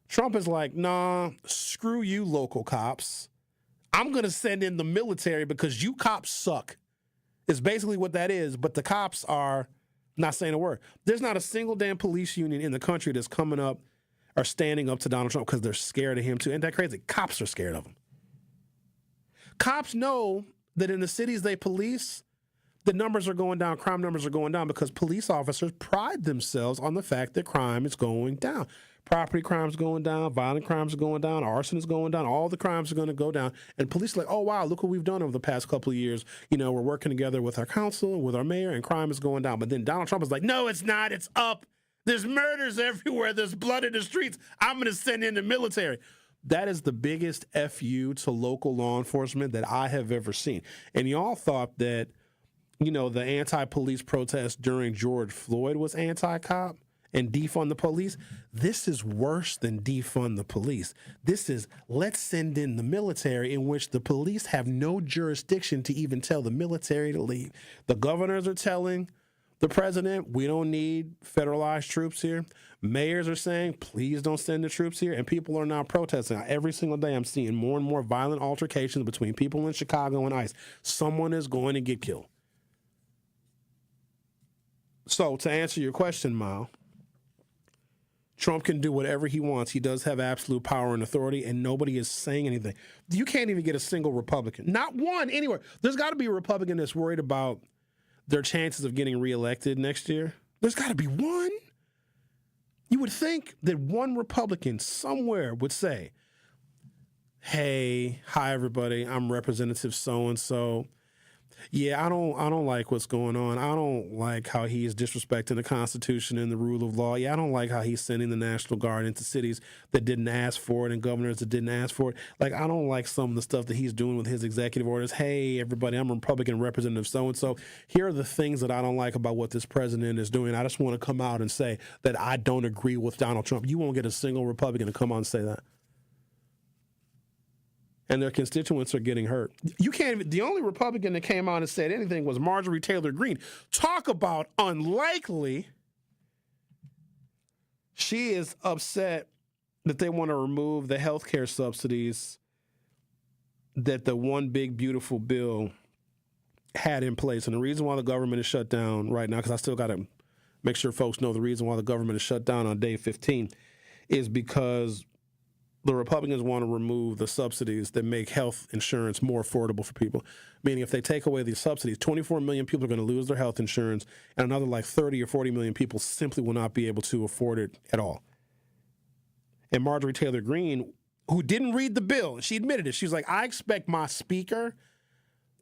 Trump is like, nah, screw you, local cops. I'm going to send in the military because you cops suck. Is basically what that is, but the cops are not saying a word. There's not a single damn police union in the country that's coming up or standing up to Donald Trump because they're scared of him too. Ain't that crazy? Cops are scared of him. Cops know that in the cities they police, the numbers are going down, crime numbers are going down because police officers pride themselves on the fact that crime is going down. Property crimes going down, violent crimes are going down, arson is going down, all the crimes are going to go down. And police are like, oh, wow, look what we've done over the past couple of years. You know, we're working together with our council, with our mayor, and crime is going down. But then Donald Trump is like, no, it's not. It's up. There's murders everywhere. There's blood in the streets. I'm going to send in the military. That is the biggest FU to local law enforcement that I have ever seen. And y'all thought that, you know, the anti-police protest during George Floyd was anti-cop and defund the police. This is worse than defund the police. This is, let's send in the military, in which the police have no jurisdiction to even tell the military to leave. The governors are telling the president, we don't need federalized troops here. Mayors are saying, please don't send the troops here. And people are now protesting. Every single day I'm seeing more and more violent altercations between people in Chicago and ICE. Someone is going to get killed. So to answer your question, Mal, Trump can do whatever he wants. He does have absolute power and authority, and nobody is saying anything. You can't even get a single Republican. Not one anywhere. There's got to be a Republican that's worried about their chances of getting reelected next year. There's got to be one. You would think that one Republican somewhere would say, hey, hi, everybody. I'm Representative so-and-so. Yeah, I don't like what's going on. I don't like how he is disrespecting the Constitution and the rule of law. Yeah, I don't like how he's sending the National Guard into cities that didn't ask for it and governors that didn't ask for it. Like, I don't like some of the stuff that he's doing with his executive orders. Hey, everybody, I'm Republican Representative so-and-so. Here are the things that I don't like about what this president is doing. I just want to come out and say that I don't agree with Donald Trump. You won't get a single Republican to come out and say that. And their constituents are getting hurt. You can't even, the only Republican that came out and said anything was Marjorie Taylor Greene. Talk about unlikely. She is upset that they want to remove the health care subsidies that the one big beautiful bill had in place. And the reason why the government is shut down right now, because I still got to make sure folks know the reason why the government is shut down on day 15 is because the Republicans want to remove the subsidies that make health insurance more affordable for people. Meaning if they take away these subsidies, 24 million people are going to lose their health insurance, and another like 30 or 40 million people simply will not be able to afford it at all. And Marjorie Taylor Greene, who didn't read the bill, she admitted it. She was like, I expect my Speaker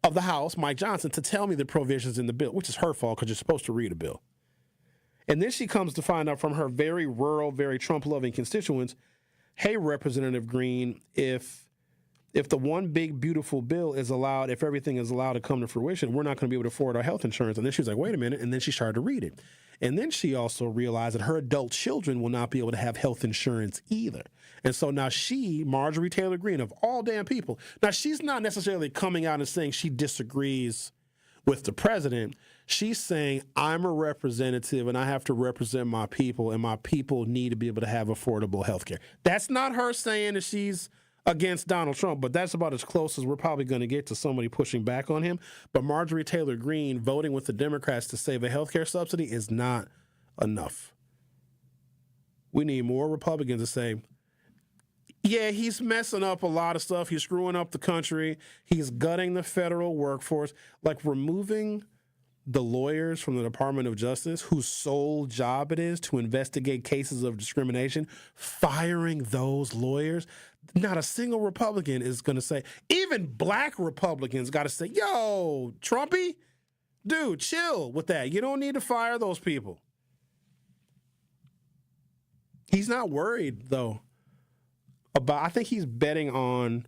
of the House, Mike Johnson, to tell me the provisions in the bill, which is her fault because you're supposed to read a bill. And then she comes to find out from her very rural, very Trump-loving constituents, hey, Representative Greene, if the one big beautiful bill is allowed, if everything is allowed to come to fruition, we're not going to be able to afford our health insurance. And then she was like, wait a minute. And then she started to read it. And then she also realized that her adult children will not be able to have health insurance either. And so now she, Marjorie Taylor Greene, of all damn people, now she's not necessarily coming out and saying she disagrees with the president. She's saying, I'm a representative and I have to represent my people, and my people need to be able to have affordable health care. That's not her saying that she's against Donald Trump, but that's about as close as we're probably going to get to somebody pushing back on him. But Marjorie Taylor Greene voting with the Democrats to save a health care subsidy is not enough. We need more Republicans to say, yeah, he's messing up a lot of stuff. He's screwing up the country. He's gutting the federal workforce. Like removing the lawyers from the Department of Justice whose sole job it is to investigate cases of discrimination, firing those lawyers. Not a single Republican is going to say, even black Republicans got to say, yo, Trumpy, dude, chill with that. You don't need to fire those people. He's not worried, though, about, I think he's betting on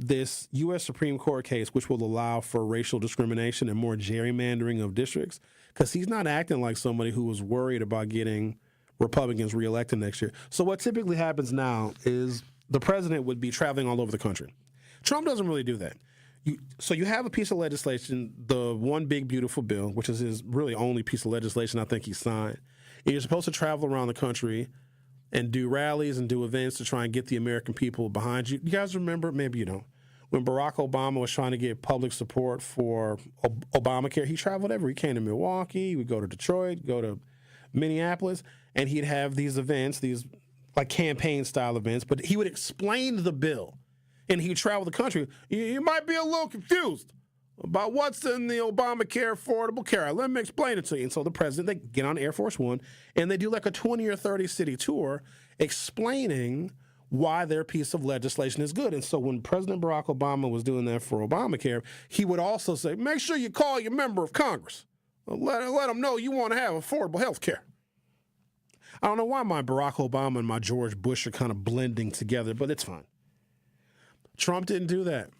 this U.S. Supreme Court case, which will allow for racial discrimination and more gerrymandering of districts, because he's not acting like somebody who was worried about getting Republicans reelected next year. So what typically happens now is the president would be traveling all over the country. Trump doesn't really do that. So you have a piece of legislation, the One Big Beautiful Bill, which is his really only piece of legislation I think he signed. And you're supposed to travel around the country and do rallies and do events to try and get the American people behind you. You guys remember, maybe you don't, when Barack Obama was trying to get public support for Obamacare, he traveled everywhere. He came to Milwaukee, he would go to Detroit, go to Minneapolis, and he'd have these events, these like campaign-style events, but he would explain the bill. And he would travel the country. You might be a little confused about what's in the Obamacare Affordable Care. Let me explain it to you. And so the president, they get on Air Force One, and they do like a 20 or 30 city tour explaining why their piece of legislation is good. And so when President Barack Obama was doing that for Obamacare, he would also say, make sure you call your member of Congress. Let them know you want to have affordable health care. I don't know why my Barack Obama and my George Bush are kind of blending together, but it's fine. Trump didn't do that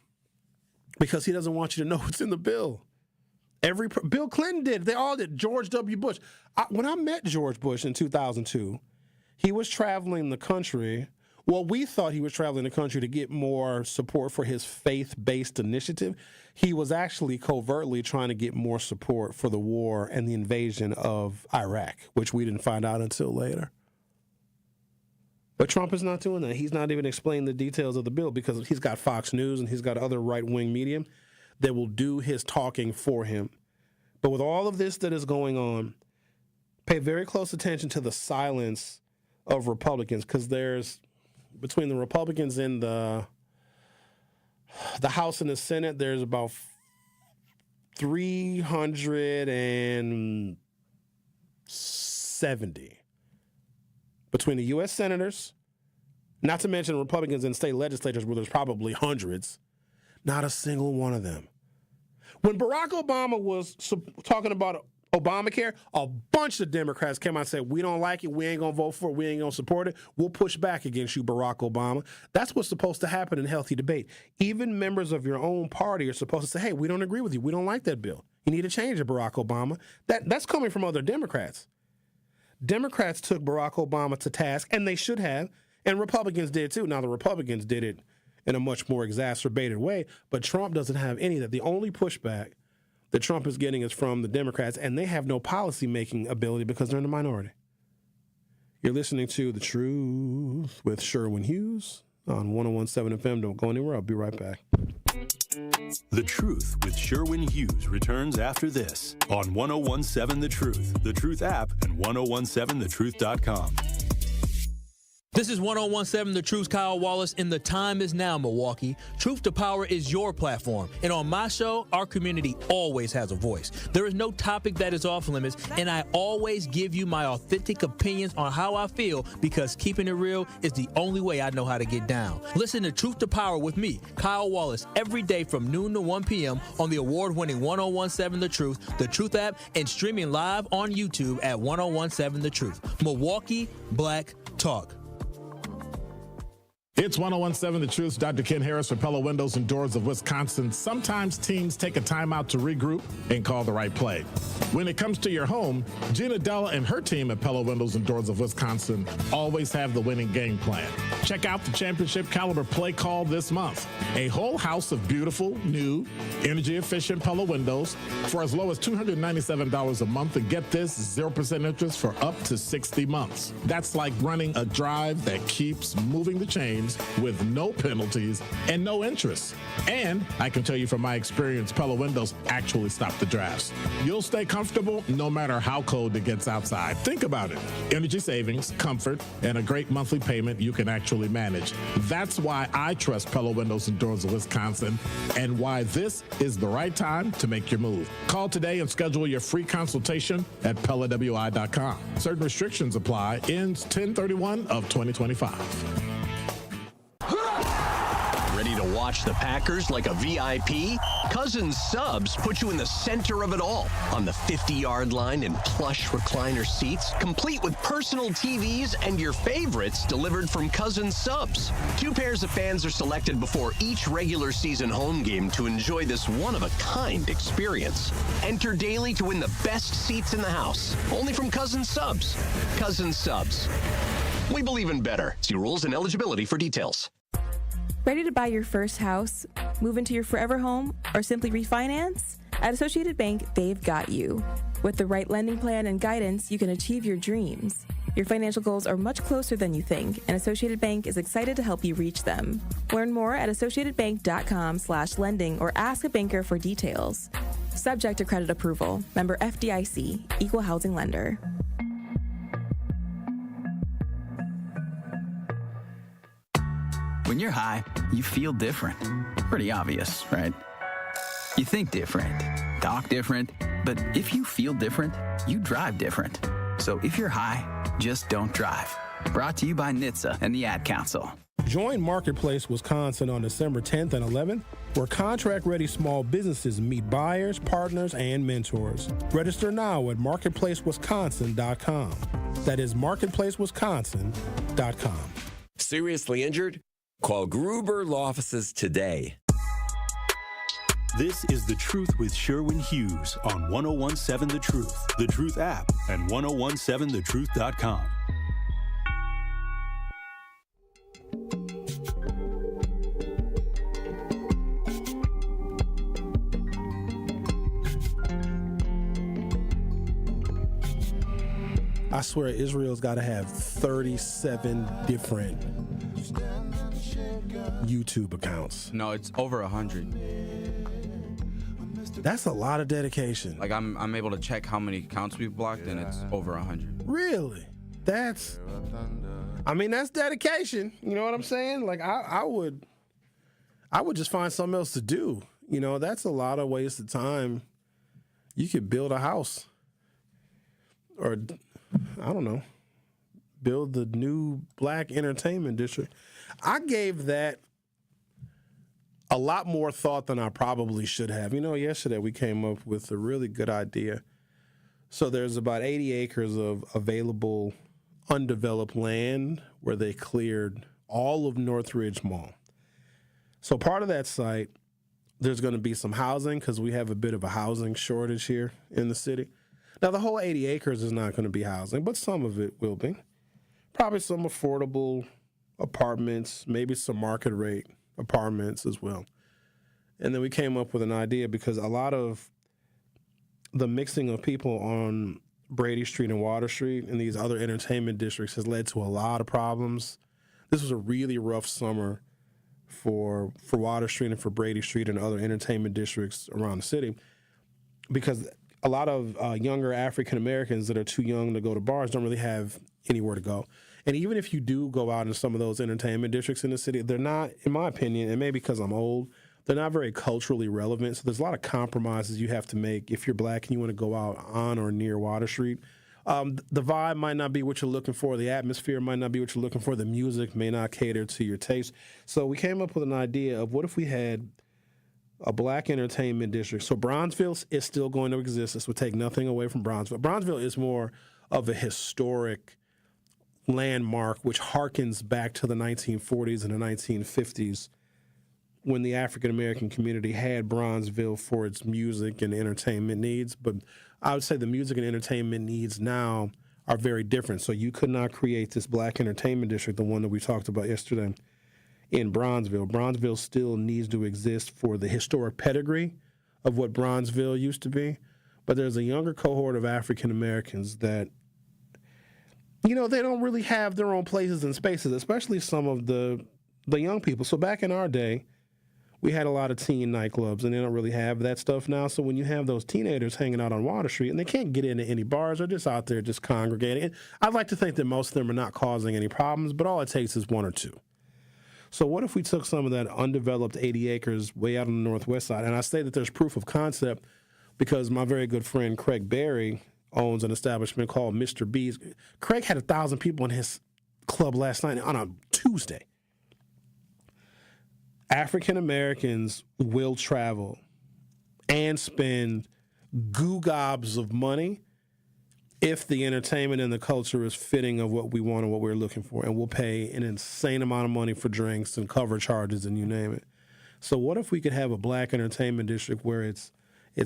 because he doesn't want you to know what's in the bill. Bill Clinton did. They all did. George W. Bush. When I met George Bush in 2002, he was traveling the country. Well, we thought he was traveling the country to get more support for his faith-based initiative. He was actually covertly trying to get more support for the war and the invasion of Iraq, which we didn't find out until later. But Trump is not doing that. He's not even explaining the details of the bill because he's got Fox News and he's got other right-wing media that will do his talking for him. But with all of this that is going on, pay very close attention to the silence of Republicans because there's, between the Republicans in the House and the Senate, there's about 370 between the U.S. senators, not to mention Republicans in state legislatures where there's probably hundreds, not a single one of them. When Barack Obama was talking about Obamacare, a bunch of Democrats came out and said, we don't like it, we ain't going to vote for it, we ain't going to support it, we'll push back against you, Barack Obama. That's what's supposed to happen in healthy debate. Even members of your own party are supposed to say, hey, we don't agree with you, we don't like that bill. You need to change it, Barack Obama. That's coming from other Democrats. Democrats took Barack Obama to task, and they should have, and Republicans did too. Now, the Republicans did it in a much more exacerbated way, but Trump doesn't have any of that. The only pushback that Trump is getting is from the Democrats, and they have no policy-making ability because they're in the minority. You're listening to The Truth with Sherwin Hughes on 101.7 FM. Don't go anywhere. I'll be right back. The Truth with Sherwin Hughes returns after this on 101.7 The Truth app, and 1017thetruth.com. This is 101.7 The Truth's Kyle Wallace, and the time is now, Milwaukee. Truth to Power is your platform, and on my show, our community always has a voice. There is no topic that is off limits, and I always give you my authentic opinions on how I feel because keeping it real is the only way I know how to get down. Listen to Truth to Power with me, Kyle Wallace, every day from noon to 1 p.m. on the award-winning 101.7 The Truth app, and streaming live on YouTube at 101.7 The Truth. Milwaukee Black Talk. It's 101.7 The Truth's Dr. Ken Harris for Pella Windows and Doors of Wisconsin. Sometimes teams take a timeout to regroup and call the right play. When it comes to your home, Gina Della and her team at Pella Windows and Doors of Wisconsin always have the winning game plan. Check out the championship caliber play call this month. A whole house of beautiful, new, energy-efficient Pella windows for as low as $297 a month, and get this, 0% interest for up to 60 months. That's like running a drive that keeps moving the chains with no penalties and no interest. And I can tell you from my experience, Pella windows actually stop the drafts. You'll stay comfortable no matter how cold it gets outside. Think about it. Energy savings, comfort, and a great monthly payment you can actually manage. That's why I trust Pella Windows and Doors of Wisconsin, and why this is the right time to make your move. Call today and schedule your free consultation at PellaWI.com. Certain restrictions apply. Ends 10/31 of 2025. Ready to watch watch the Packers like a VIP? Cousins Subs put you in the center of it all on the 50-yard line in plush recliner seats, complete with personal TVs and your favorites delivered from Cousins Subs. 2 pairs of fans are selected before each regular season home game to enjoy this one-of-a-kind experience. Enter daily to win the best seats in the house, only from Cousins Subs. Cousins Subs. We believe in better. See rules and eligibility for details. Ready to buy your first house, move into your forever home, or simply refinance? At Associated Bank, they've got you. With the right lending plan and guidance, you can achieve your dreams. Your financial goals are much closer than you think, and Associated Bank is excited to help you reach them. Learn more at associatedbank.com/lending or ask a banker for details. Subject to credit approval. Member FDIC. Equal housing lender. When you're high, you feel different. Pretty obvious, right? You think different, talk different, but if you feel different, you drive different. So if you're high, just don't drive. Brought to you by NHTSA and the Ad Council. Join Marketplace Wisconsin on December 10th and 11th, where contract-ready small businesses meet buyers, partners, and mentors. Register now at marketplacewisconsin.com. That is marketplacewisconsin.com. Seriously injured? Call Gruber Law Offices today. This is The Truth with Sherwin Hughes on 1017 The Truth, The Truth app, and 1017thetruth.com. I swear Israel's got to have 37 different YouTube accounts. No, it's over 100. That's a lot of dedication. Like I'm able to check how many accounts we've blocked, and it's over 100. Really? That's dedication. You know what I'm saying? Like I would just find something else to do. You know, that's a lot of waste of time. You could build a house, or I don't know, build the new black entertainment district. I gave that a lot more thought than I probably should have. You know, yesterday we came up with a really good idea. So there's about 80 acres of available undeveloped land where they cleared all of Northridge Mall. So part of that site, there's going to be some housing because we have a bit of a housing shortage here in the city. Now, the whole 80 acres is not going to be housing, but some of it will be. Probably some affordable apartments, maybe some market rate apartments as well. And then we came up with an idea because a lot of the mixing of people on Brady Street and Water Street and these other entertainment districts has led to a lot of problems. This was a really rough summer for Water Street and for Brady Street and other entertainment districts around the city because a lot of younger African Americans that are too young to go to bars don't really have anywhere to go. And even if you do go out in some of those entertainment districts in the city, they're not, in my opinion, and maybe because I'm old, they're not very culturally relevant. So there's a lot of compromises you have to make if you're black and you want to go out on or near Water Street. The vibe might not be what you're looking for. The atmosphere might not be what you're looking for. The music may not cater to your taste. So we came up with an idea of what if we had a black entertainment district. So Bronzeville is still going to exist. This would take nothing away from Bronzeville. Bronzeville is more of a historic landmark which harkens back to the 1940s and the 1950s when the African-American community had Bronzeville for its music and entertainment needs. But I would say the music and entertainment needs now are very different. So you could not create this black entertainment district, the one that we talked about yesterday, in Bronzeville. Bronzeville still needs to exist for the historic pedigree of what Bronzeville used to be. But there's a younger cohort of African-Americans that, you know, they don't really have their own places and spaces, especially some of the young people. So back in our day, we had a lot of teen nightclubs, and they don't really have that stuff now. So when you have those teenagers hanging out on Water Street, and they can't get into any bars, they're just out there just congregating. And I'd like to think that most of them are not causing any problems, but all it takes is one or two. So what if we took some of that undeveloped 80 acres way out on the northwest side? And I say that there's proof of concept because my very good friend Craig Berry owns an establishment called Mr. B's. Craig had 1,000 people in his club last night on a Tuesday. African Americans will travel and spend goo gobs of money if the entertainment and the culture is fitting of what we want and what we're looking for. And we'll pay an insane amount of money for drinks and cover charges and you name it. So what if we could have a black entertainment district where it's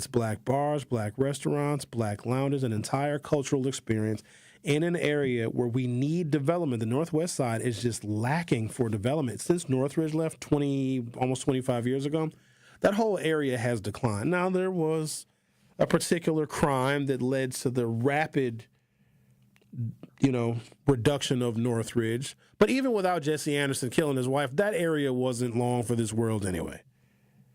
black bars, black restaurants, black lounges, an entire cultural experience in an area where we need development? The Northwest side is just lacking for development. Since Northridge left almost 25 years ago, that whole area has declined. Now, there was a particular crime that led to the rapid, reduction of Northridge. But even without Jesse Anderson killing his wife, that area wasn't long for this world anyway,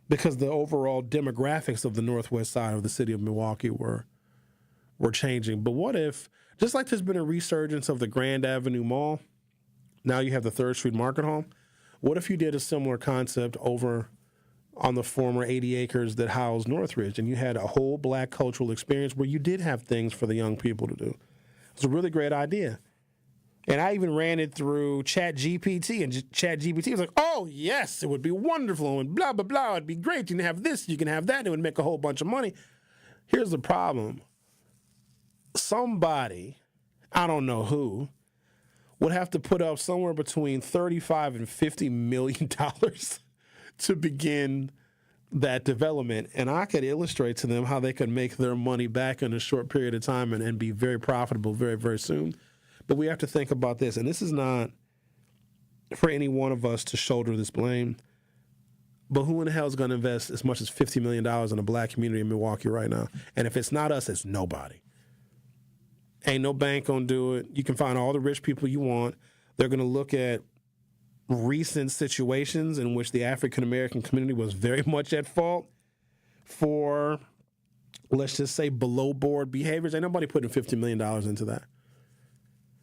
because the overall demographics of the northwest side of the city of Milwaukee were changing. But what if, just like there's been a resurgence of the Grand Avenue Mall, now you have the 3rd Street Market Hall, what if you did a similar concept over on the former 80 acres that housed Northridge, and you had a whole black cultural experience where you did have things for the young people to do? It's a really great idea. And I even ran it through ChatGPT, and ChatGPT was like, oh, yes, it would be wonderful, and blah, blah, blah. It'd be great. You can have this, you can have that, and it would make a whole bunch of money. Here's the problem. Somebody, I don't know who, would have to put up somewhere between $35 and $50 million to begin that development. And I could illustrate to them how they could make their money back in a short period of time and be very profitable very, very soon. But we have to think about this, and this is not for any one of us to shoulder this blame, but who in the hell is going to invest as much as $50 million in a black community in Milwaukee right now? And if it's not us, it's nobody. Ain't no bank going to do it. You can find all the rich people you want. They're going to look at recent situations in which the African-American community was very much at fault for, let's just say, below-board behaviors. Ain't nobody putting $50 million into that.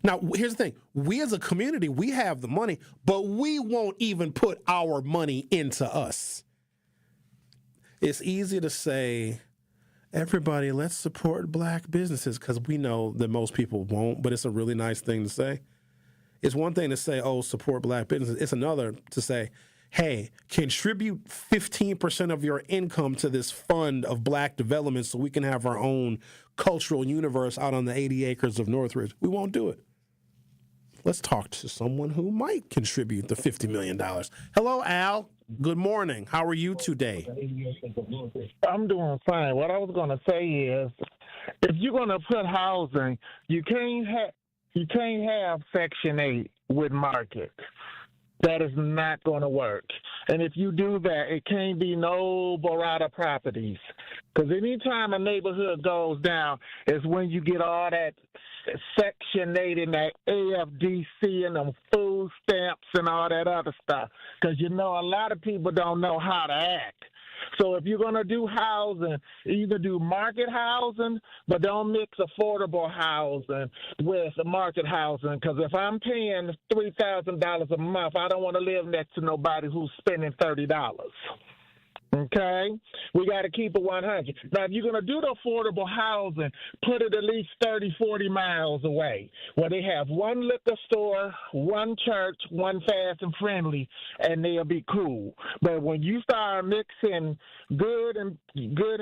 Now, here's the thing. We as a community, we have the money, but we won't even put our money into us. It's easy to say, everybody, let's support black businesses, because we know that most people won't, but it's a really nice thing to say. It's one thing to say, oh, support black businesses. It's another to say, hey, contribute 15% of your income to this fund of black development so we can have our own cultural universe out on the 80 acres of Northridge. We won't do it. Let's talk to someone who might contribute the $50 million. Hello, Al. Good morning. How are you today? I'm doing fine. What I was going to say is, if you're going to put housing, you can't have Section 8 with market. That is not going to work. And if you do that, it can't be no Barada properties. Because anytime a neighborhood goes down is when you get all that Section 8 and that AFDC and them food stamps and all that other stuff. Because, a lot of people don't know how to act. So if you're going to do housing, either do market housing, but don't mix affordable housing with market housing. Because if I'm paying $3,000 a month, I don't want to live next to nobody who's spending $30. Okay? We got to keep it 100. Now, if you're going to do the affordable housing, put it at least 30, 40 miles away, where they have one liquor store, one church, one fast and friendly, and they'll be cool. But when you start mixing good and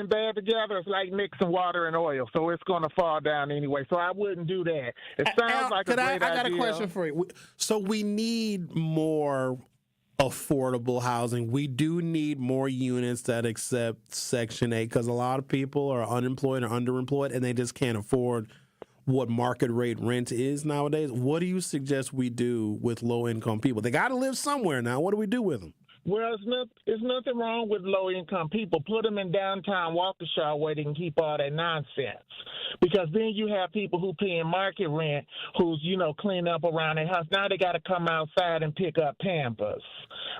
bad together, it's like mixing water and oil. So it's going to fall down anyway. So I wouldn't do that. It sounds like a great idea. I got a question for you. So we need more affordable housing. We do need more units that accept Section 8, because a lot of people are unemployed or underemployed and they just can't afford what market rate rent is nowadays. What do you suggest we do with low-income people? They got to live somewhere now. What do we do with them? Well, there's nothing wrong with low-income people. Put them in downtown Waukesha where they can keep all that nonsense. Because then you have people who paying market rent who's, cleaning up around their house. Now they got to come outside and pick up Pampers.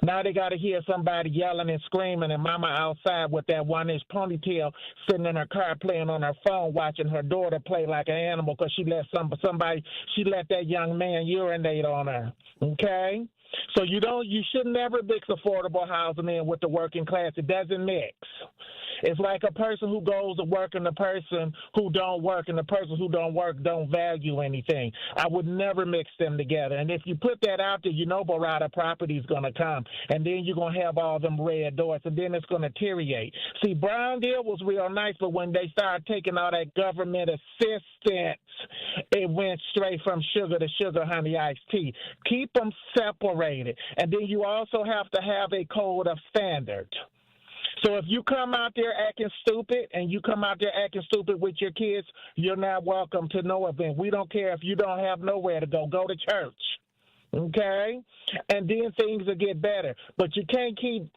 Now they got to hear somebody yelling and screaming and mama outside with that 1-inch ponytail sitting in her car playing on her phone watching her daughter play like an animal because she let that young man urinate on her. Okay? So you should never mix affordable housing in with the working class. It doesn't mix. It's like a person who goes to work and the person who don't work, and the person who don't work don't value anything. I would never mix them together. And if you put that out there, you know Barada Property is going to come, and then you're going to have all them red doors, and then it's going to deteriorate. See, Brown Deal was real nice, but when they started taking all that government assistance, it went straight from sugar to sugar honey iced tea. Keep them separated. And then you also have to have a code of standard. So if you come out there acting stupid and you come out there acting stupid with your kids, you're not welcome to no event. We don't care if you don't have nowhere to go. Go to church. Okay? And then things will get better. But you can't keep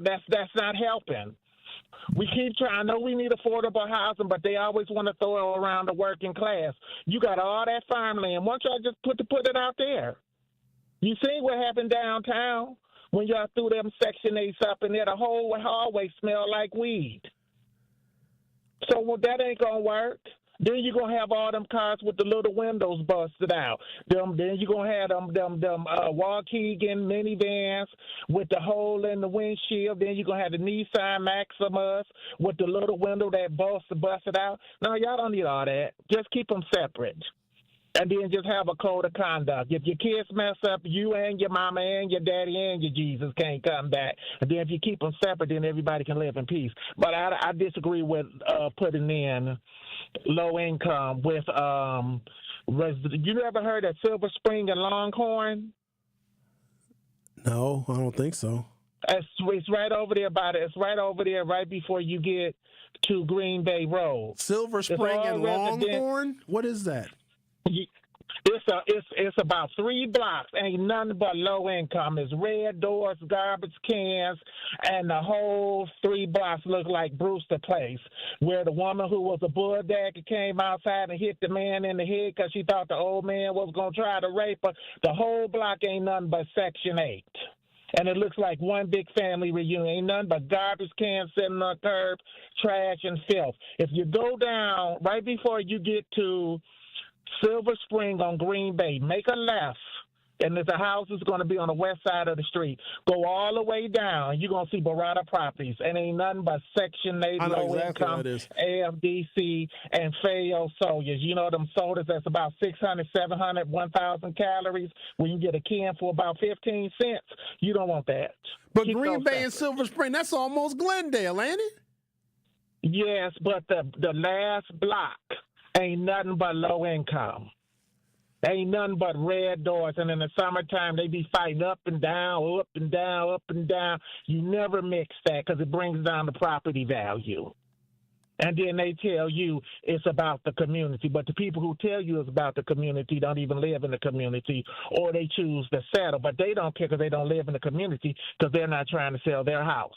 that's not helping. We keep trying. I know we need affordable housing, but they always want to throw it around the working class. You got all that farmland. Why don't y'all just put it out there? You see what happened downtown when y'all threw them Section 8s up in there? The whole hallway smelled like weed. So that ain't going to work. Then you're going to have all them cars with the little windows busted out. Then you're going to have them Waukegan minivans with the hole in the windshield. Then you're going to have the Nissan Maximus with the little window that busted out. No, y'all don't need all that. Just keep them separate. And then just have a code of conduct. If your kids mess up, you and your mama and your daddy and your Jesus can't come back. And then if you keep them separate, then everybody can live in peace. But I disagree with putting in low income with you ever heard of Silver Spring and Longhorn? No, I don't think so. It's right over there It's right over there right before you get to Green Bay Road. Silver Spring and Longhorn? What is that? It's about 3 blocks. Ain't nothing but low income. It's red doors, garbage cans, and the whole 3 blocks look like Brewster Place, where the woman who was a bulldagger came outside and hit the man in the head because she thought the old man was going to try to rape her. The whole block ain't nothing but Section 8. And it looks like one big family reunion. Ain't nothing but garbage cans sitting on the curb, trash and filth. If you go down right before you get to Silver Spring on Green Bay, make a left, and there's a house that's going to be on the west side of the street. Go all the way down, you're going to see Barada Properties, and ain't nothing but Section 8, low income, AFDC, and Faygo Soldiers. You know them sodas that's about 600, 700, 1,000 calories when you get a can for about 15 cents. You don't want that. But Green Bay and Silver Spring, that's almost Glendale, ain't it? Yes, but the last block ain't nothing but low income. Ain't nothing but red doors. And in the summertime, they be fighting up and down, up and down, up and down. You never mix that because it brings down the property value. And then they tell you it's about the community. But the people who tell you it's about the community don't even live in the community, or they choose to settle. But they don't care because they don't live in the community because they're not trying to sell their house,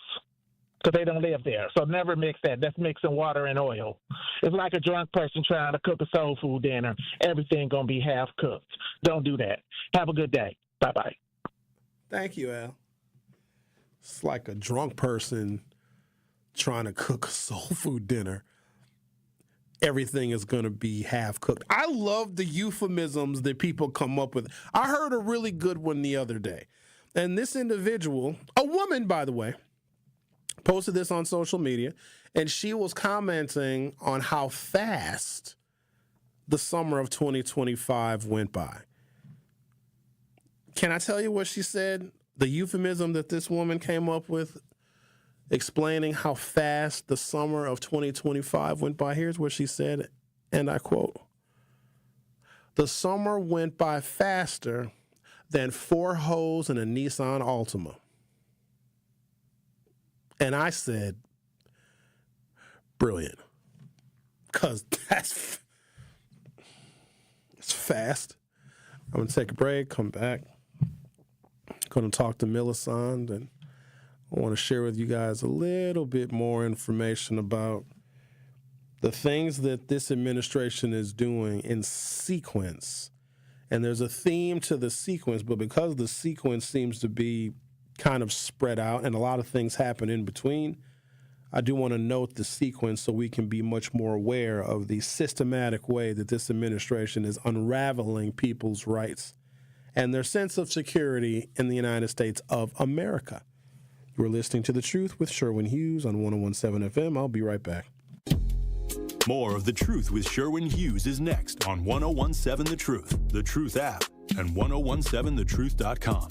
because they don't live there. So never mix that. That's mixing water and oil. It's like a drunk person trying to cook a soul food dinner. Everything going to be half cooked. Don't do that. Have a good day. Bye-bye. Thank you, Al. It's like a drunk person trying to cook a soul food dinner. Everything is going to be half cooked. I love the euphemisms that people come up with. I heard a really good one the other day. And this individual, a woman, by the way, posted this on social media, and she was commenting on how fast the summer of 2025 went by. Can I tell you what she said? The euphemism that this woman came up with explaining how fast the summer of 2025 went by. Here's what she said, and I quote, "The summer went by faster than 4 hoes in a Nissan Altima." And I said, brilliant, because it's fast. I'm going to take a break, come back. Going to talk to Millicent, and I want to share with you guys a little bit more information about the things that this administration is doing in sequence. And there's a theme to the sequence, but because the sequence seems to be kind of spread out and a lot of things happen in between, I do want to note the sequence so we can be much more aware of the systematic way that this administration is unraveling people's rights and their sense of security in the United States of America. You're listening to The Truth with Sherwin Hughes on 101.7 FM. I'll be right back. More of The Truth with Sherwin Hughes is next on 101.7 The Truth, The Truth app, and 1017thetruth.com.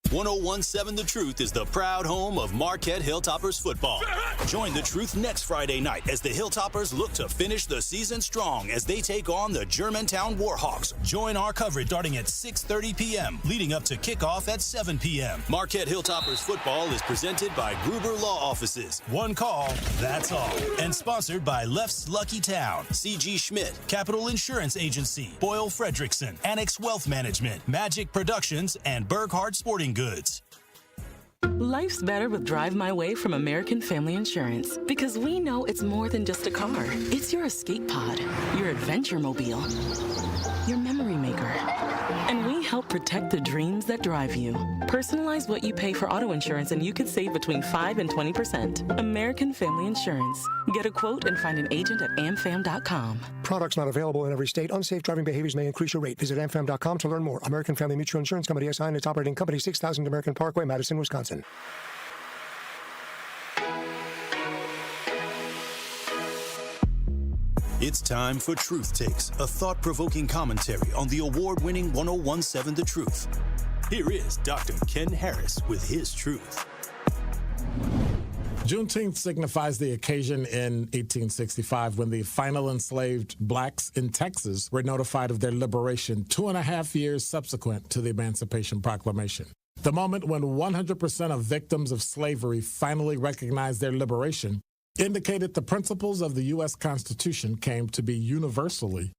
101.7 The Truth is the proud home of Marquette Hilltoppers football. Join The Truth next Friday night as the Hilltoppers look to finish the season strong as they take on the Germantown Warhawks. Join our coverage starting at 6:30 p.m., leading up to kickoff at 7 p.m. Marquette Hilltoppers football is presented by Gruber Law Offices. One call, that's all. And sponsored by Left's Lucky Town, C.G. Schmidt, Capital Insurance Agency, Boyle Fredrickson, Annex Wealth Management, Magic Productions, and Burghardt Sporting Goods. Life's better with Drive My Way from American Family Insurance because we know it's more than just a car. It's your escape pod, your adventure mobile, your memory maker. And we help protect the dreams that drive you. Personalize what you pay for auto insurance and you could save between 5 and 20%. American Family Insurance. Get a quote and find an agent at amfam.com. Products not available in every state. Unsafe driving behaviors may increase your rate. Visit amfam.com to learn more. American Family Mutual Insurance Company, SI, and its operating company, 6000 American Parkway, Madison, Wisconsin. It's time for Truth Takes, a thought-provoking commentary on the award-winning 101.7 The Truth. Here is Dr. Ken Harris with his truth. Juneteenth signifies the occasion in 1865 when the final enslaved blacks in Texas were notified of their liberation 2.5 years subsequent to the Emancipation Proclamation. The moment when 100% of victims of slavery finally recognized their liberation indicated the principles of the U.S. Constitution came to be universally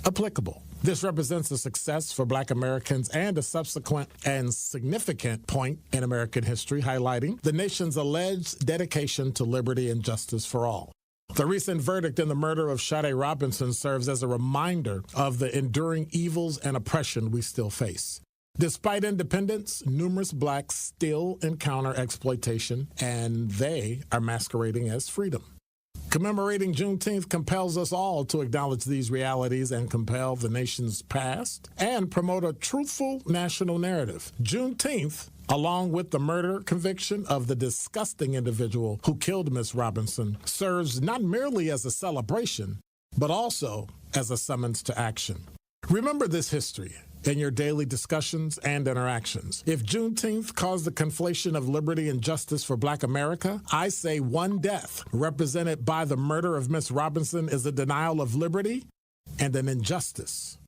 applicable. This represents a success for Black Americans and a subsequent and significant point in American history, highlighting the nation's alleged dedication to liberty and justice for all. The recent verdict in the murder of Sade Robinson serves as a reminder of the enduring evils and oppression we still face. Despite independence, numerous blacks still encounter exploitation, and they are masquerading as freedom. Commemorating Juneteenth compels us all to acknowledge these realities and compel the nation's past and promote a truthful national narrative. Juneteenth, along with the murder conviction of the disgusting individual who killed Miss Robinson, serves not merely as a celebration, but also as a summons to action. Remember this history in your daily discussions and interactions. If Juneteenth caused the conflation of liberty and justice for Black America, I say one death represented by the murder of Miss Robinson is a denial of liberty and an injustice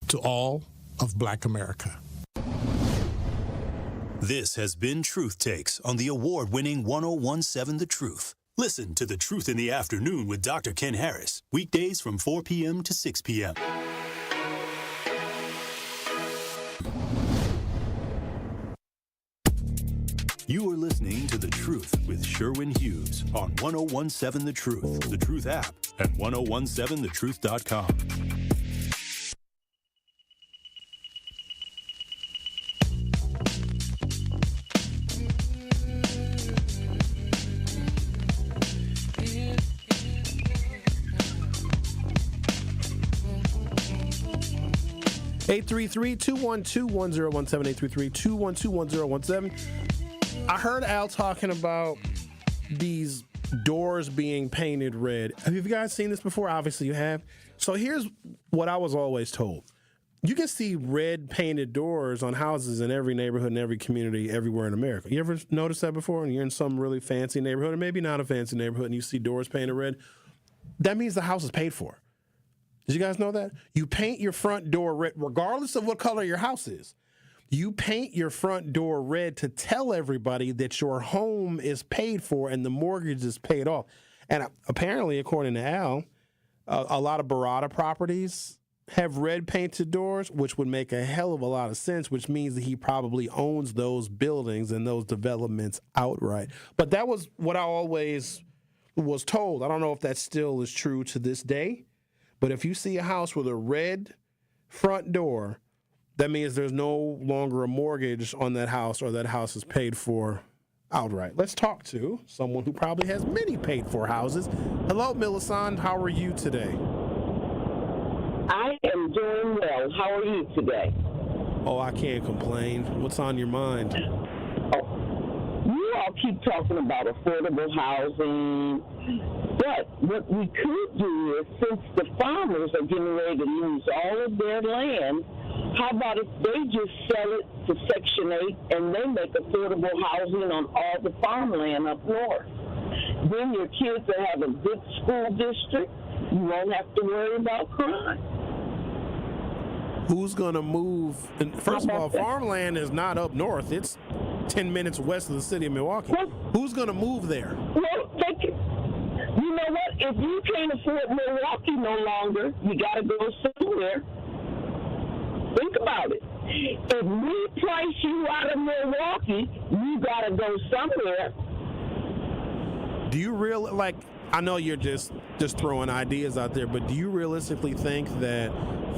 to all of Black America. This has been Truth Takes on the award-winning 101.7 The Truth. Listen to The Truth in the Afternoon with Dr. Ken Harris, weekdays from 4 p.m. to 6 p.m. You are listening to The Truth with Sherwin Hughes on 101.7 The Truth, The Truth app, and 1017thetruth.com. Eight 833-212-1017, 833-212-1017. I heard Al talking about these doors being painted red. Have you guys seen this before? Obviously you have. So here's what I was always told. You can see red painted doors on houses in every neighborhood, in every community, everywhere in America. You ever noticed that before? And you're in some really fancy neighborhood, or maybe not a fancy neighborhood, and you see doors painted red. That means the house is paid for. Did you guys know that? You paint your front door red, regardless of what color your house is. You paint your front door red to tell everybody that your home is paid for and the mortgage is paid off. And apparently, according to Al, a lot of Barada properties have red painted doors, which would make a hell of a lot of sense, which means that he probably owns those buildings and those developments outright. But that was what I always was told. I don't know if that still is true to this day, but if you see a house with a red front door, that means there's no longer a mortgage on that house, or that house is paid for outright. Let's talk to someone who probably has many paid for houses. Hello, Millicent. How are you today? I am doing well. How are you today? Oh, I can't complain. What's on your mind? Oh, all keep talking about affordable housing, but what we could do is, since the farmers are getting ready to lose all of their land, how about if they just sell it to Section 8 and they make affordable housing on all the farmland up north? Then your kids will have a good school district. You won't have to worry about crime. Who's going to move? And first of all, farmland is not up north. It's 10 minutes west of the city of Milwaukee. Who's going to move there? Well, you know what? If you can't afford Milwaukee no longer, you got to go somewhere. Think about it. If we price you out of Milwaukee, you got to go somewhere. Do you really, like, I know you're just throwing ideas out there, but do you realistically think that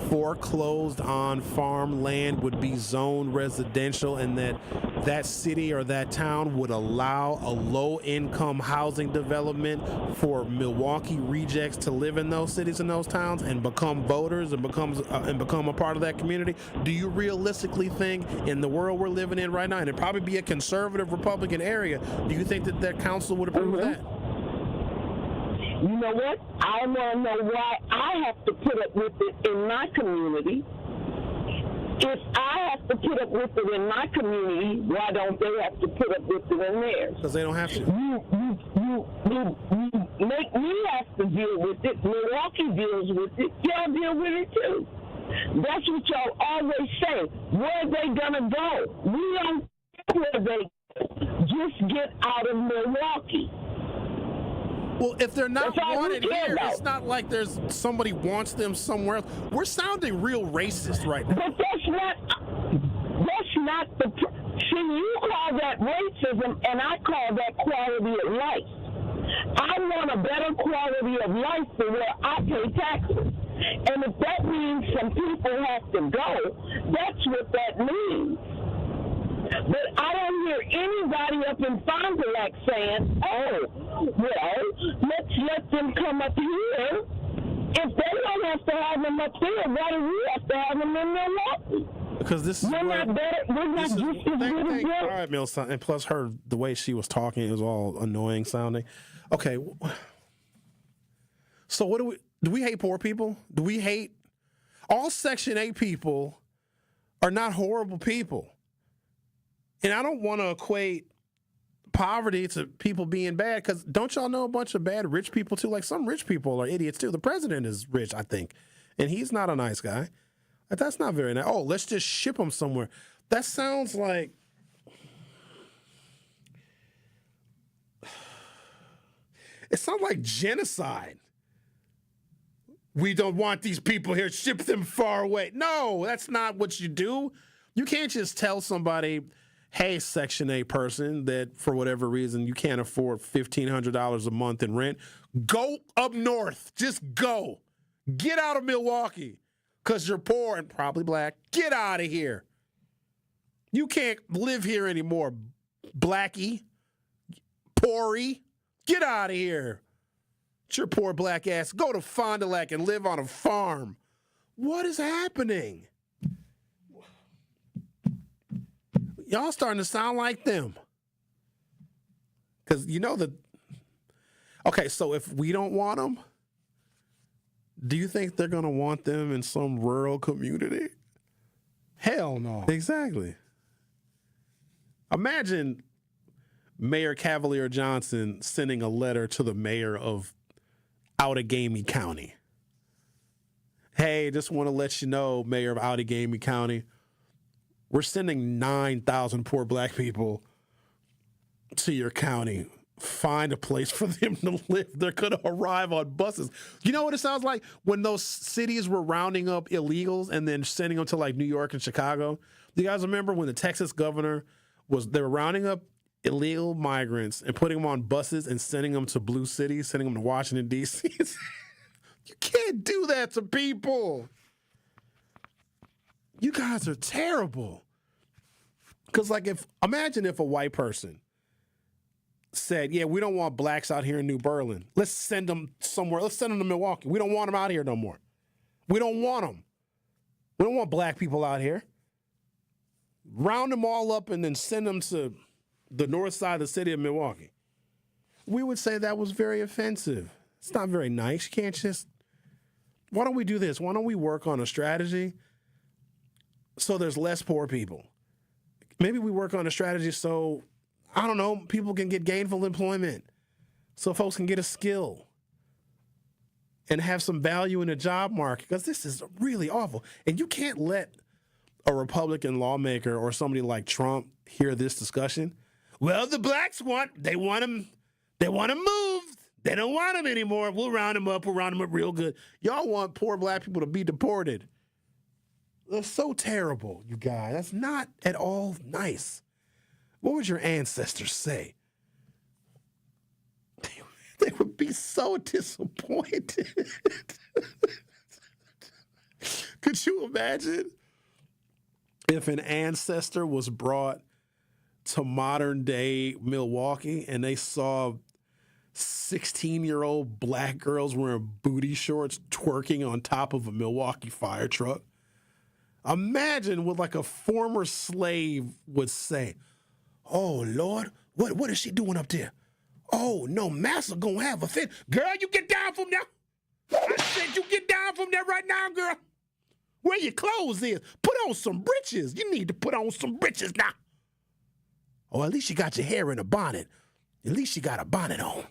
foreclosed on farmland would be zoned residential and that city or that town would allow a low-income housing development for Milwaukee rejects to live in those cities and those towns and become voters and become a part of that community? Do you realistically think, in the world we're living in right now, and it'd probably be a conservative Republican area, do you think that council would approve that? You know what? I want to know why I have to put up with it in my community. If I have to put up with it in my community, why don't they have to put up with it in theirs? Because they don't have to. You make me have to deal with it. Milwaukee deals with it. Y'all deal with it too. That's what y'all always say. Where are they gonna go? We don't care where they go. Just get out of Milwaukee. Well, if they're not wanted here, it's not like there's somebody wants them somewhere else. We're sounding real racist right now. But that's not see, you call that racism, and I call that quality of life. I want a better quality of life for where I pay taxes. And if that means some people have to go, that's what that means. But I don't hear anybody up in Fond du Lac saying, oh, well, let's let them come up here. If they don't have to have them up there, why do we have to have them in Milwaukee? Because this is we're not just as good as them. All right, Mills, and plus the way she was talking, it was all annoying sounding. Okay, so what do we hate poor people? Do we hate all Section 8 people? Are not horrible people. And I don't want to equate poverty to people being bad, because don't y'all know a bunch of bad rich people too? Like, some rich people are idiots too. The president is rich, I think, and he's not a nice guy. That's not very nice. Oh, let's just ship him somewhere. That sounds like genocide. We don't want these people here. Ship them far away. No, that's not what you do. You can't just tell somebody, hey, Section 8 person, that for whatever reason you can't afford $1,500 a month in rent. Go up north. Just go. Get out of Milwaukee because you're poor and probably black. Get out of here. You can't live here anymore, blackie, poorie. Get out of here. It's your poor black ass. Go to Fond du Lac and live on a farm. What is happening? Y'all starting to sound like them. Because you know that. Okay, so if we don't want them, do you think they're going to want them in some rural community? Hell no. Exactly. Imagine Mayor Cavalier Johnson sending a letter to the mayor of Outagamie County. Hey, just want to let you know, Mayor of Outagamie County, we're sending 9,000 poor black people to your county. Find a place for them to live. They're going to arrive on buses. You know what it sounds like? When those cities were rounding up illegals and then sending them to like New York and Chicago. Do you guys remember when the Texas governor they were rounding up illegal migrants and putting them on buses and sending them to blue cities, sending them to Washington, D.C.? You can't do that to people. You guys are terrible. Because, like, imagine if a white person said, yeah, we don't want blacks out here in New Berlin. Let's send them somewhere. Let's send them to Milwaukee. We don't want them out here no more. We don't want them. We don't want black people out here. Round them all up and then send them to the north side of the city of Milwaukee, we would say that was very offensive. It's not very nice. You can't just, why don't we do this? Why don't we work on a strategy so there's less poor people? Maybe we work on a strategy so, I don't know, people can get gainful employment, so folks can get a skill and have some value in the job market, because this is really awful. And you can't let a Republican lawmaker or somebody like Trump hear this discussion. Well, the blacks they want them moved. They don't want them anymore. We'll round them up real good. Y'all want poor black people to be deported. That's so terrible, you guys. That's not at all nice. What would your ancestors say? They would be so disappointed. Could you imagine if an ancestor was brought to modern day Milwaukee and they saw 16-year-old black girls wearing booty shorts twerking on top of a Milwaukee fire truck? Imagine what like a former slave would say. Oh, Lord, what is she doing up there? Oh, no, Massa gonna have a fit. Girl, you get down from there. I said you get down from there right now, girl. Where your clothes is. Put on some breeches. You need to put on some breeches now. Or at least you got your hair in a bonnet. At least you got a bonnet on.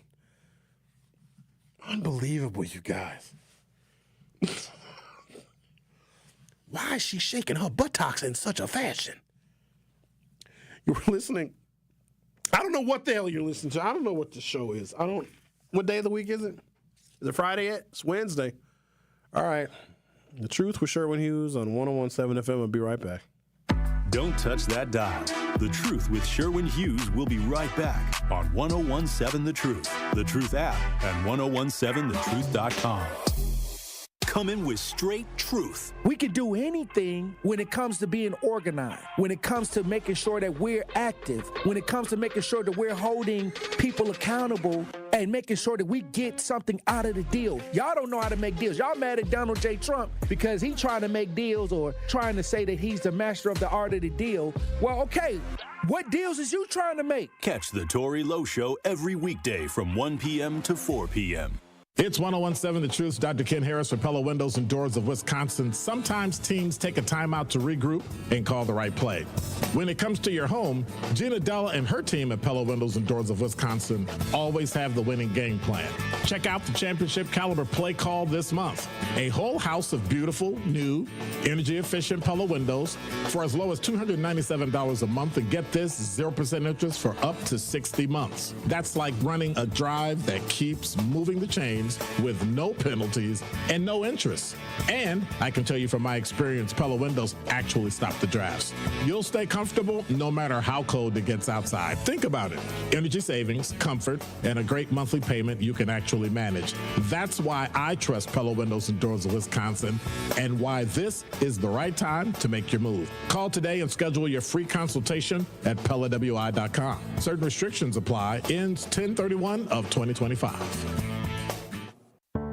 Unbelievable, you guys. Why is she shaking her buttocks in such a fashion? You were listening. I don't know what the hell you're listening to. I don't know what the show is. What day of the week is it? Is it Friday yet? It's Wednesday. All right. The Truth with Sherwin Hughes on 101.7 FM. I'll be right back. Don't touch that dial. The Truth with Sherwin Hughes will be right back on 101.7 The Truth, The Truth app, and 101.7thetruth.com. Coming with straight truth. We can do anything when it comes to being organized, when it comes to making sure that we're active, when it comes to making sure that we're holding people accountable and making sure that we get something out of the deal. Y'all don't know how to make deals. Y'all mad at Donald J. Trump because he's trying to make deals or trying to say that he's the master of the art of the deal. Well, okay, what deals is you trying to make? Catch the Tory Lowe Show every weekday from 1 p.m. to 4 p.m. It's 101.7 The Truth. Dr. Ken Harris for Pella Windows and Doors of Wisconsin. Sometimes teams take a timeout to regroup and call the right play. When it comes to your home, Gina Della and her team at Pella Windows and Doors of Wisconsin always have the winning game plan. Check out the championship caliber play call this month. A whole house of beautiful, new, energy-efficient Pella windows for as low as $297 a month. And get this, 0% interest for up to 60 months. That's like running a drive that keeps moving the chain with no penalties and no interest. And I can tell you from my experience, Pella Windows actually stop the drafts. You'll stay comfortable no matter how cold it gets outside. Think about it. Energy savings, comfort, and a great monthly payment you can actually manage. That's why I trust Pella Windows and Doors of Wisconsin and why this is the right time to make your move. Call today and schedule your free consultation at PellaWI.com. Certain restrictions apply. Ends 10/31 of 2025.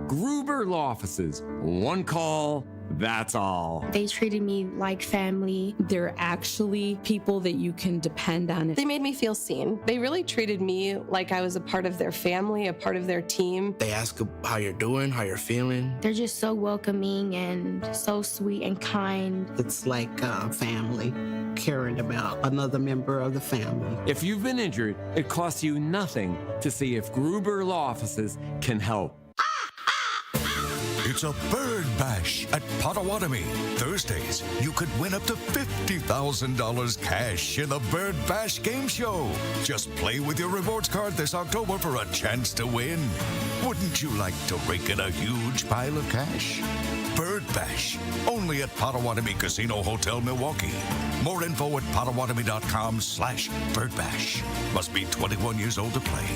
Gruber Law Offices. One call, that's all. They treated me like family. They're actually people that you can depend on. They made me feel seen. They really treated me like I was a part of their family, a part of their team. They ask how you're doing, how you're feeling. They're just so welcoming and so sweet and kind. It's like family, caring about another member of the family. If you've been injured, it costs you nothing to see if Gruber Law Offices can help. It's a bird bash at Potawatomi. Thursdays, you could win up to $50,000 cash in the Bird Bash game show. Just play with your rewards card this October for a chance to win. Wouldn't you like to rake in a huge pile of cash? Bird Bash, only at Potawatomi Casino Hotel, Milwaukee. More info at Potawatomi.com/birdbash. Must be 21 years old to play.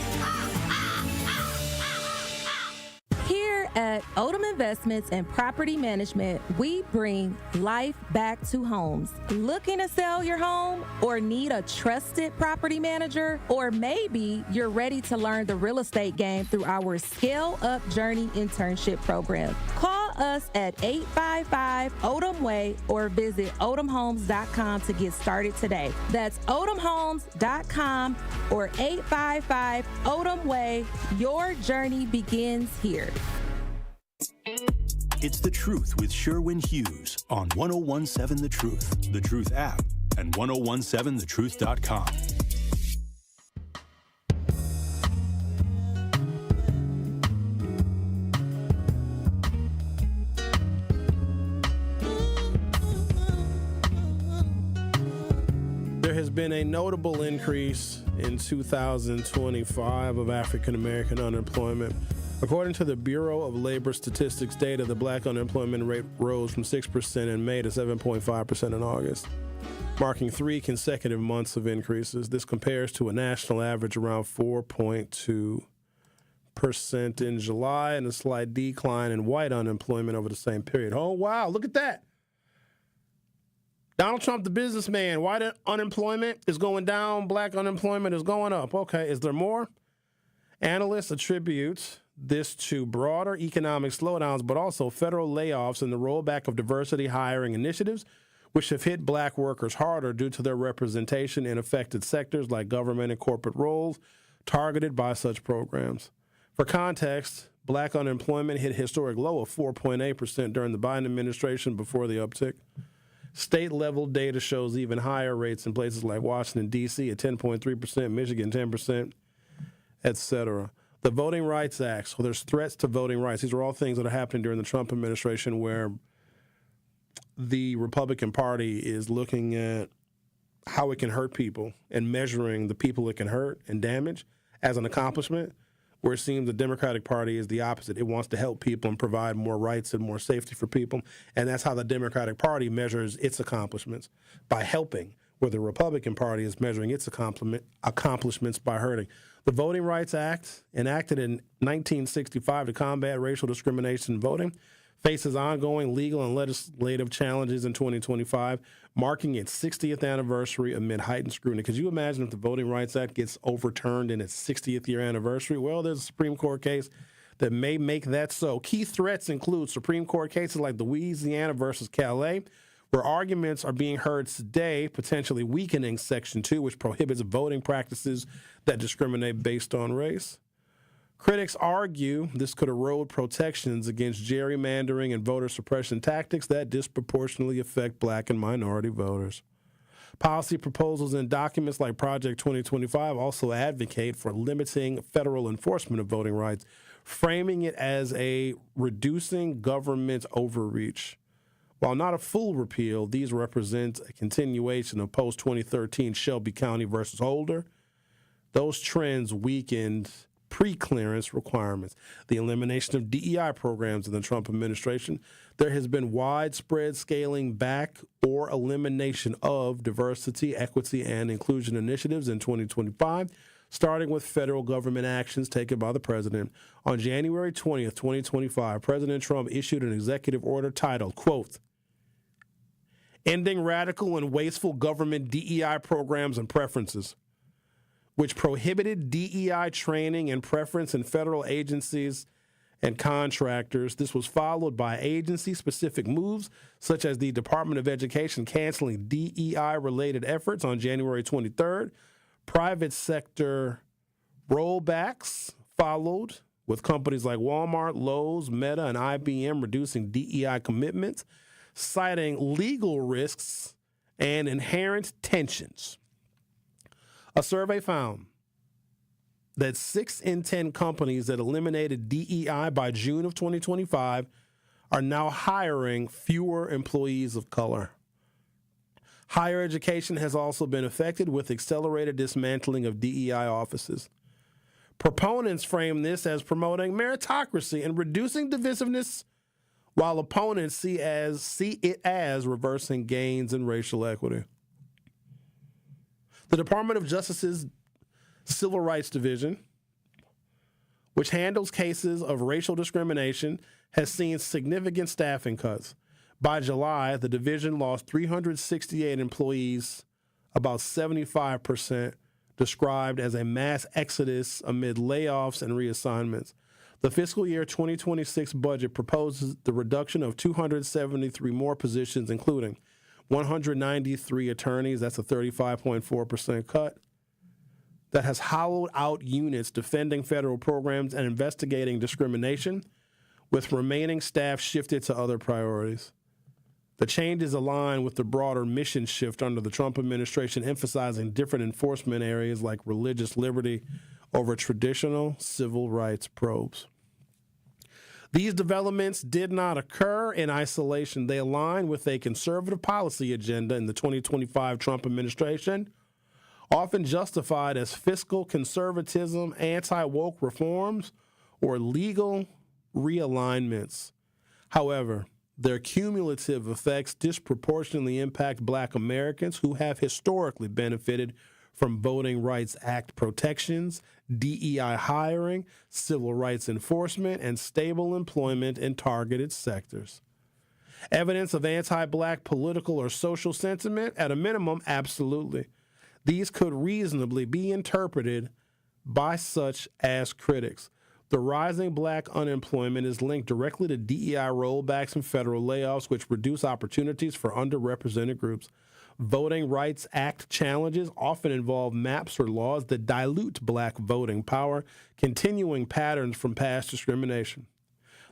At Odom Investments and Property Management, we bring life back to homes. Looking to sell your home or need a trusted property manager? Or maybe you're ready to learn the real estate game through our Scale Up Journey internship program. Call us at 855-ODOM-WAY or visit odomhomes.com to get started today. That's odomhomes.com or 855-ODOM-WAY. Your journey begins here. It's The Truth with Sherwin Hughes on 1017 The Truth, The Truth app, and 1017thetruth.com. There has been a notable increase in 2025 of African American unemployment. According to the Bureau of Labor Statistics data, the black unemployment rate rose from 6% in May to 7.5% in August, marking 3 consecutive months of increases. This compares to a national average around 4.2% in July and a slight decline in white unemployment over the same period. Oh, wow, look at that. Donald Trump, the businessman, white unemployment is going down, black unemployment is going up. Okay, is there more? Analysts attribute this to broader economic slowdowns, but also federal layoffs and the rollback of diversity hiring initiatives, which have hit black workers harder due to their representation in affected sectors like government and corporate roles targeted by such programs. For context, black unemployment hit a historic low of 4.8% during the Biden administration before the uptick. State-level data shows even higher rates in places like Washington, D.C. at 10.3%, Michigan 10%, et cetera. The Voting Rights Act, so there's threats to voting rights. These are all things that are happening during the Trump administration where the Republican Party is looking at how it can hurt people and measuring the people it can hurt and damage as an accomplishment, where it seems the Democratic Party is the opposite. It wants to help people and provide more rights and more safety for people, and that's how the Democratic Party measures its accomplishments, by helping, where the Republican Party is measuring its accomplishments by hurting. The Voting Rights Act, enacted in 1965 to combat racial discrimination in voting, faces ongoing legal and legislative challenges in 2025, marking its 60th anniversary amid heightened scrutiny. Could you imagine if the Voting Rights Act gets overturned in its 60th year anniversary? Well, there's a Supreme Court case that may make that so. Key threats include Supreme Court cases like Louisiana versus Calais, where arguments are being heard today, potentially weakening Section 2, which prohibits voting practices that discriminate based on race. Critics argue this could erode protections against gerrymandering and voter suppression tactics that disproportionately affect black and minority voters. Policy proposals in documents like Project 2025 also advocate for limiting federal enforcement of voting rights, framing it as a reducing government overreach. While not a full repeal, these represent a continuation of post-2013 Shelby County versus Holder. Those trends weakened pre-clearance requirements, the elimination of DEI programs in the Trump administration. There has been widespread scaling back or elimination of diversity, equity, and inclusion initiatives in 2025, starting with federal government actions taken by the president. On January 20th, 2025, President Trump issued an executive order titled, quote, "Ending radical and wasteful government DEI programs and preferences," which prohibited DEI training and preference in federal agencies and contractors. This was followed by agency-specific moves, such as the Department of Education canceling DEI-related efforts on January 23rd. Private sector rollbacks followed, with companies like Walmart, Lowe's, Meta, and IBM reducing DEI commitments, citing legal risks and inherent tensions. A survey found that 6 in 10 companies that eliminated DEI by June of 2025 are now hiring fewer employees of color. Higher education has also been affected with accelerated dismantling of DEI offices. Proponents frame this as promoting meritocracy and reducing divisiveness, while opponents see it as reversing gains in racial equity. The Department of Justice's Civil Rights Division, which handles cases of racial discrimination, has seen significant staffing cuts. By July, the division lost 368 employees, about 75% described as a mass exodus amid layoffs and reassignments. The fiscal year 2026 budget proposes the reduction of 273 more positions, including 193 attorneys. That's a 35.4% cut. That has hollowed out units defending federal programs and investigating discrimination, with remaining staff shifted to other priorities. The changes align with the broader mission shift under the Trump administration, emphasizing different enforcement areas like religious liberty over traditional civil rights probes. These developments did not occur in isolation. They align with a conservative policy agenda in the 2025 Trump administration, often justified as fiscal conservatism, anti-woke reforms, or legal realignments. However, their cumulative effects disproportionately impact Black Americans who have historically benefited from Voting Rights Act protections, DEI hiring, civil rights enforcement, and stable employment in targeted sectors. Evidence of anti-Black political or social sentiment? At a minimum, absolutely. These could reasonably be interpreted by such as critics. The rising Black unemployment is linked directly to DEI rollbacks and federal layoffs, which reduce opportunities for underrepresented groups. Voting Rights Act challenges often involve maps or laws that dilute Black voting power, continuing patterns from past discrimination.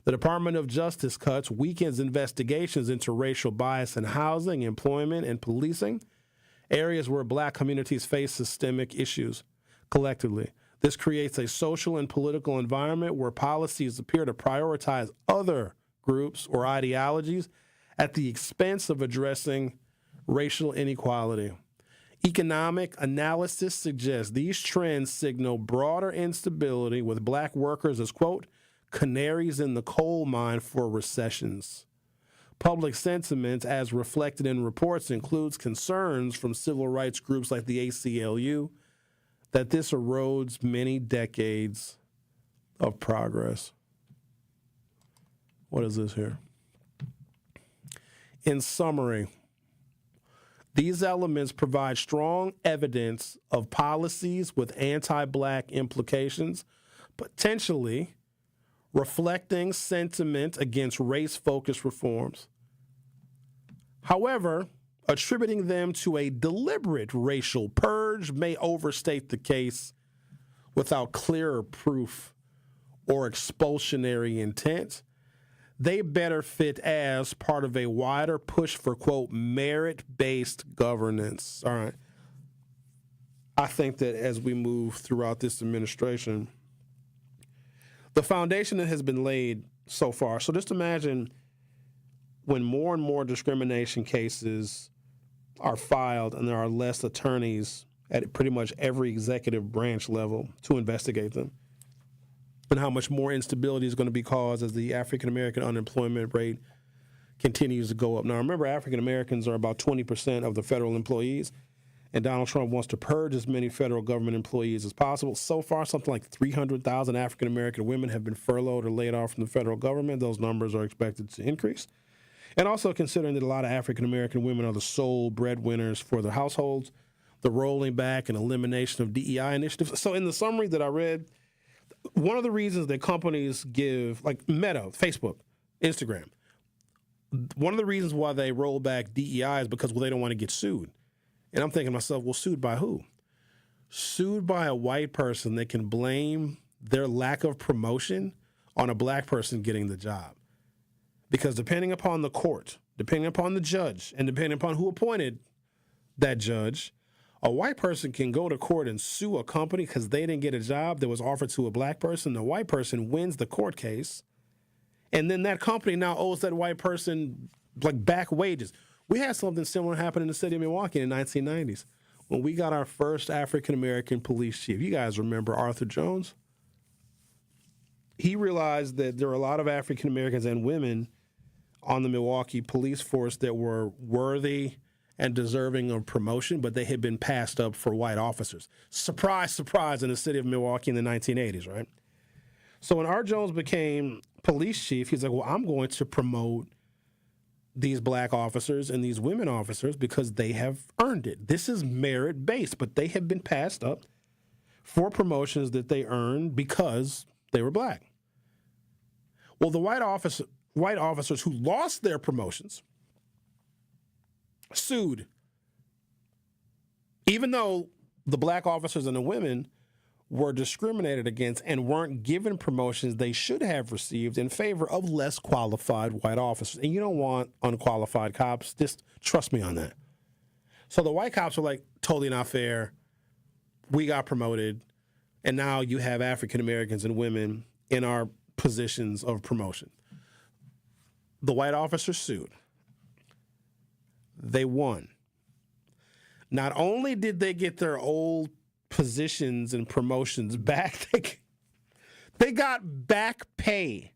The Department of Justice cuts weakens investigations into racial bias in housing, employment, and policing, areas where Black communities face systemic issues. Collectively, this creates a social and political environment where policies appear to prioritize other groups or ideologies at the expense of addressing racial inequality. Economic analysis suggests these trends signal broader instability, with Black workers as, quote, canaries in the coal mine for recessions. Public sentiment, as reflected in reports, includes concerns from civil rights groups like the ACLU that this erodes many decades of progress. What is this here? In summary, these elements provide strong evidence of policies with anti-Black implications, potentially reflecting sentiment against race-focused reforms. However, attributing them to a deliberate racial purge may overstate the case without clearer proof or expulsionary intent. They better fit as part of a wider push for, quote, merit-based governance. All right. I think that as we move throughout this administration, the foundation that has been laid so far. So just imagine when more and more discrimination cases are filed and there are less attorneys at pretty much every executive branch level to investigate them, and how much more instability is going to be caused as the African-American unemployment rate continues to go up. Now, remember, African-Americans are about 20% of the federal employees, and Donald Trump wants to purge as many federal government employees as possible. So far, something like 300,000 African-American women have been furloughed or laid off from the federal government. Those numbers are expected to increase. And also considering that a lot of African-American women are the sole breadwinners for their households, the rolling back and elimination of DEI initiatives. So in the summary that I read, one of the reasons that companies give, like Meta, Facebook, Instagram, one of the reasons why they roll back DEI is because, well, they don't want to get sued. And I'm thinking to myself, well, sued by who? Sued by a white person that can blame their lack of promotion on a Black person getting the job. Because depending upon the court, depending upon the judge, and depending upon who appointed that judge, a white person can go to court and sue a company because they didn't get a job that was offered to a Black person. The white person wins the court case, and then that company now owes that white person like back wages. We had something similar happen in the city of Milwaukee in the 1990s when we got our first African-American police chief. You guys remember Arthur Jones? He realized that there were a lot of African-Americans and women on the Milwaukee police force that were worthy and deserving of promotion, but they had been passed up for white officers. Surprise, surprise, in the city of Milwaukee in the 1980s, right? So when Art Jones became police chief, he's like, well, I'm going to promote these Black officers and these women officers because they have earned it. This is merit-based, but they have been passed up for promotions that they earned because they were Black. Well, the white officers who lost their promotions sued, even though the black officers and the women were discriminated against and weren't given promotions they should have received in favor of less qualified white officers. And you don't want unqualified cops. Just trust me on that. So the white cops were like, totally not fair. We got promoted, and now you have African Americans and women in our positions of promotion. The white officers sued. They won. Not only did they get their old positions and promotions back, they got back pay.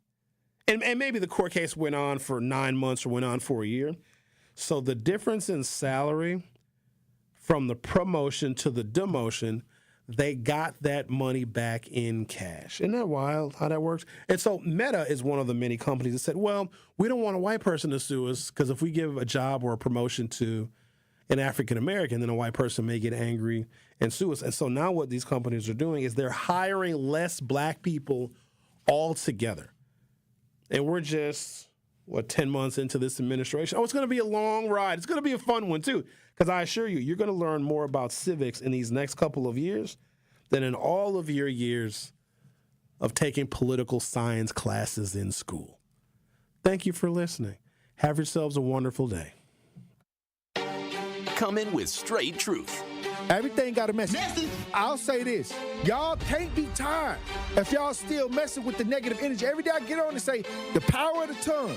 And maybe the court case went on for 9 months or went on for a year. So the difference in salary from the promotion to the demotion, they got that money back in cash. Isn't that wild how that works? And so Meta is one of the many companies that said, well, we don't want a white person to sue us because if we give a job or a promotion to an African American, then a white person may get angry and sue us. And so now what these companies are doing is they're hiring less black people altogether. And we're just, 10 months into this administration? Oh, it's going to be a long ride. It's going to be a fun one, too, because I assure you, you're going to learn more about civics in these next couple of years than in all of your years of taking political science classes in school. Thank you for listening. Have yourselves a wonderful day. Come in with straight truth. Everything got a message. I'll say this. Y'all can't be tired if y'all still messing with the negative energy. Every day I get on and say, the power of the tongue.